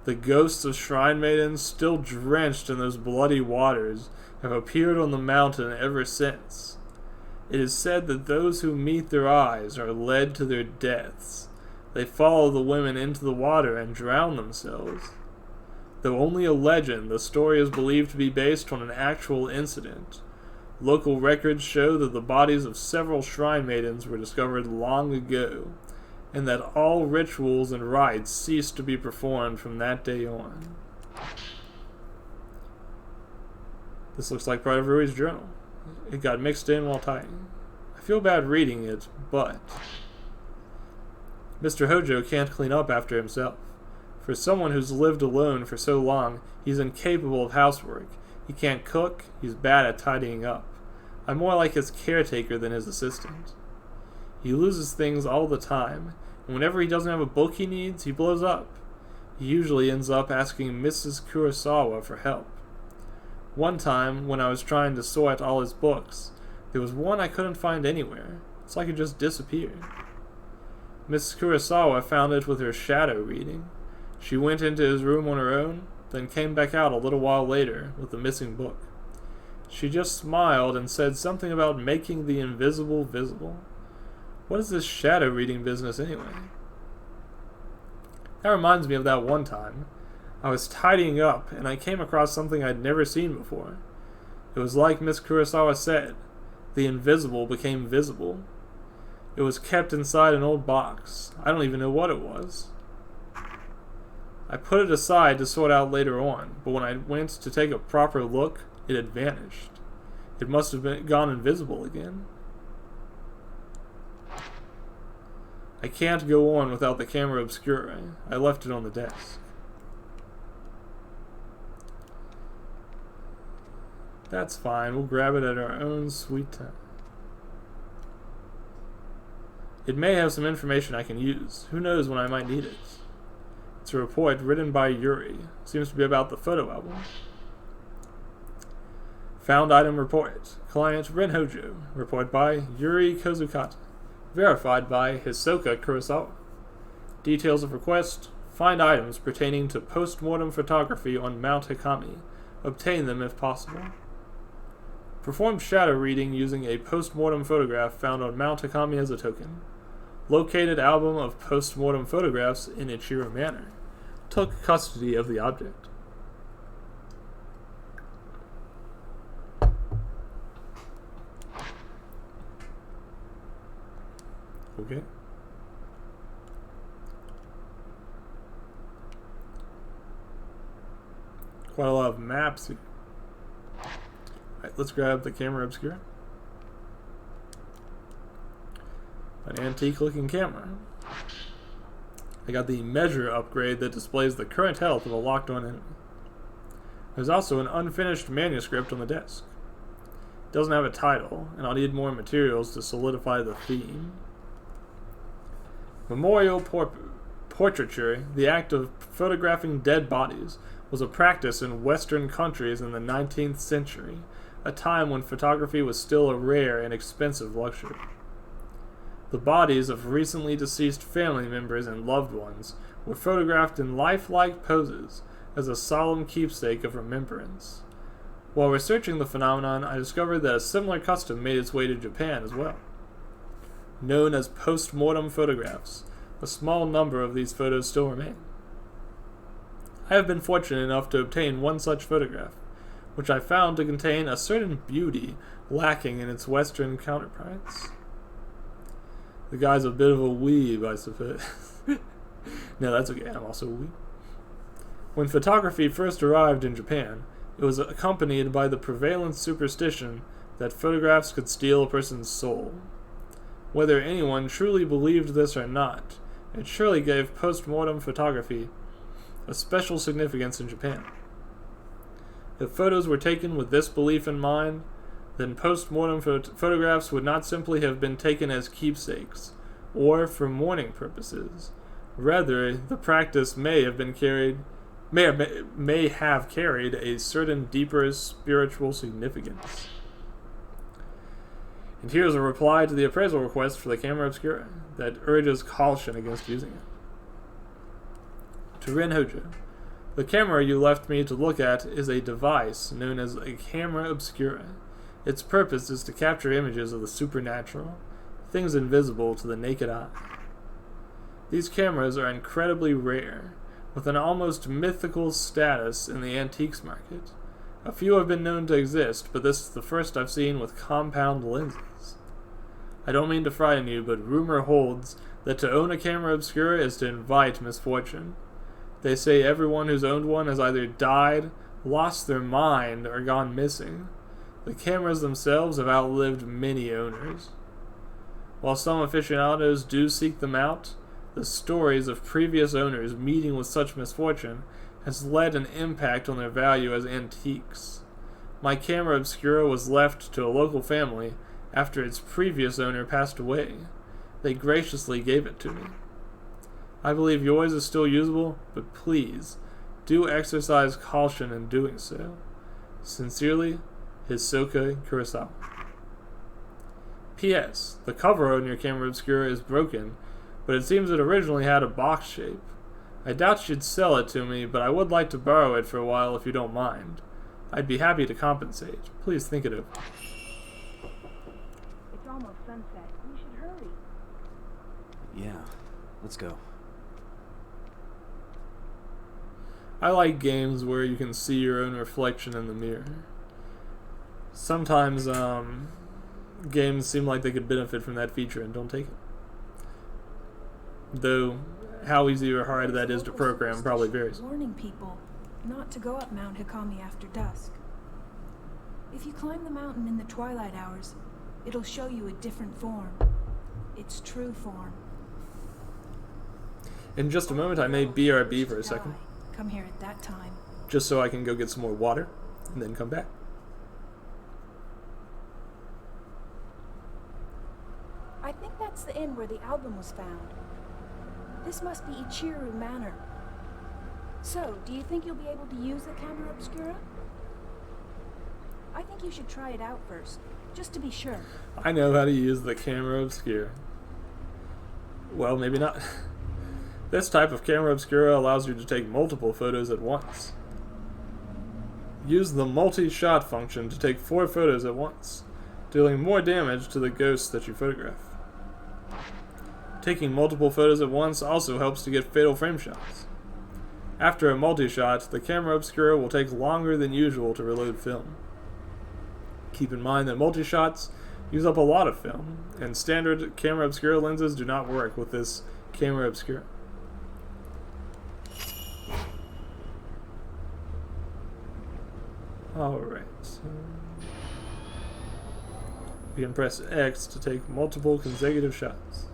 The ghosts of shrine maidens, still drenched in those bloody waters, have appeared on the mountain ever since. It is said that those who meet their eyes are led to their deaths. They follow the women into the water and drown themselves. Though only a legend, the story is believed to be based on an actual incident. Local records show that the bodies of several shrine maidens were discovered long ago, and that all rituals and rites ceased to be performed from that day on. This looks like part of Rui's journal. It got mixed in while typing. I feel bad reading it, but Mr. Hojo can't clean up after himself. For someone who's lived alone for so long, he's incapable of housework. He can't cook, he's bad at tidying up. I'm more like his caretaker than his assistant. He loses things all the time, and whenever he doesn't have a book he needs, he blows up. He usually ends up asking Mrs. Kurosawa for help. One time, when I was trying to sort all his books, there was one I couldn't find anywhere. It's like it just disappeared. Mrs. Kurosawa found it with her shadow reading. She went into his room on her own, then came back out a little while later with the missing book. She just smiled and said something about making the invisible visible. What is this shadow reading business anyway? That reminds me of that one time. I was tidying up and I came across something I'd never seen before. It was like Miss Kurosawa said, the invisible became visible. It was kept inside an old box. I don't even know what it was. I put it aside to sort out later on, but when I went to take a proper look, it had vanished. It must have gone invisible again. I can't go on without the camera obscura. I left it on the desk. That's fine, we'll grab it at our own sweet time. It may have some information I can use. Who knows when I might need it. It's a report written by Yuri. Seems to be about the photo album. Found item report. Client Ren Hojo. Report by Yuri Kozukata. Verified by Hisoka Kurosawa. Details of request. Find items pertaining to post-mortem photography on Mount Hikami. Obtain them if possible. Performed shadow reading using a post-mortem photograph found on Mount Hikami as a token. Located album of post-mortem photographs in Ichiro Manor. Took custody of the object. Okay. Quite a lot of maps here. Alright, let's grab the camera obscura. An antique looking camera. I got the measure upgrade that displays the current health of a locked on enemy. There's also an unfinished manuscript on the desk. It doesn't have a title, and I'll need more materials to solidify the theme. Memorial portraiture, the act of photographing dead bodies, was a practice in Western countries in the 19th century, a time when photography was still a rare and expensive luxury. The bodies of recently deceased family members and loved ones were photographed in lifelike poses as a solemn keepsake of remembrance. While researching the phenomenon, I discovered that a similar custom made its way to Japan as well. Known as post-mortem photographs, a small number of these photos still remain. I have been fortunate enough to obtain one such photograph, which I found to contain a certain beauty lacking in its Western counterparts. The guy's a bit of a weeb, I suppose. No, that's okay, I'm also a weeb. When photography first arrived in Japan, it was accompanied by the prevalent superstition that photographs could steal a person's soul. Whether anyone truly believed this or not, it surely gave post-mortem photography a special significance in Japan. If photos were taken with this belief in mind, then post-mortem photographs would not simply have been taken as keepsakes, or for mourning purposes. Rather, the practice may have carried a certain deeper spiritual significance. And here's a reply to the appraisal request for the camera obscura that urges caution against using it. To Ren Hojo, the camera you left me to look at is a device known as a camera obscura. Its purpose is to capture images of the supernatural, things invisible to the naked eye. These cameras are incredibly rare, with an almost mythical status in the antiques market. A few have been known to exist, but this is the first I've seen with compound lenses. I don't mean to frighten you, but rumor holds that to own a camera obscura is to invite misfortune. They say everyone who's owned one has either died, lost their mind, or gone missing. The cameras themselves have outlived many owners. While some aficionados do seek them out, the stories of previous owners meeting with such misfortune has led an impact on their value as antiques. My camera obscura was left to a local family after its previous owner passed away. They graciously gave it to me. I believe yours is still usable, but please, do exercise caution in doing so. Sincerely, Hisoka Kurosawa. P.S. The cover on your camera obscura is broken, but it seems it originally had a box shape. I doubt you'd sell it to me, but I would like to borrow it for a while if you don't mind. I'd be happy to compensate. Please think it over. It's almost sunset. We should hurry. Yeah, let's go. I like games where you can see your own reflection in the mirror. Sometimes, games seem like they could benefit from that feature and don't take it. Though, how easy or hard that is to program probably varies. Warning people not to go up Mount Hikami after dusk. If you climb the mountain in the twilight hours, it'll show you a different form. Its true form. In just a moment, I may BRB for a second, Come here at that time. just so I can go get some more water, and then come back. I think that's the inn where the album was found. This must be Ichiru Manor. So, do you think you'll be able to use the camera obscura? I think you should try it out first, just to be sure. I know how to use the camera obscura. Well, maybe not. This type of camera obscura allows you to take multiple photos at once. Use the multi-shot function to take 4 photos at once, dealing more damage to the ghosts that you photograph. Taking multiple photos at once also helps to get fatal frame shots. After a multi-shot, the camera obscura will take longer than usual to reload film. Keep in mind that multi-shots use up a lot of film, and standard camera obscura lenses do not work with this camera obscura. Alright, so you can press X to take multiple consecutive shots.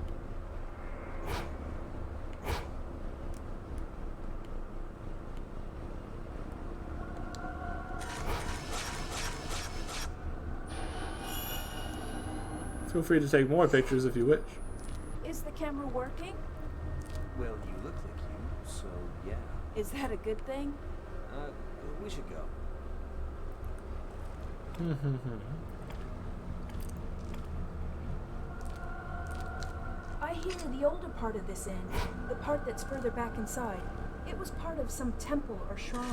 Feel free to take more pictures if you wish. Is the camera working? Well, you look like you, so yeah. Is that a good thing? We should go. I hear the older part of this inn, the part that's further back inside, it was part of some temple or shrine.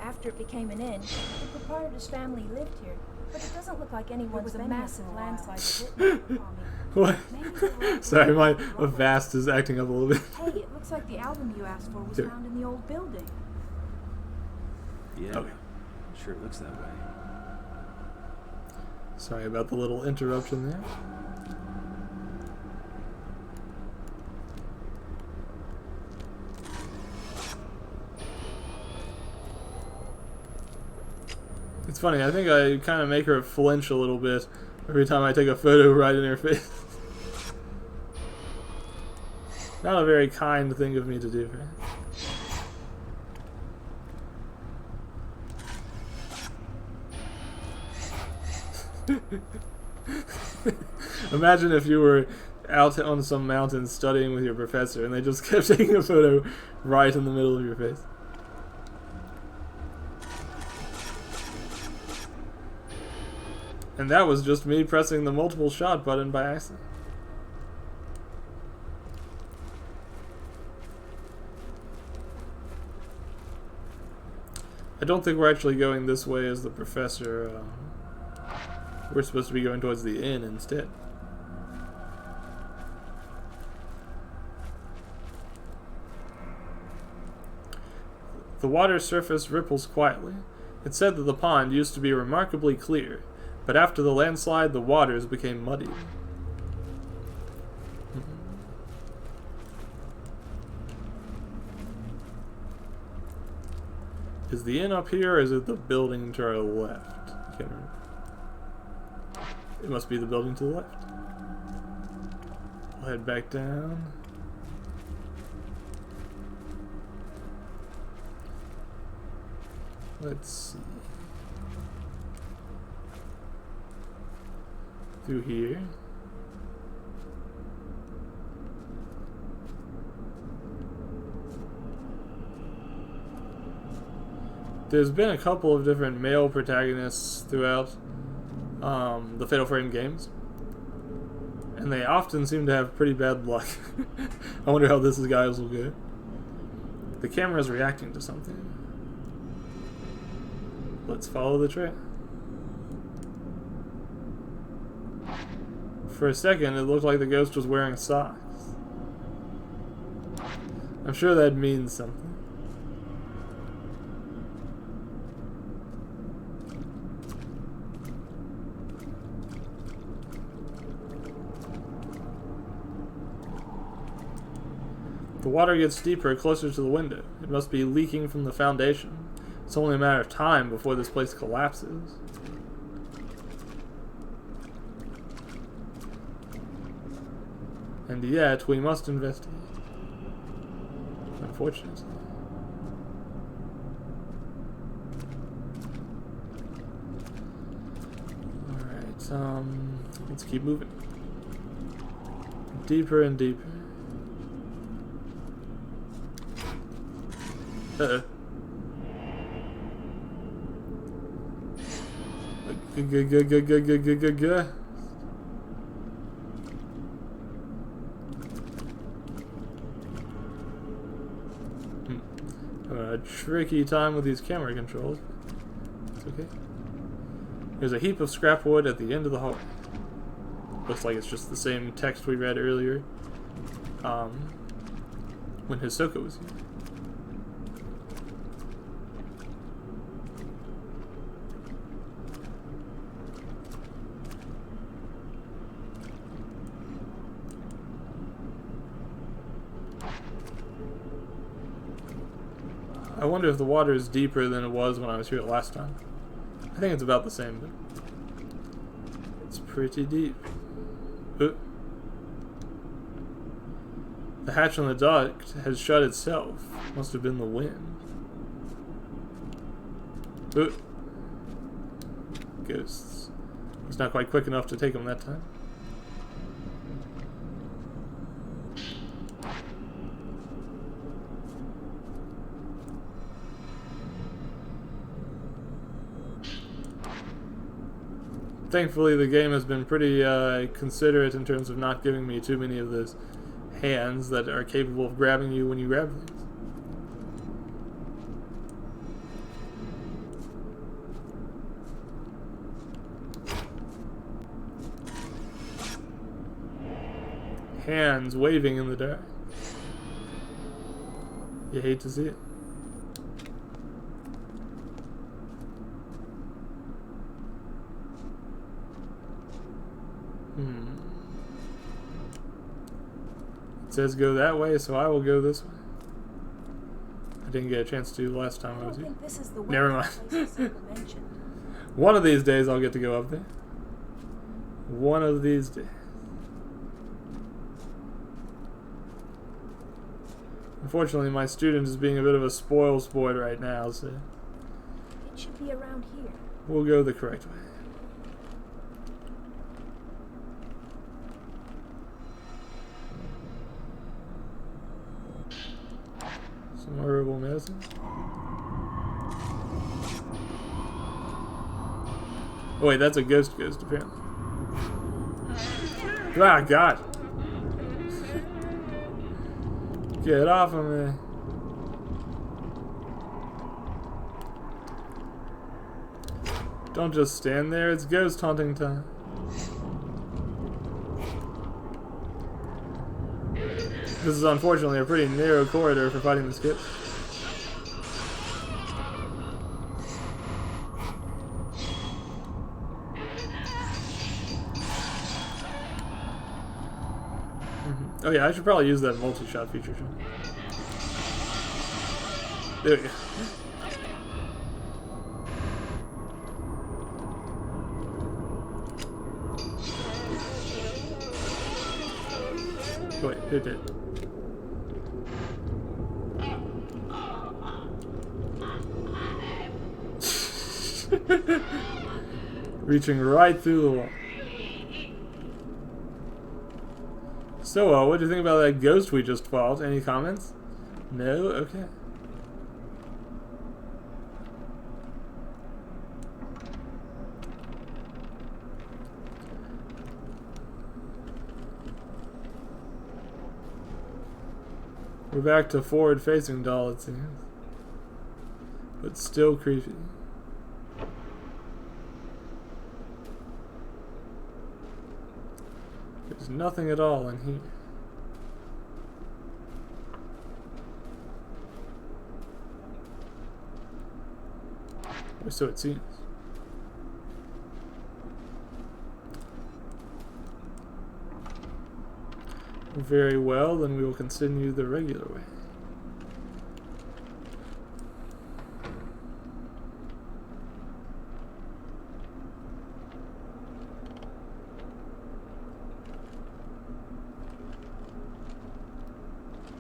After it became an inn, the proprietor's family lived here, but it doesn't look like anyone's been here for a while. What? Sorry, my Avast is acting up a little bit. Hey, it looks like the album you asked for was Here. found in the old building. Yeah, Okay. sure it looks that way. Sorry about the little interruption there. It's funny, I think I kind of make her flinch a little bit every time I take a photo right in her face. Not a very kind thing of me to do, right? Imagine if you were out on some mountain studying with your professor and they just kept taking a photo right in the middle of your face. And that was just me pressing the multiple shot button by accident. I don't think we're actually going this way as the professor. We're supposed to be going towards the inn instead. The water's surface ripples quietly. It's said that the pond used to be remarkably clear, but after the landslide, the waters became muddy. Is the inn up here, or is it the building to our left? I can't remember. It must be the building to the left. We'll head back down. Let's see. Through here. There's been a couple of different male protagonists throughout the Fatal Frame games, and they often seem to have pretty bad luck. I wonder how this guys will go. The camera's reacting to something. Let's follow the trail. For a second, it looked like the ghost was wearing socks. I'm sure that means something. The water gets deeper closer to the window. It must be leaking from the foundation. It's only a matter of time before this place collapses. And yet, we must investigate. Unfortunately. Alright, let's keep moving. Deeper and deeper. Uh-oh. A tricky time with these camera controls. It's okay. There's a heap of scrap wood at the end of the hall. Looks like it's just the same text we read earlier. When Hisoka was here. I wonder if the water is deeper than it was when I was here last time. I think it's about the same, but it's pretty deep. Ooh. The hatch on the duct has shut itself. Must have been the wind. Ooh. Ghosts. It's not quite quick enough to take them that time. Thankfully, the game has been pretty considerate in terms of not giving me too many of those hands that are capable of grabbing you when you grab things. Hands waving in the dark. You hate to see it. It says go that way, so I will go this way. I didn't get a chance to last time I was here. Never mind. One of these days I'll get to go up there. One of these days. Unfortunately, my student is being a bit of a spoil sport right now, so It should be around here. we'll go the correct way. Some herbal medicine. Oh wait, that's a ghost apparently. Ah, God. Get off of me. Don't just stand there, it's ghost hunting time. This is unfortunately a pretty narrow corridor for fighting the skips. Oh yeah, I should probably use that multi-shot feature. There we go. Wait, it did. Reaching right through the wall. So, what do you think about that ghost we just fought? Any comments? No? Okay. We're back to forward-facing doll, it seems. But still creepy. There's nothing at all in here. Or so it seems. Very well, then we will continue the regular way.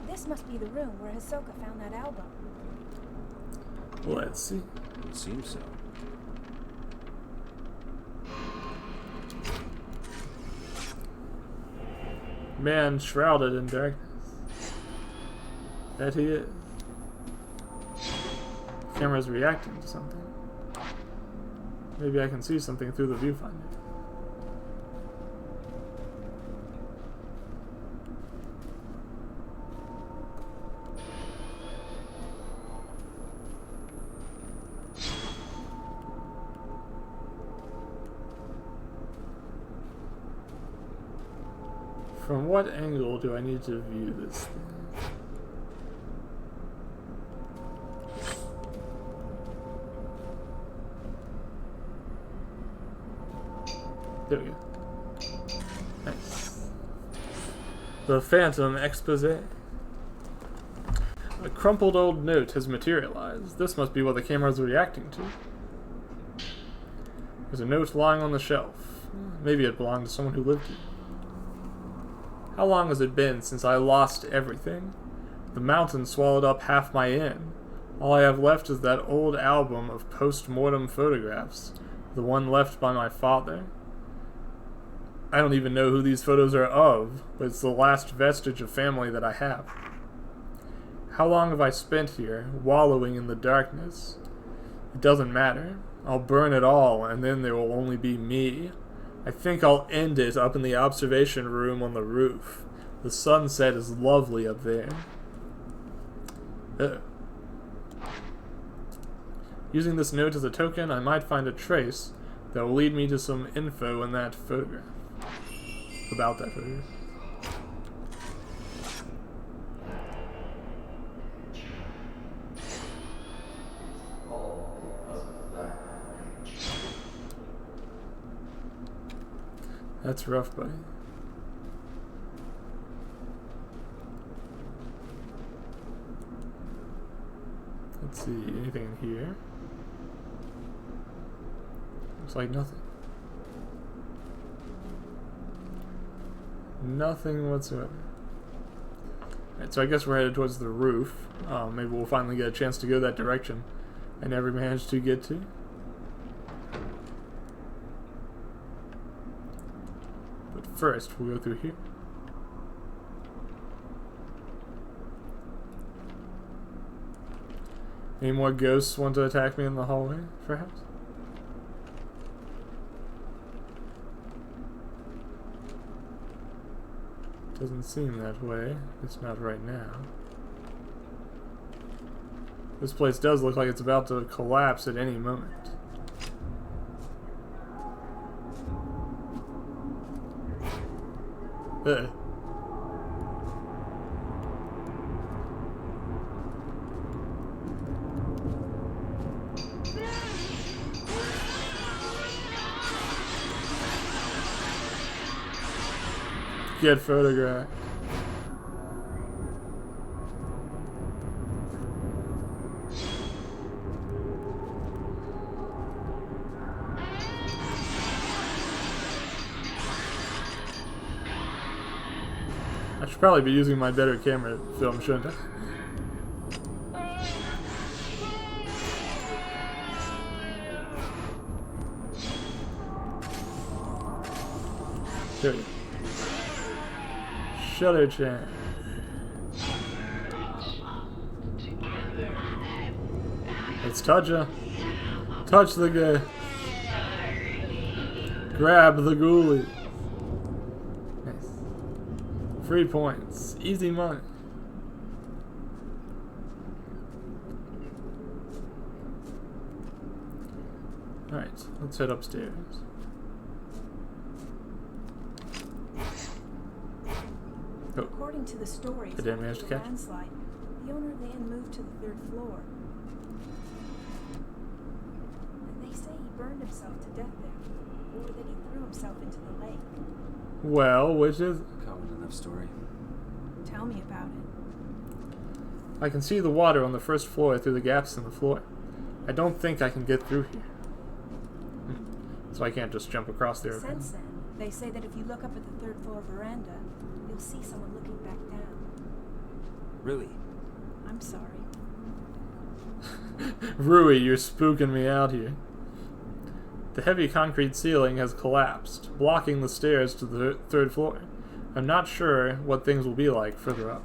This must be the room where Hisoka found that album. Let's see. It seems so. Man shrouded in darkness. That he is. Camera's reacting to something. Maybe I can see something through the viewfinder. From what angle do I need to view this thing? There we go. Nice. The Phantom Expose. A crumpled old note has materialized. This must be what the camera's reacting to. There's a note lying on the shelf. Maybe it belonged to someone who lived here. How long has it been since I lost everything? The mountain swallowed up half my inn. All I have left is that old album of post-mortem photographs, the one left by my father. I don't even know who these photos are of, but it's the last vestige of family that I have. How long have I spent here, wallowing in the darkness? It doesn't matter. I'll burn it all, and then there will only be me. I think I'll end it up in the observation room on the roof. The sunset is lovely up there. Using this note as a token, I might find a trace that will lead me to some info in that photograph. About that photograph. That's rough, buddy. Let's see, anything in here? Looks like nothing. Nothing whatsoever. Alright, so I guess we're headed towards the roof. Maybe we'll finally get a chance to go that direction I never managed to get to. But first, we'll go through here. Any more ghosts want to attack me in the hallway, perhaps? Doesn't seem that way. It's not right now. This place does look like it's about to collapse at any moment. Get photographed. I should probably be using my better camera to film, shouldn't I? There we go. Shutter-chan. Let's touch her. Touch the guy. Grab the ghoulie. Nice. Free points. Easy money. Alright, let's head upstairs. Oh. According to the stories I didn't manage after to the catch. landslide, the owner of the inn moved to the 3rd floor. And they say he burned himself to death there, or that he threw himself into the lake. Well, which is... Common enough story. Tell me about it. I can see the water on the 1st floor through the gaps in the floor. I don't think I can get through here. So I can't just jump across there. Since then, they say that if you look up at the 3rd floor veranda, you'll see someone looking back down. Really? I'm sorry. Rui, you're spooking me out here. The heavy concrete ceiling has collapsed, blocking the stairs to the 3rd floor. I'm not sure what things will be like further up.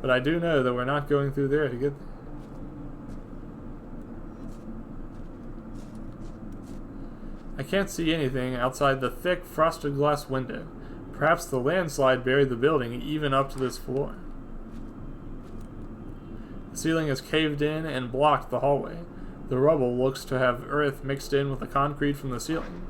But I do know that we're not going through there to get there. I can't see anything outside the thick, frosted glass window. Perhaps the landslide buried the building even up to this floor. The ceiling is caved in and blocked the hallway. The rubble looks to have earth mixed in with the concrete from the ceiling.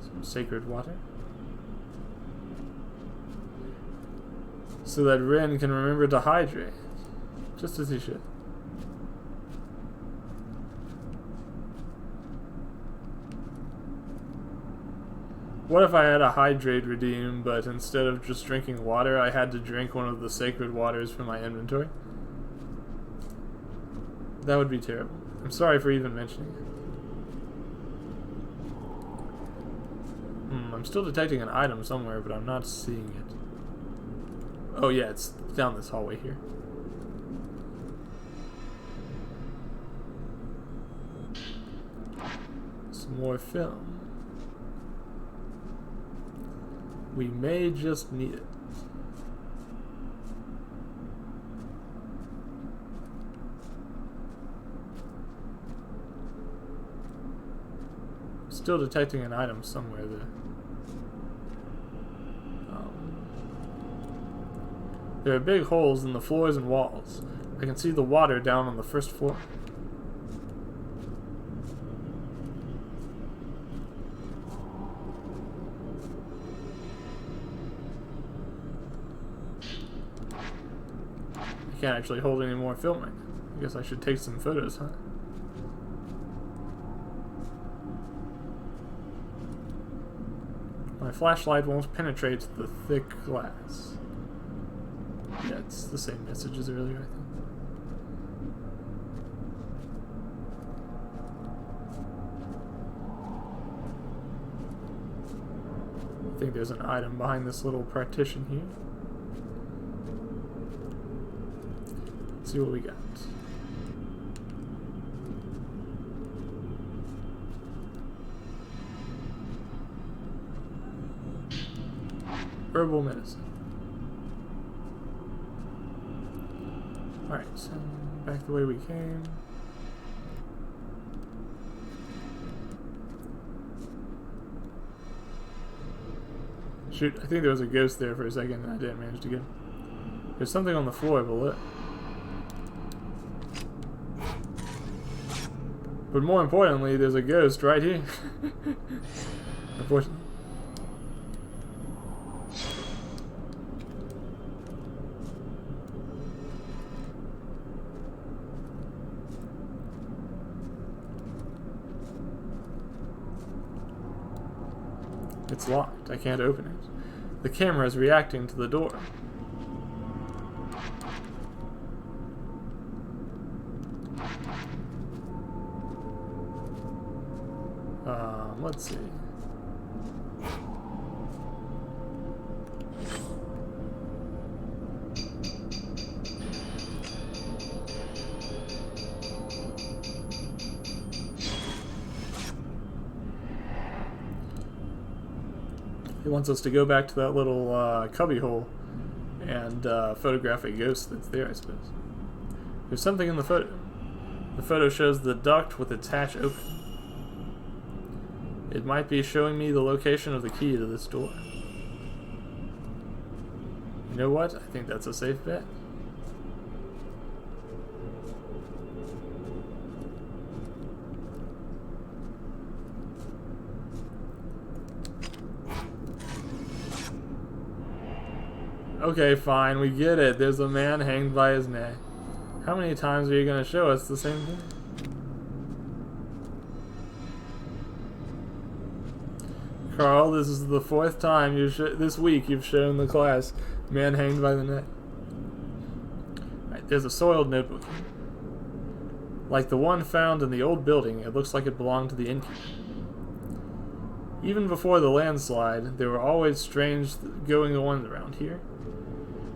Some sacred water. So that Ren can remember to hydrate. Just as he should. What if I had a hydrate redeem, but instead of just drinking water, I had to drink one of the sacred waters from my inventory? That would be terrible. I'm sorry for even mentioning it. I'm still detecting an item somewhere, but I'm not seeing it. Oh yeah, it's down this hallway here. Some more film. We may just need it. Still detecting an item somewhere there. There are big holes in the floors and walls. I can see the water down on the 1st floor. I can't actually hold any more filming. I guess I should take some photos, huh? My flashlight won't penetrate the thick glass. Yeah, it's the same message as earlier, I think. I think there's an item behind this little partition here. Let's see what we got. Herbal medicine. Alright, so back the way we came. Shoot, I think there was a ghost there for a second and I didn't manage to get him. There's something on the floor below. But more importantly, there's a ghost right here. Unfortunately. It's locked. I can't open it. The camera is reacting to the door. Let's see. He wants us to go back to that little cubby hole and photograph a ghost that's there, I suppose. There's something in the photo. The photo shows the duct with its hatch open. It might be showing me the location of the key to this door. You know what? I think that's a safe bet. Okay, fine, we get it. There's a man hanged by his neck. How many times are you going to show us the same thing? Carl, this is the 4th time this week you've shown the class man hanged by the neck. Right, there's a soiled notebook here. Like the one found in the old building, it looks like it belonged to the innkeeper. Even before the landslide, there were always strange goings-on around here.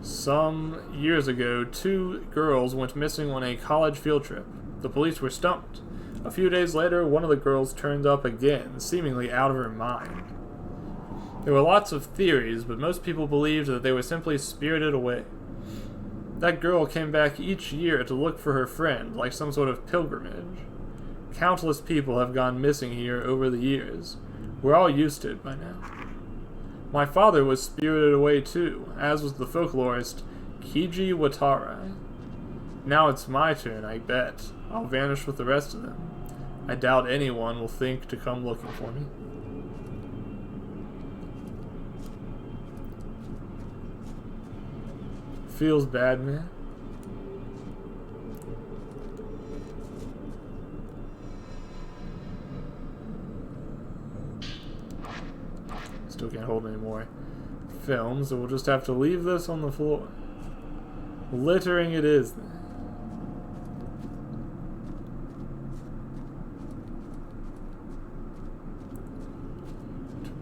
Some years ago, 2 girls went missing on a college field trip. The police were stumped. A few days later, one of the girls turned up again, seemingly out of her mind. There were lots of theories, but most people believed that they were simply spirited away. That girl came back each year to look for her friend, like some sort of pilgrimage. Countless people have gone missing here over the years. We're all used to it by now. My father was spirited away too, as was the folklorist Kiji Watara. Now it's my turn, I bet. I'll vanish with the rest of them. I doubt anyone will think to come looking for me. Feels bad, man. Still can't hold any more film, so we'll just have to leave this on the floor. Littering it is, then.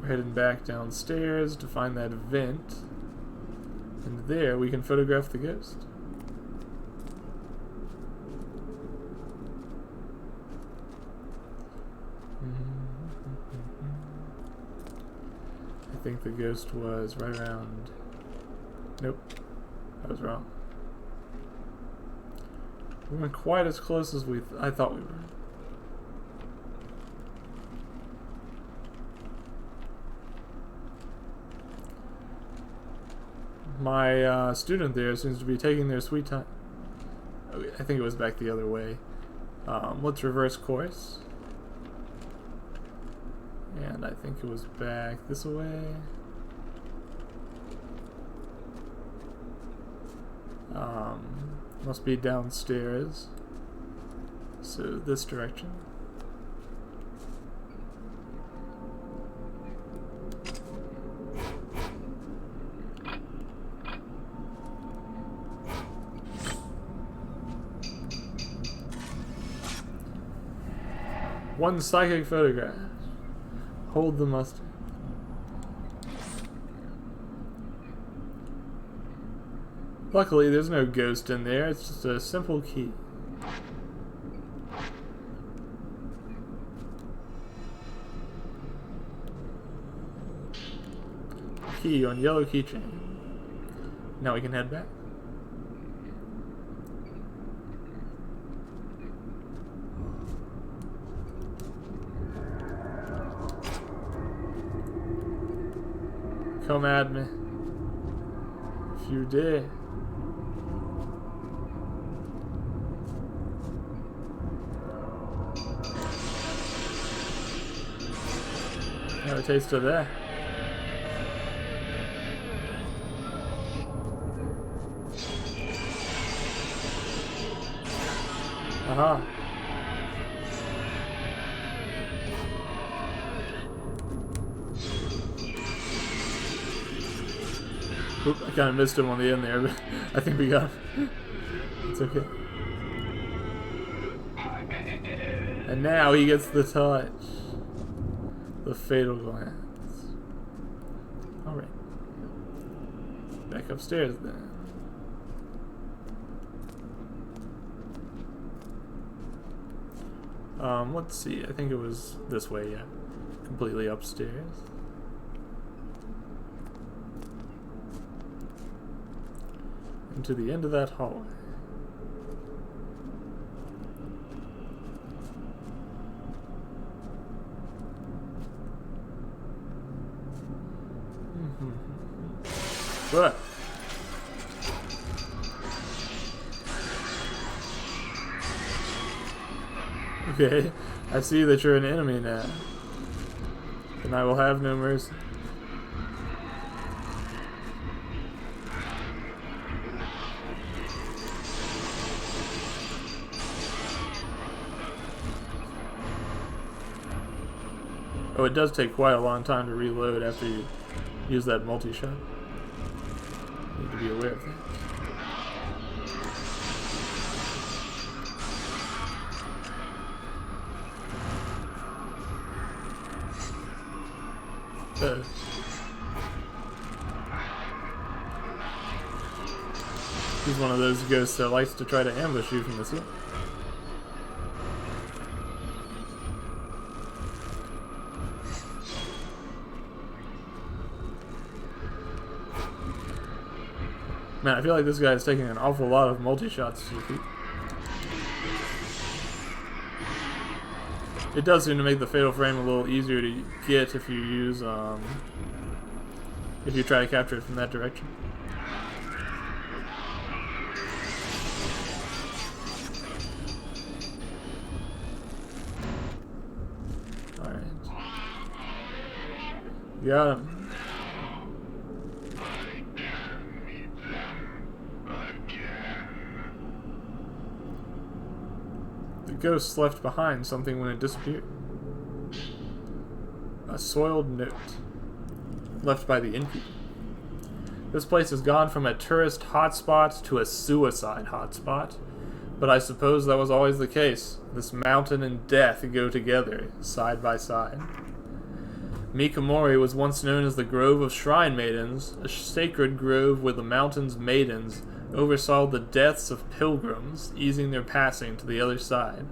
We're heading back downstairs to find that vent. And there we can photograph the ghost. I think the ghost was right around... Nope. I was wrong. We weren't quite as close as I thought we were. My student there seems to be taking their sweet time. Okay, I think it was back the other way. Let's reverse course. And I think it was back this way. Must be downstairs. So this direction. One psychic photograph. Hold the mustard. Luckily, there's no ghost in there. It's just a simple key. Key on yellow keychain. Now we can head back. Come at me, if you dare. a taste of that. Aha. Oop, I kind of missed him on the end there, but I think we got him. It's okay. And now he gets the touch. The fatal glance. Alright. Back upstairs then. Let's see. I think it was this way, yeah. Completely upstairs. Into the end of that hallway. What? Okay, I see that you're an enemy now. And I will have no mercy. Oh, it does take quite a long time to reload after you use that multi-shot. Need to be aware of that. He's one of those ghosts that likes to try to ambush you from the ceiling. Man, I feel like this guy is taking an awful lot of multi-shots to defeat. It does seem to make the fatal frame a little easier to get if you use, if you try to capture it from that direction. Alright. Got him. Ghost left behind something when it disappeared. A soiled note left by the innkeeper. This place has gone from a tourist hotspot to a suicide hotspot, but I suppose that was always the case. This mountain and death go together, side by side. Mikamori was once known as the Grove of Shrine Maidens, a sacred grove where the mountain's maidens oversaw the deaths of pilgrims, easing their passing to the other side.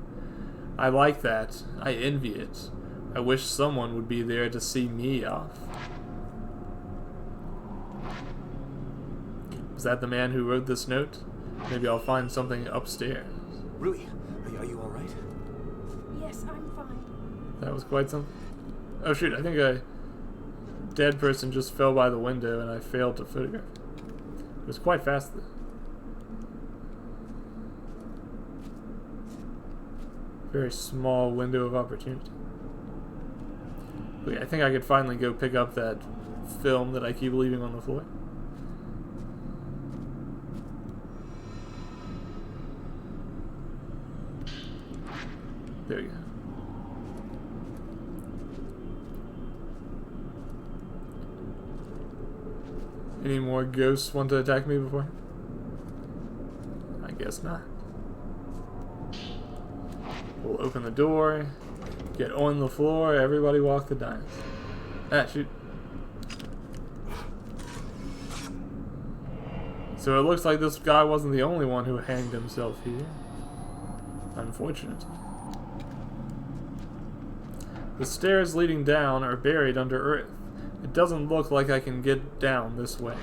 I like that. I envy it. I wish someone would be there to see me off. Was that the man who wrote this note? Maybe I'll find something upstairs. Rui, are you alright? Yes, I'm fine. That was quite something. Oh shoot, I think a dead person just fell by the window and I failed to photograph it. It was quite fast though. Very small window of opportunity. Okay, I think I could finally go pick up that film that I keep leaving on the floor. There you go. Any more ghosts want to attack me before? I guess not. We'll open the door, get on the floor, everybody walk the dance. Ah, shoot. So it looks like this guy wasn't the only one who hanged himself here. Unfortunate. The stairs leading down are buried under earth. It doesn't look like I can get down this way.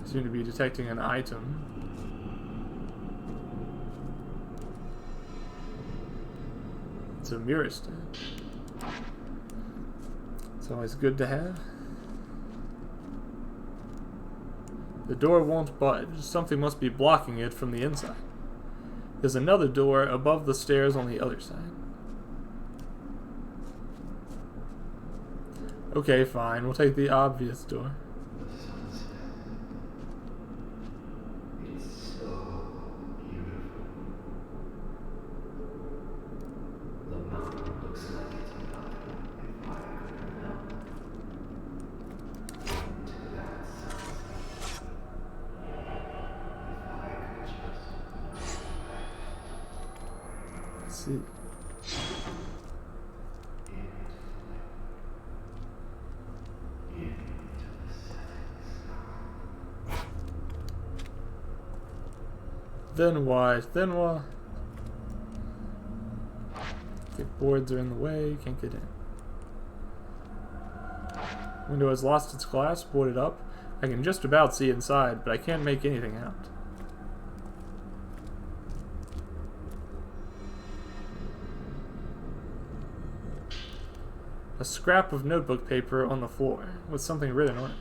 Seem to be detecting an item. It's a mirror stand. It's always good to have. The door won't budge. Something must be blocking it from the inside. There's another door above the stairs on the other side. Okay, fine. We'll take the obvious door. See. Then why? Then what? The boards are in the way, you can't get in. Window has lost its glass, boarded up. I can just about see inside, but I can't make anything out. A scrap of notebook paper on the floor, with something written on it.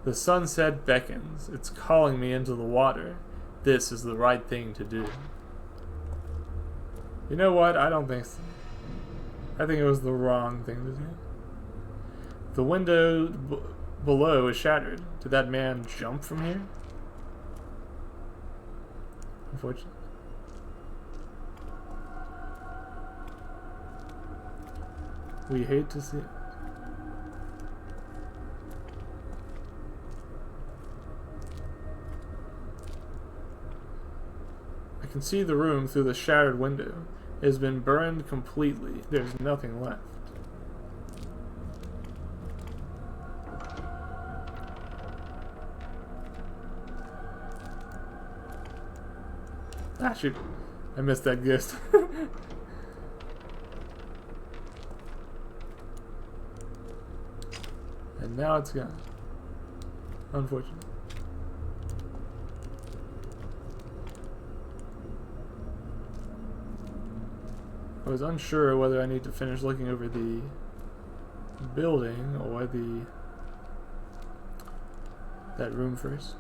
The sunset beckons. It's calling me into the water. This is the right thing to do. You know what? I don't think so. I think it was the wrong thing to do. The window below is shattered. Did that man jump from here? Unfortunately. We hate to see it. I can see the room through the shattered window. It has been burned completely. There's nothing left. Ah, shoot. I missed that gift. And now it's gone. Unfortunately. I was unsure whether I need to finish looking over the building or that room first.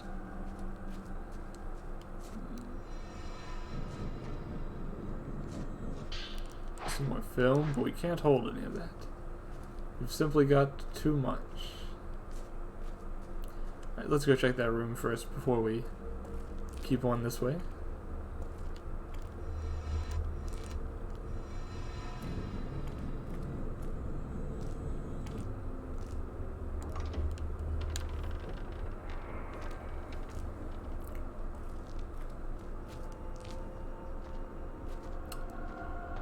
Some more film, but we can't hold any of that. We've simply got too much. Alright, let's go check that room first before we keep on this way.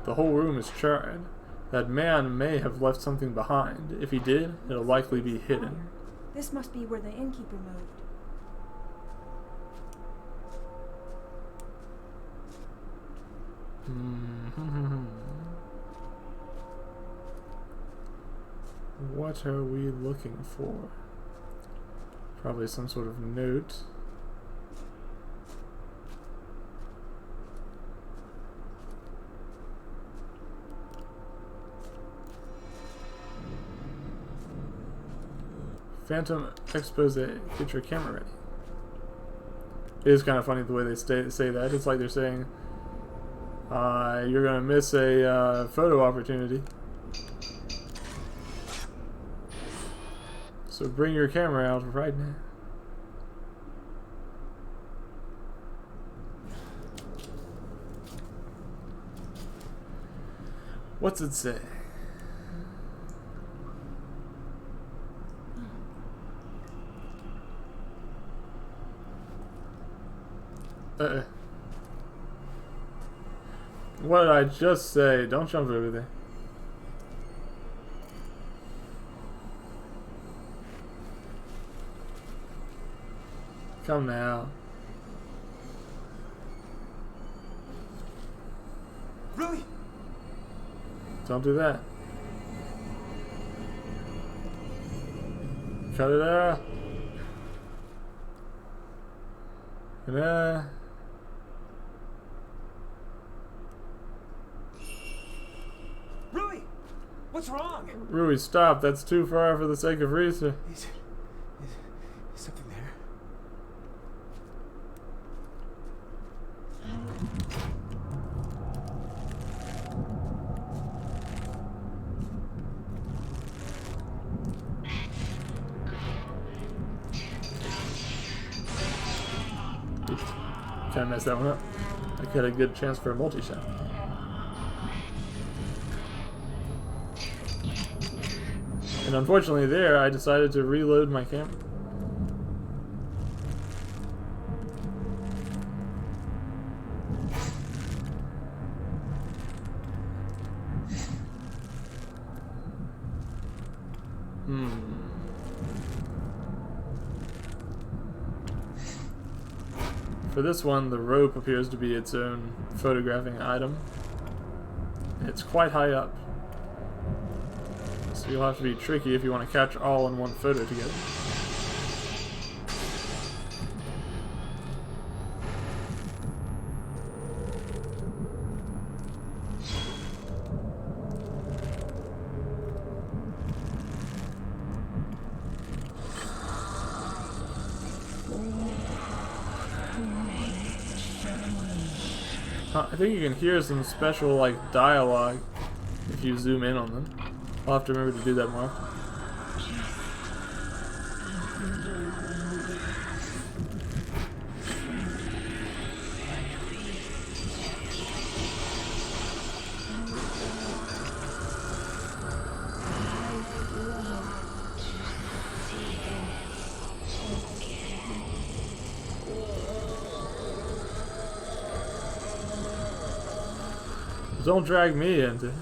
The whole room is charred. That man may have left something behind. If he did, it'll likely be hidden. This must be where the innkeeper moved. What are we looking for? Probably some sort of note. Phantom expose. Get your camera ready. It is kind of funny the way they say that. It's like they're saying, you're going to miss a photo opportunity. So bring your camera out right now. What's it say? What did I just say? Don't jump over there. Come now. Really? Don't do that. Cut it out. Yeah. Rui! What's wrong? Rui, stop. That's too far for the sake of research. Is something there? Kind of messed that one up. I could have a good chance for a multi-shot. And unfortunately there, I decided to reload my camera. For this one, the rope appears to be its own photographing item. It's quite high up. So you'll have to be tricky if you want to catch all in one photo together. I think you can hear some special, like, dialogue if you zoom in on them. I'll have to remember to do that more often. Don't drag me into it.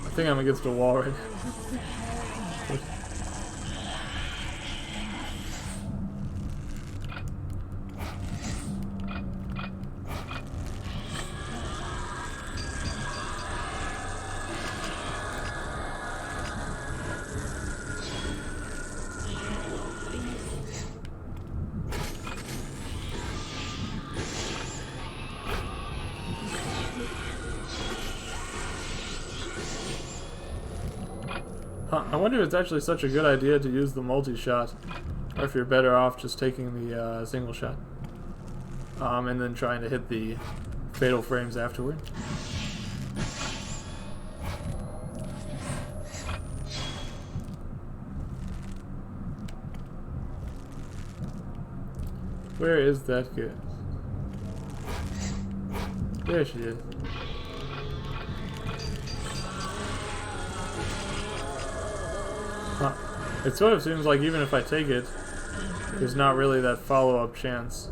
I think I'm against a wall right now. I wonder if it's actually such a good idea to use the multi-shot, or if you're better off just taking the single shot, and then trying to hit the fatal frames afterward. Where is that girl? There she is. Huh. It sort of seems like even if I take it, there's not really that follow-up chance.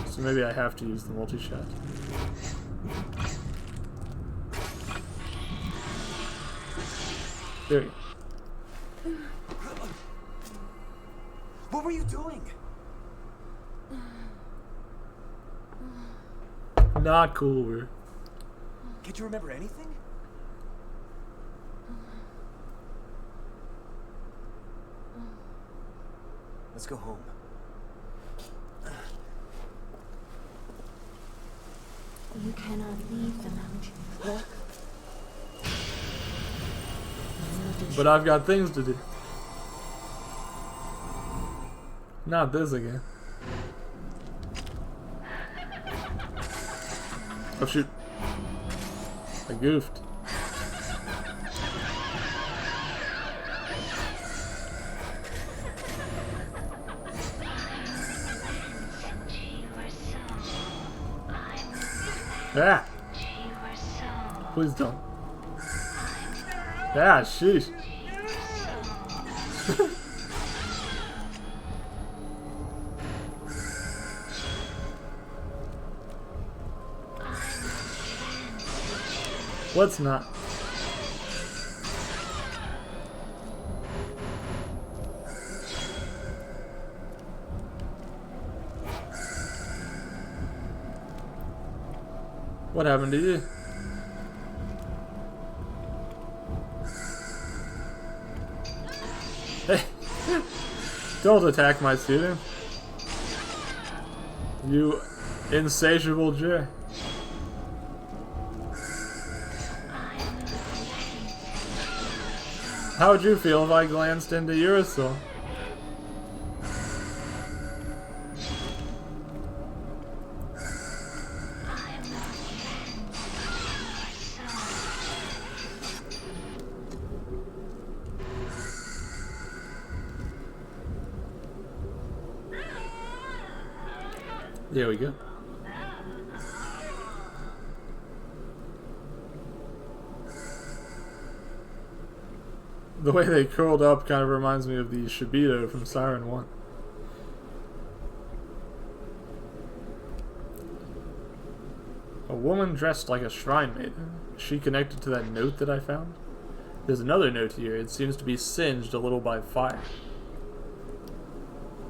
So maybe I have to use the multi-shot. There you go. What were you doing? Not cool, bro. Can't you remember anything? Let's go home. You cannot leave the mountain. Look. But I've got things to do. Not this again. Oh shoot. I goofed. Ah! Please don't. Ah, sheesh. Let's not. What happened to you? Hey, don't attack my student. You insatiable jerk. How would you feel if I glanced into your soul? There we go. The way they curled up kind of reminds me of the Shibito from Siren 1. A woman dressed like a shrine maiden. Is she connected to that note that I found? There's another note here. It seems to be singed a little by fire.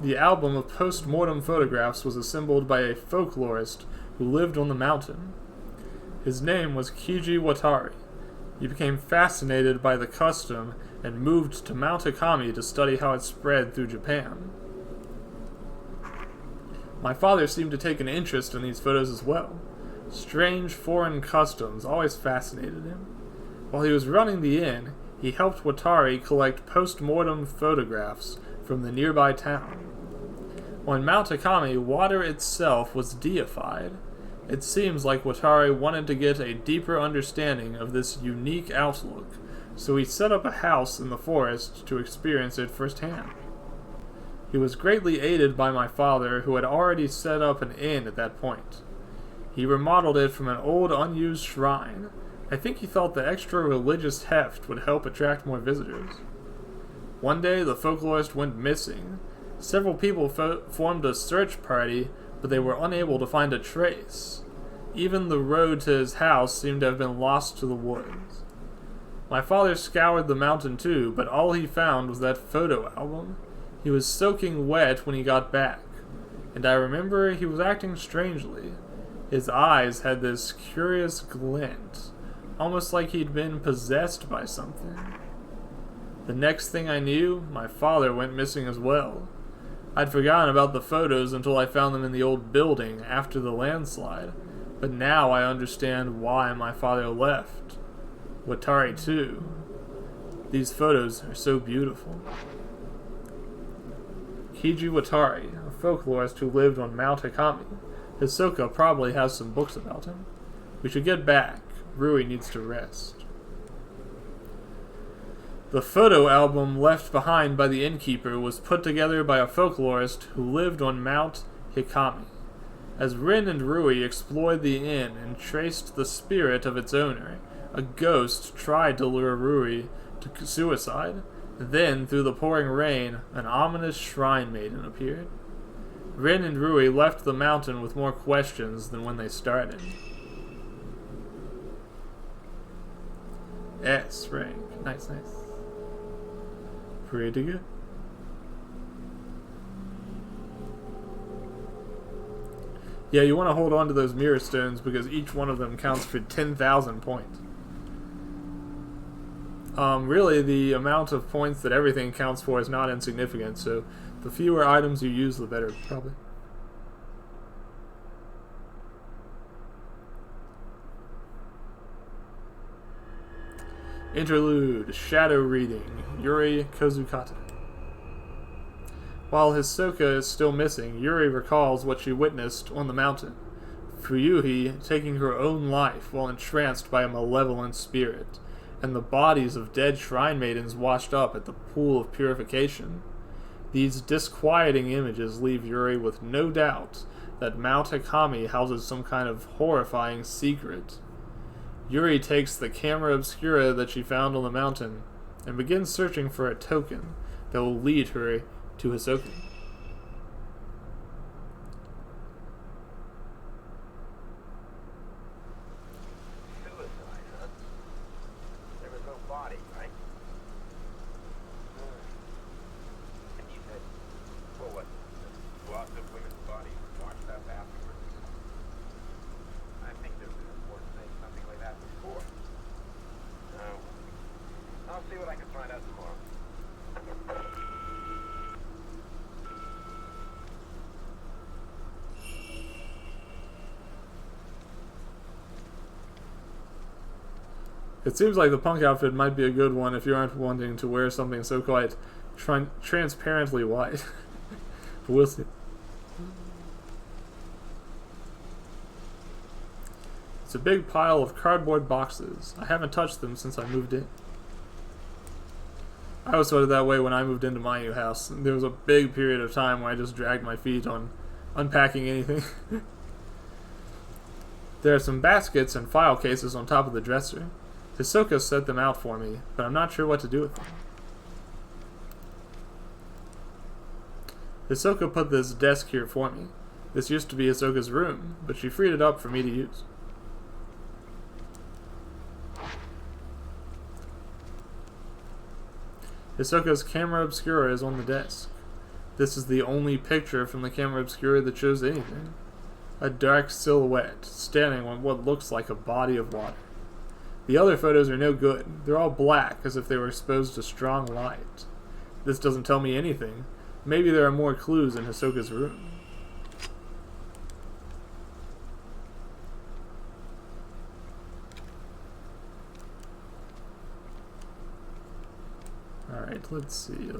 The album of post-mortem photographs was assembled by a folklorist who lived on the mountain. His name was Kiji Watari. He became fascinated by the custom and moved to Mount Hikami to study how it spread through Japan. My father seemed to take an interest in these photos as well. Strange foreign customs always fascinated him. While he was running the inn, he helped Watari collect post-mortem photographs from the nearby town. On Mount Hikami, water itself was deified. It seems like Watari wanted to get a deeper understanding of this unique outlook, so he set up a house in the forest to experience it firsthand. He was greatly aided by my father, who had already set up an inn at that point. He remodeled it from an old unused shrine. I think he thought the extra religious heft would help attract more visitors. One day, the folklorist went missing. Several people formed a search party, but they were unable to find a trace. Even the road to his house seemed to have been lost to the woods. My father scoured the mountain too, but all he found was that photo album. He was soaking wet when he got back, and I remember he was acting strangely. His eyes had this curious glint, almost like he'd been possessed by something. The next thing I knew, my father went missing as well. I'd forgotten about the photos until I found them in the old building after the landslide, but now I understand why my father left. Watari too. These photos are so beautiful. Kiji Watari, a folklorist who lived on Mount Hikami. Hisoka probably has some books about him. We should get back. Rui needs to rest. The photo album left behind by the innkeeper was put together by a folklorist who lived on Mount Hikami. As Rin and Rui explored the inn and traced the spirit of its owner, a ghost tried to lure Rui to suicide. Then, through the pouring rain, an ominous shrine maiden appeared. Rin and Rui left the mountain with more questions than when they started. S rank. Nice, nice. Pretty good. Yeah, you want to hold on to those mirror stones because each one of them counts for 10,000 points. Really, the amount of points that everything counts for is not insignificant, so the fewer items you use, the better, probably. Interlude, Shadow Reading, Yuri Kozukata. While Hisoka is still missing, Yuri recalls what she witnessed on the mountain. Fuyuhi taking her own life while entranced by a malevolent spirit, and the bodies of dead shrine maidens washed up at the pool of purification. These disquieting images leave Yuri with no doubt that Mount Hikami houses some kind of horrifying secret. Yuri takes the camera obscura that she found on the mountain and begins searching for a token that will lead her to Hisoka. It seems like the punk outfit might be a good one if you aren't wanting to wear something so quite transparently white. But we'll see. It's a big pile of cardboard boxes. I haven't touched them since I moved in. I was sort of that way when I moved into my new house. There was a big period of time where I just dragged my feet on unpacking anything. There are some baskets and file cases on top of the dresser. Hisoka set them out for me, but I'm not sure what to do with them. Hisoka put this desk here for me. This used to be Hisoka's room, but she freed it up for me to use. Hisoka's camera obscura is on the desk. This is the only picture from the camera obscura that shows anything. A dark silhouette, standing on what looks like a body of water. The other photos are no good. They're all black, as if they were exposed to strong light. This doesn't tell me anything. Maybe there are more clues in Hisoka's room. Alright, let's see.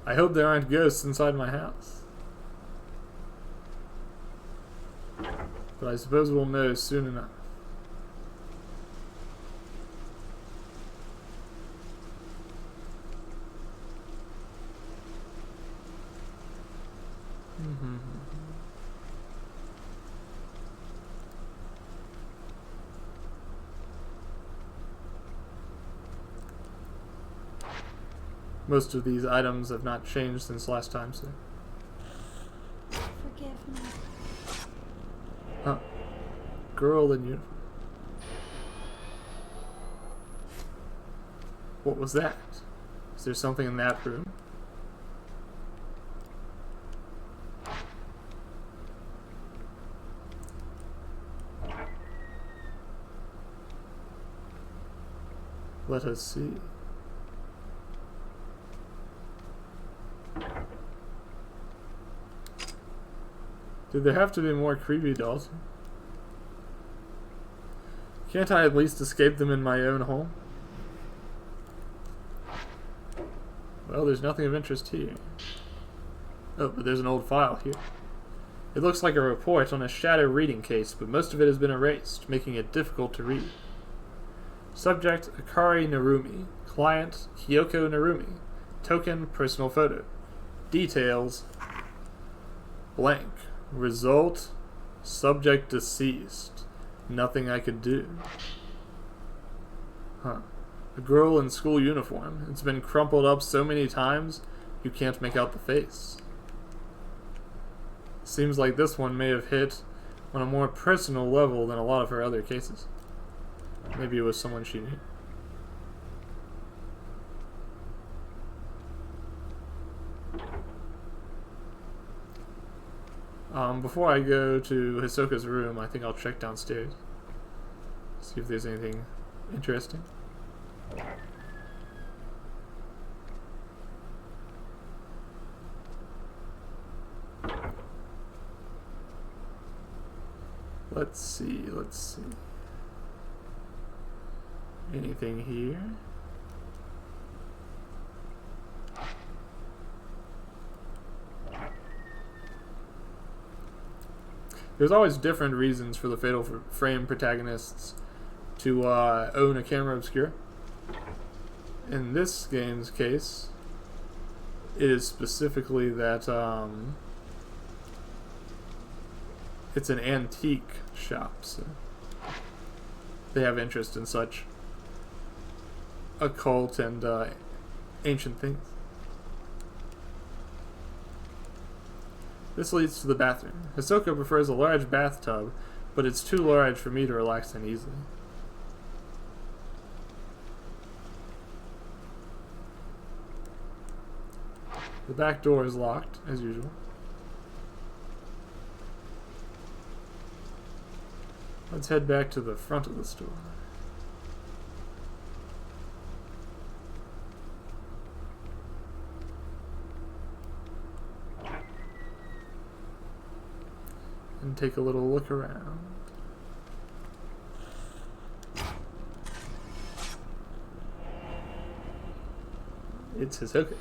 I hope there aren't ghosts inside my house. But I suppose we'll know soon enough. Most of these items have not changed since last time, so. Forgive me. Huh. Girl in uniform. What was that? Is there something in that room? Let us see. Did there have to be more creepy dolls? Can't I at least escape them in my own home? Well, there's nothing of interest here. Oh, but there's an old file here. It looks like a report on a shadow reading case, but most of it has been erased, making it difficult to read. Subject, Akari Narumi. Client, Kyoko Narumi. Token, personal photo. Details, blank. Result, subject deceased. Nothing I could do. Huh. A girl in school uniform. It's been crumpled up so many times, you can't make out the face. Seems like this one may have hit on a more personal level than a lot of her other cases. Maybe it was someone she knew. Before I go to Hisoka's room, I think I'll check downstairs. See if there's anything interesting. Let's see. Anything here? There's always different reasons for the Fatal Frame protagonists to own a camera obscura. In this game's case, it is specifically that it's an antique shop, so they have interest in such occult and ancient things. This leads to the bathroom. Hisoka prefers a large bathtub, but it's too large for me to relax in easily. The back door is locked, as usual. Let's head back to the front of the store. And take a little look around. It's Hisoka.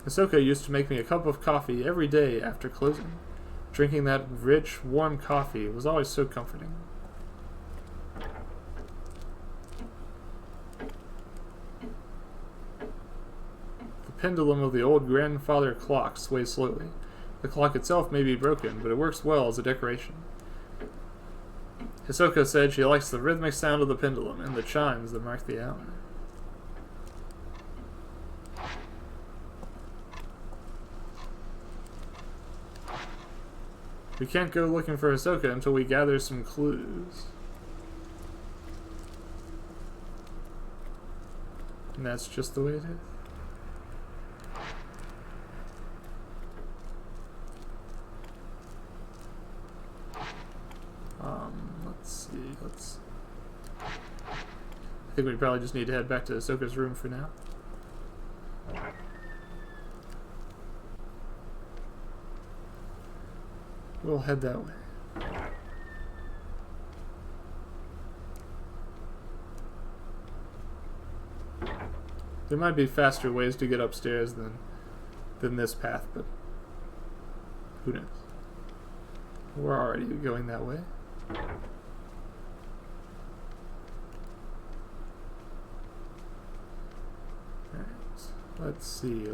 Hisoka used to make me a cup of coffee every day after closing. Drinking that rich, warm coffee was always so comforting. pendulum of the old grandfather clock sways slowly. The clock itself may be broken, but it works well as a decoration. Hisoka said she likes the rhythmic sound of the pendulum and the chimes that mark the hour. We can't go looking for Hisoka until we gather some clues. And that's just the way it is. Let's see, I think we probably just need to head back to Hisoka's room for now. We'll head that way. There might be faster ways to get upstairs than this path, but who knows? We're already going that way. Alright, let's see.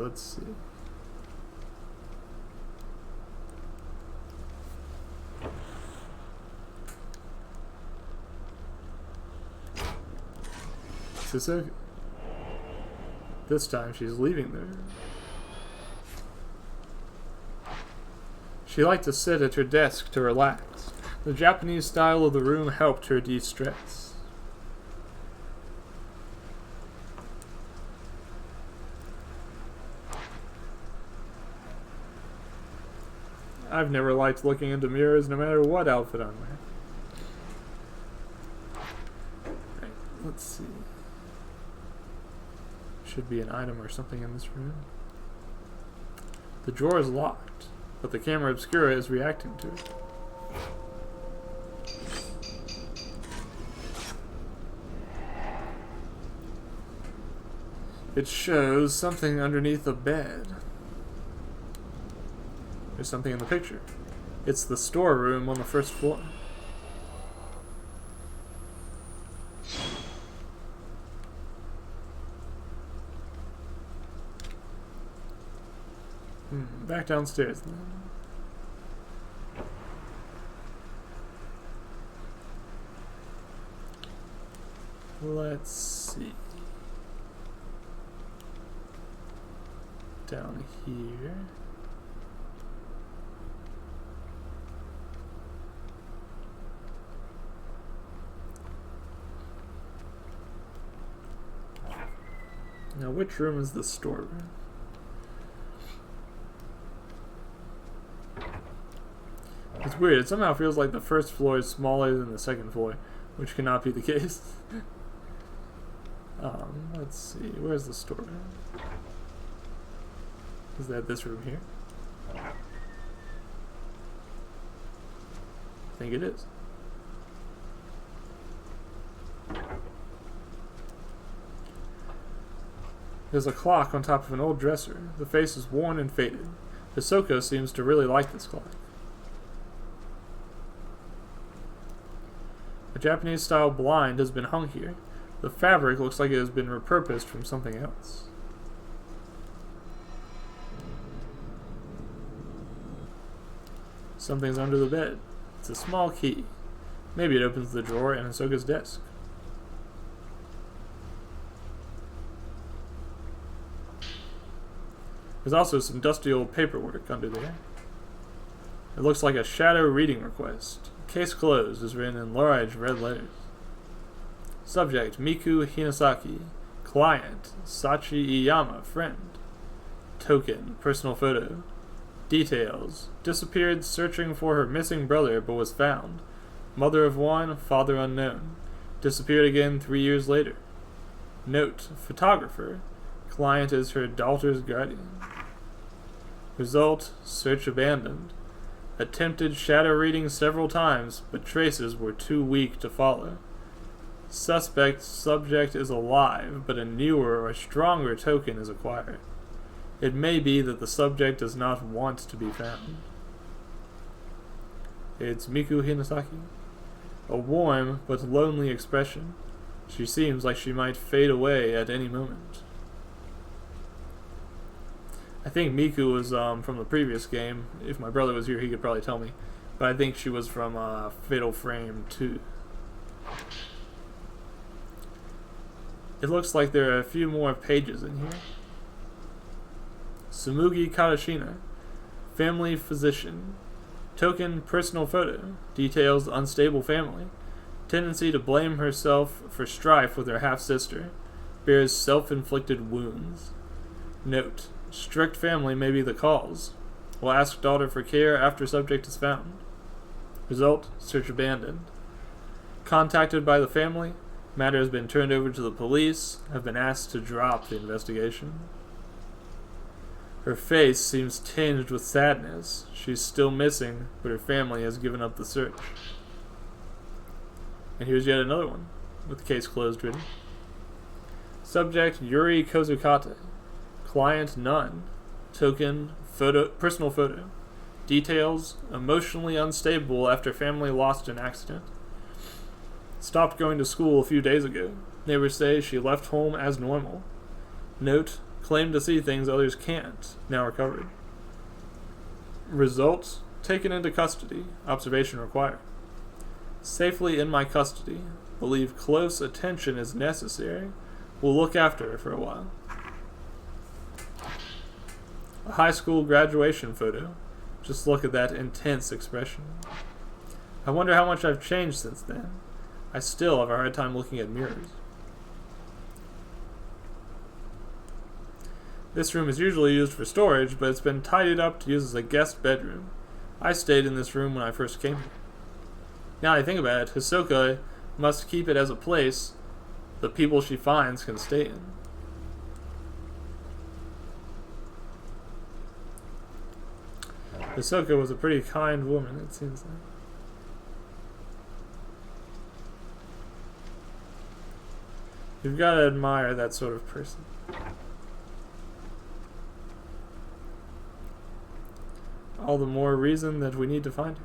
So this time she's leaving there. She liked to sit at her desk to relax. The Japanese style of the room helped her de-stress. I've never liked looking into mirrors no matter what outfit I'm wearing. Right, let's see. Should be an item or something in this room. The drawer is locked, but the camera obscura is reacting to it. It shows something underneath the bed. There's something in the picture. It's the storeroom on the first floor. Back downstairs then. Let's see. Down here. Now, which room is the storeroom? It's weird. It somehow feels like the first floor is smaller than the second floor, which cannot be the case. Let's see. Where's the storeroom? Is that this room here? I think it is. There's a clock on top of an old dresser. The face is worn and faded. Hisoka seems to really like this clock. A Japanese-style blind has been hung here. The fabric looks like it has been repurposed from something else. Something's under the bed. It's a small key. Maybe it opens the drawer in Hisoka's desk. There's also some dusty old paperwork under there. It looks like a shadow reading request. Case closed is written in large red letters. Subject, Miku Hinasaki. Client, Sachi Iyama, friend. Token, personal photo. Details, disappeared searching for her missing brother but was found. Mother of one, father unknown. Disappeared again 3 years later. Note, photographer. Client is her daughter's guardian. Result, search abandoned. Attempted shadow reading several times, but traces were too weak to follow. Suspect subject is alive, but a newer or stronger token is acquired. It may be that the subject does not want to be found. It's Miku Hinasaki. A warm but lonely expression. She seems like she might fade away at any moment. I think Miku was from the previous game. If my brother was here, he could probably tell me. But I think she was from Fatal Frame 2. It looks like there are a few more pages in here. Sumugi Katashina, family physician. Token personal photo. Details unstable family. Tendency to blame herself for strife with her half-sister. Bears self-inflicted wounds. Note. Strict family may be the cause. Will ask daughter for care after subject is found. Result. Search abandoned. Contacted by the family. Matter has been turned over to the police. Have been asked to drop the investigation. Her face seems tinged with sadness. She's still missing, but her family has given up the search. And here's yet another one, with the case closed written. Subject Yuri Kozukata. Client none. Token personal photo. Details emotionally unstable after family lost in accident. Stopped going to school a few days ago. Neighbors say she left home as normal. Note, claimed to see things others can't. Now recovered. Result, taken into custody. Observation required. Safely in my custody. Believe close attention is necessary. Will look after her for a while. A high school graduation photo. Just look at that intense expression. I wonder how much I've changed since then. I still have a hard time looking at mirrors. This room is usually used for storage, but it's been tidied up to use as a guest bedroom. I stayed in this room when I first came here. Now that I think about it, Hisoka must keep it as a place the people she finds can stay in. Hisoka was a pretty kind woman, it seems like. You've got to admire that sort of person. All the more reason that we need to find her.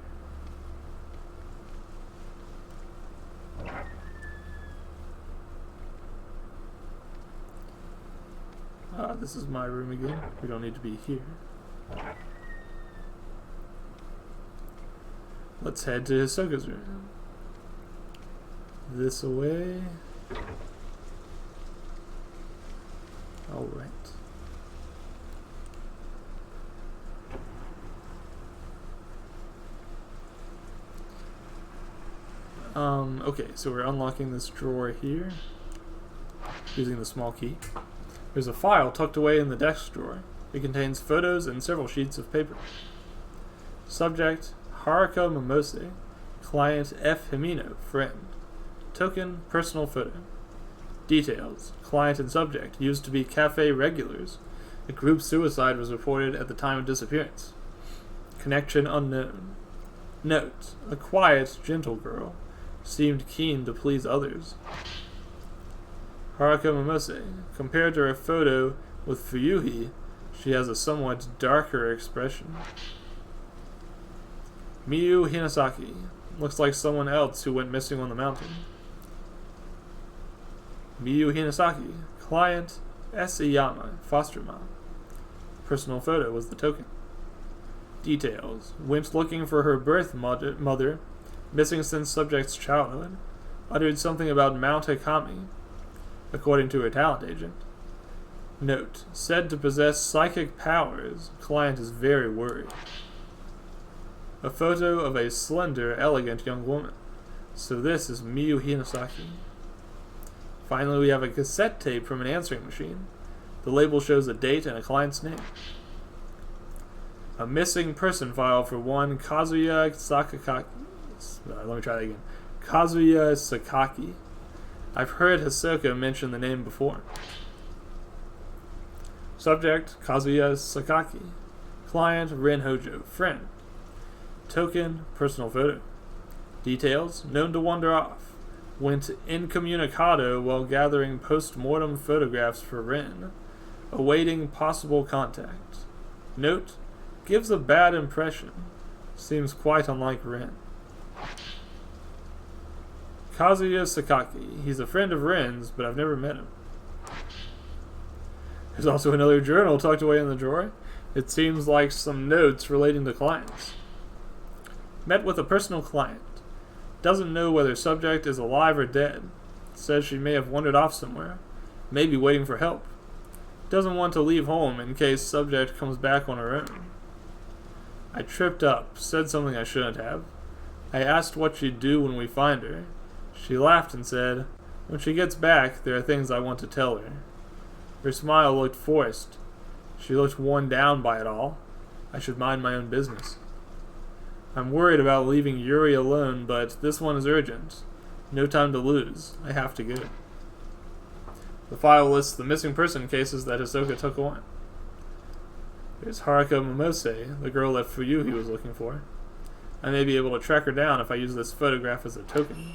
This is my room again. We don't need to be here. Let's head to Hisoka's room. This away. Alright. Okay, so we're unlocking this drawer here using the small key. There's a file tucked away in the desk drawer. It contains photos and several sheets of paper. Subject, Haruka Momose. Client, F. Himino, friend. Token, personal photo. Details, client and subject used to be cafe regulars. A group suicide was reported at the time of disappearance. Connection unknown. Note, a quiet, gentle girl. Seemed keen to please others. Haruka Momose. Compared to her photo with Fuyuhi, she has a somewhat darker expression. Miyu Hinasaki. Looks like someone else who went missing on the mountain. Miyu Hinasaki. Client, S. Iyama, foster mom. Personal photo was the token. Details. Went looking for her birth mother, missing since subject's childhood. Uttered something about Mount Hikami, according to her talent agent. Note. Said to possess psychic powers. Client is very worried. A photo of a slender, elegant young woman. So this is Miyu Hinasaki. Finally, we have a cassette tape from an answering machine. The label shows a date and a client's name. A missing person file for one Kazuya Sakaki. Let me try that again. Kazuya Sakaki. I've heard Hisoka mention the name before. Subject, Kazuya Sakaki. Client, Ren Hojo. Friend. Token, personal photo. Details, known to wander off. Went incommunicado while gathering post-mortem photographs for Ren. Awaiting possible contact. Note, gives a bad impression. Seems quite unlike Ren. Kazuya Sakaki. He's a friend of Ren's, but I've never met him. There's also another journal tucked away in the drawer. It seems like some notes relating to clients. Met with a personal client. Doesn't know whether subject is alive or dead. Says she may have wandered off somewhere. Maybe waiting for help. Doesn't want to leave home in case subject comes back on her own. I tripped up, said something I shouldn't have. I asked what she'd do when we find her. She laughed and said, when she gets back, there are things I want to tell her. Her smile looked forced. She looked worn down by it all. I should mind my own business. I'm worried about leaving Yuri alone, but this one is urgent. No time to lose. I have to go. The file lists the missing person cases that Hisoka took on. There's Haruka Momose, the girl that Fuyuhi was looking for. I may be able to track her down if I use this photograph as a token.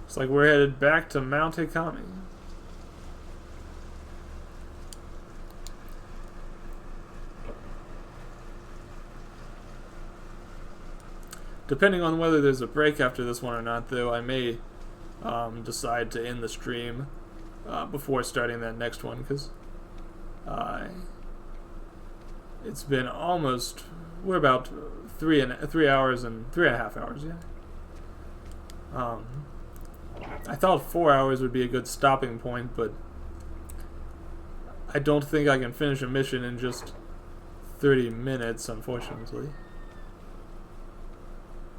Looks like we're headed back to Mount Hikami. Depending on whether there's a break after this one or not, though, I may decide to end the stream before starting that next one, because it's been almost, we're about 3 hours and 3.5 hours, yeah. I thought 4 hours would be a good stopping point, but I don't think I can finish a mission in just 30 minutes, unfortunately.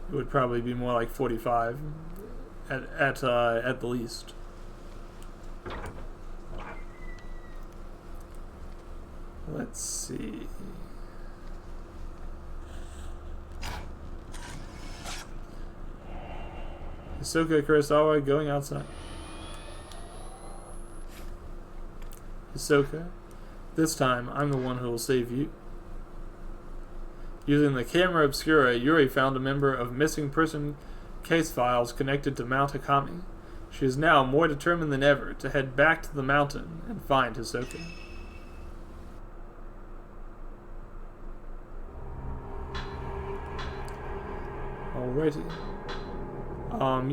It would probably be more like 45 at the least. Let's see. Hisoka Kurosawa going outside. Hisoka, this time I'm the one who will save you. Using the camera obscura, Yuri found a member of missing person case files connected to Mount Hikami. She is now more determined than ever to head back to the mountain and find Hisoka. Alrighty.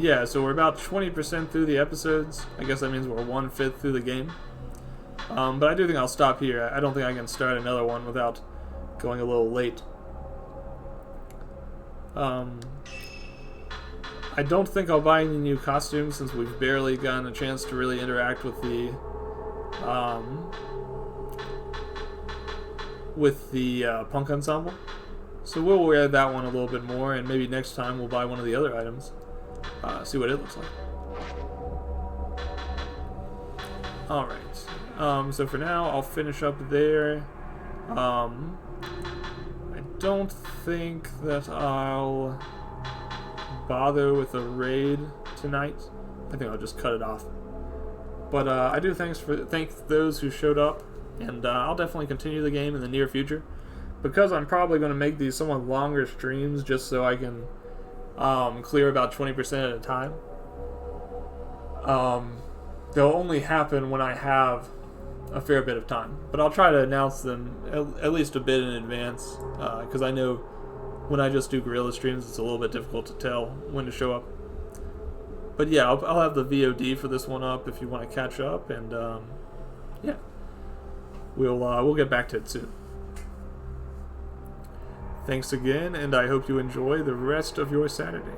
Yeah, so we're about 20% through the episodes. I guess that means we're 1/5 through the game. But I do think I'll stop here. I don't think I can start another one without going a little late. I don't think I'll buy any new costumes since we've barely gotten a chance to really interact with the punk ensemble. So we'll wear that one a little bit more, and maybe next time we'll buy one of the other items. See what it looks like. Alright. So for now, I'll finish up there. I don't think that I'll bother with a raid tonight. I think I'll just cut it off. But I do thank those who showed up, and I'll definitely continue the game in the near future. Because I'm probably going to make these somewhat longer streams just so I can clear about 20% at a time. They'll only happen when I have a fair bit of time. But I'll try to announce them at least a bit in advance, because I know when I just do guerrilla streams, it's a little bit difficult to tell when to show up. But yeah, I'll have the VOD for this one up if you want to catch up, and yeah, we'll get back to it soon. Thanks again, and I hope you enjoy the rest of your Saturday.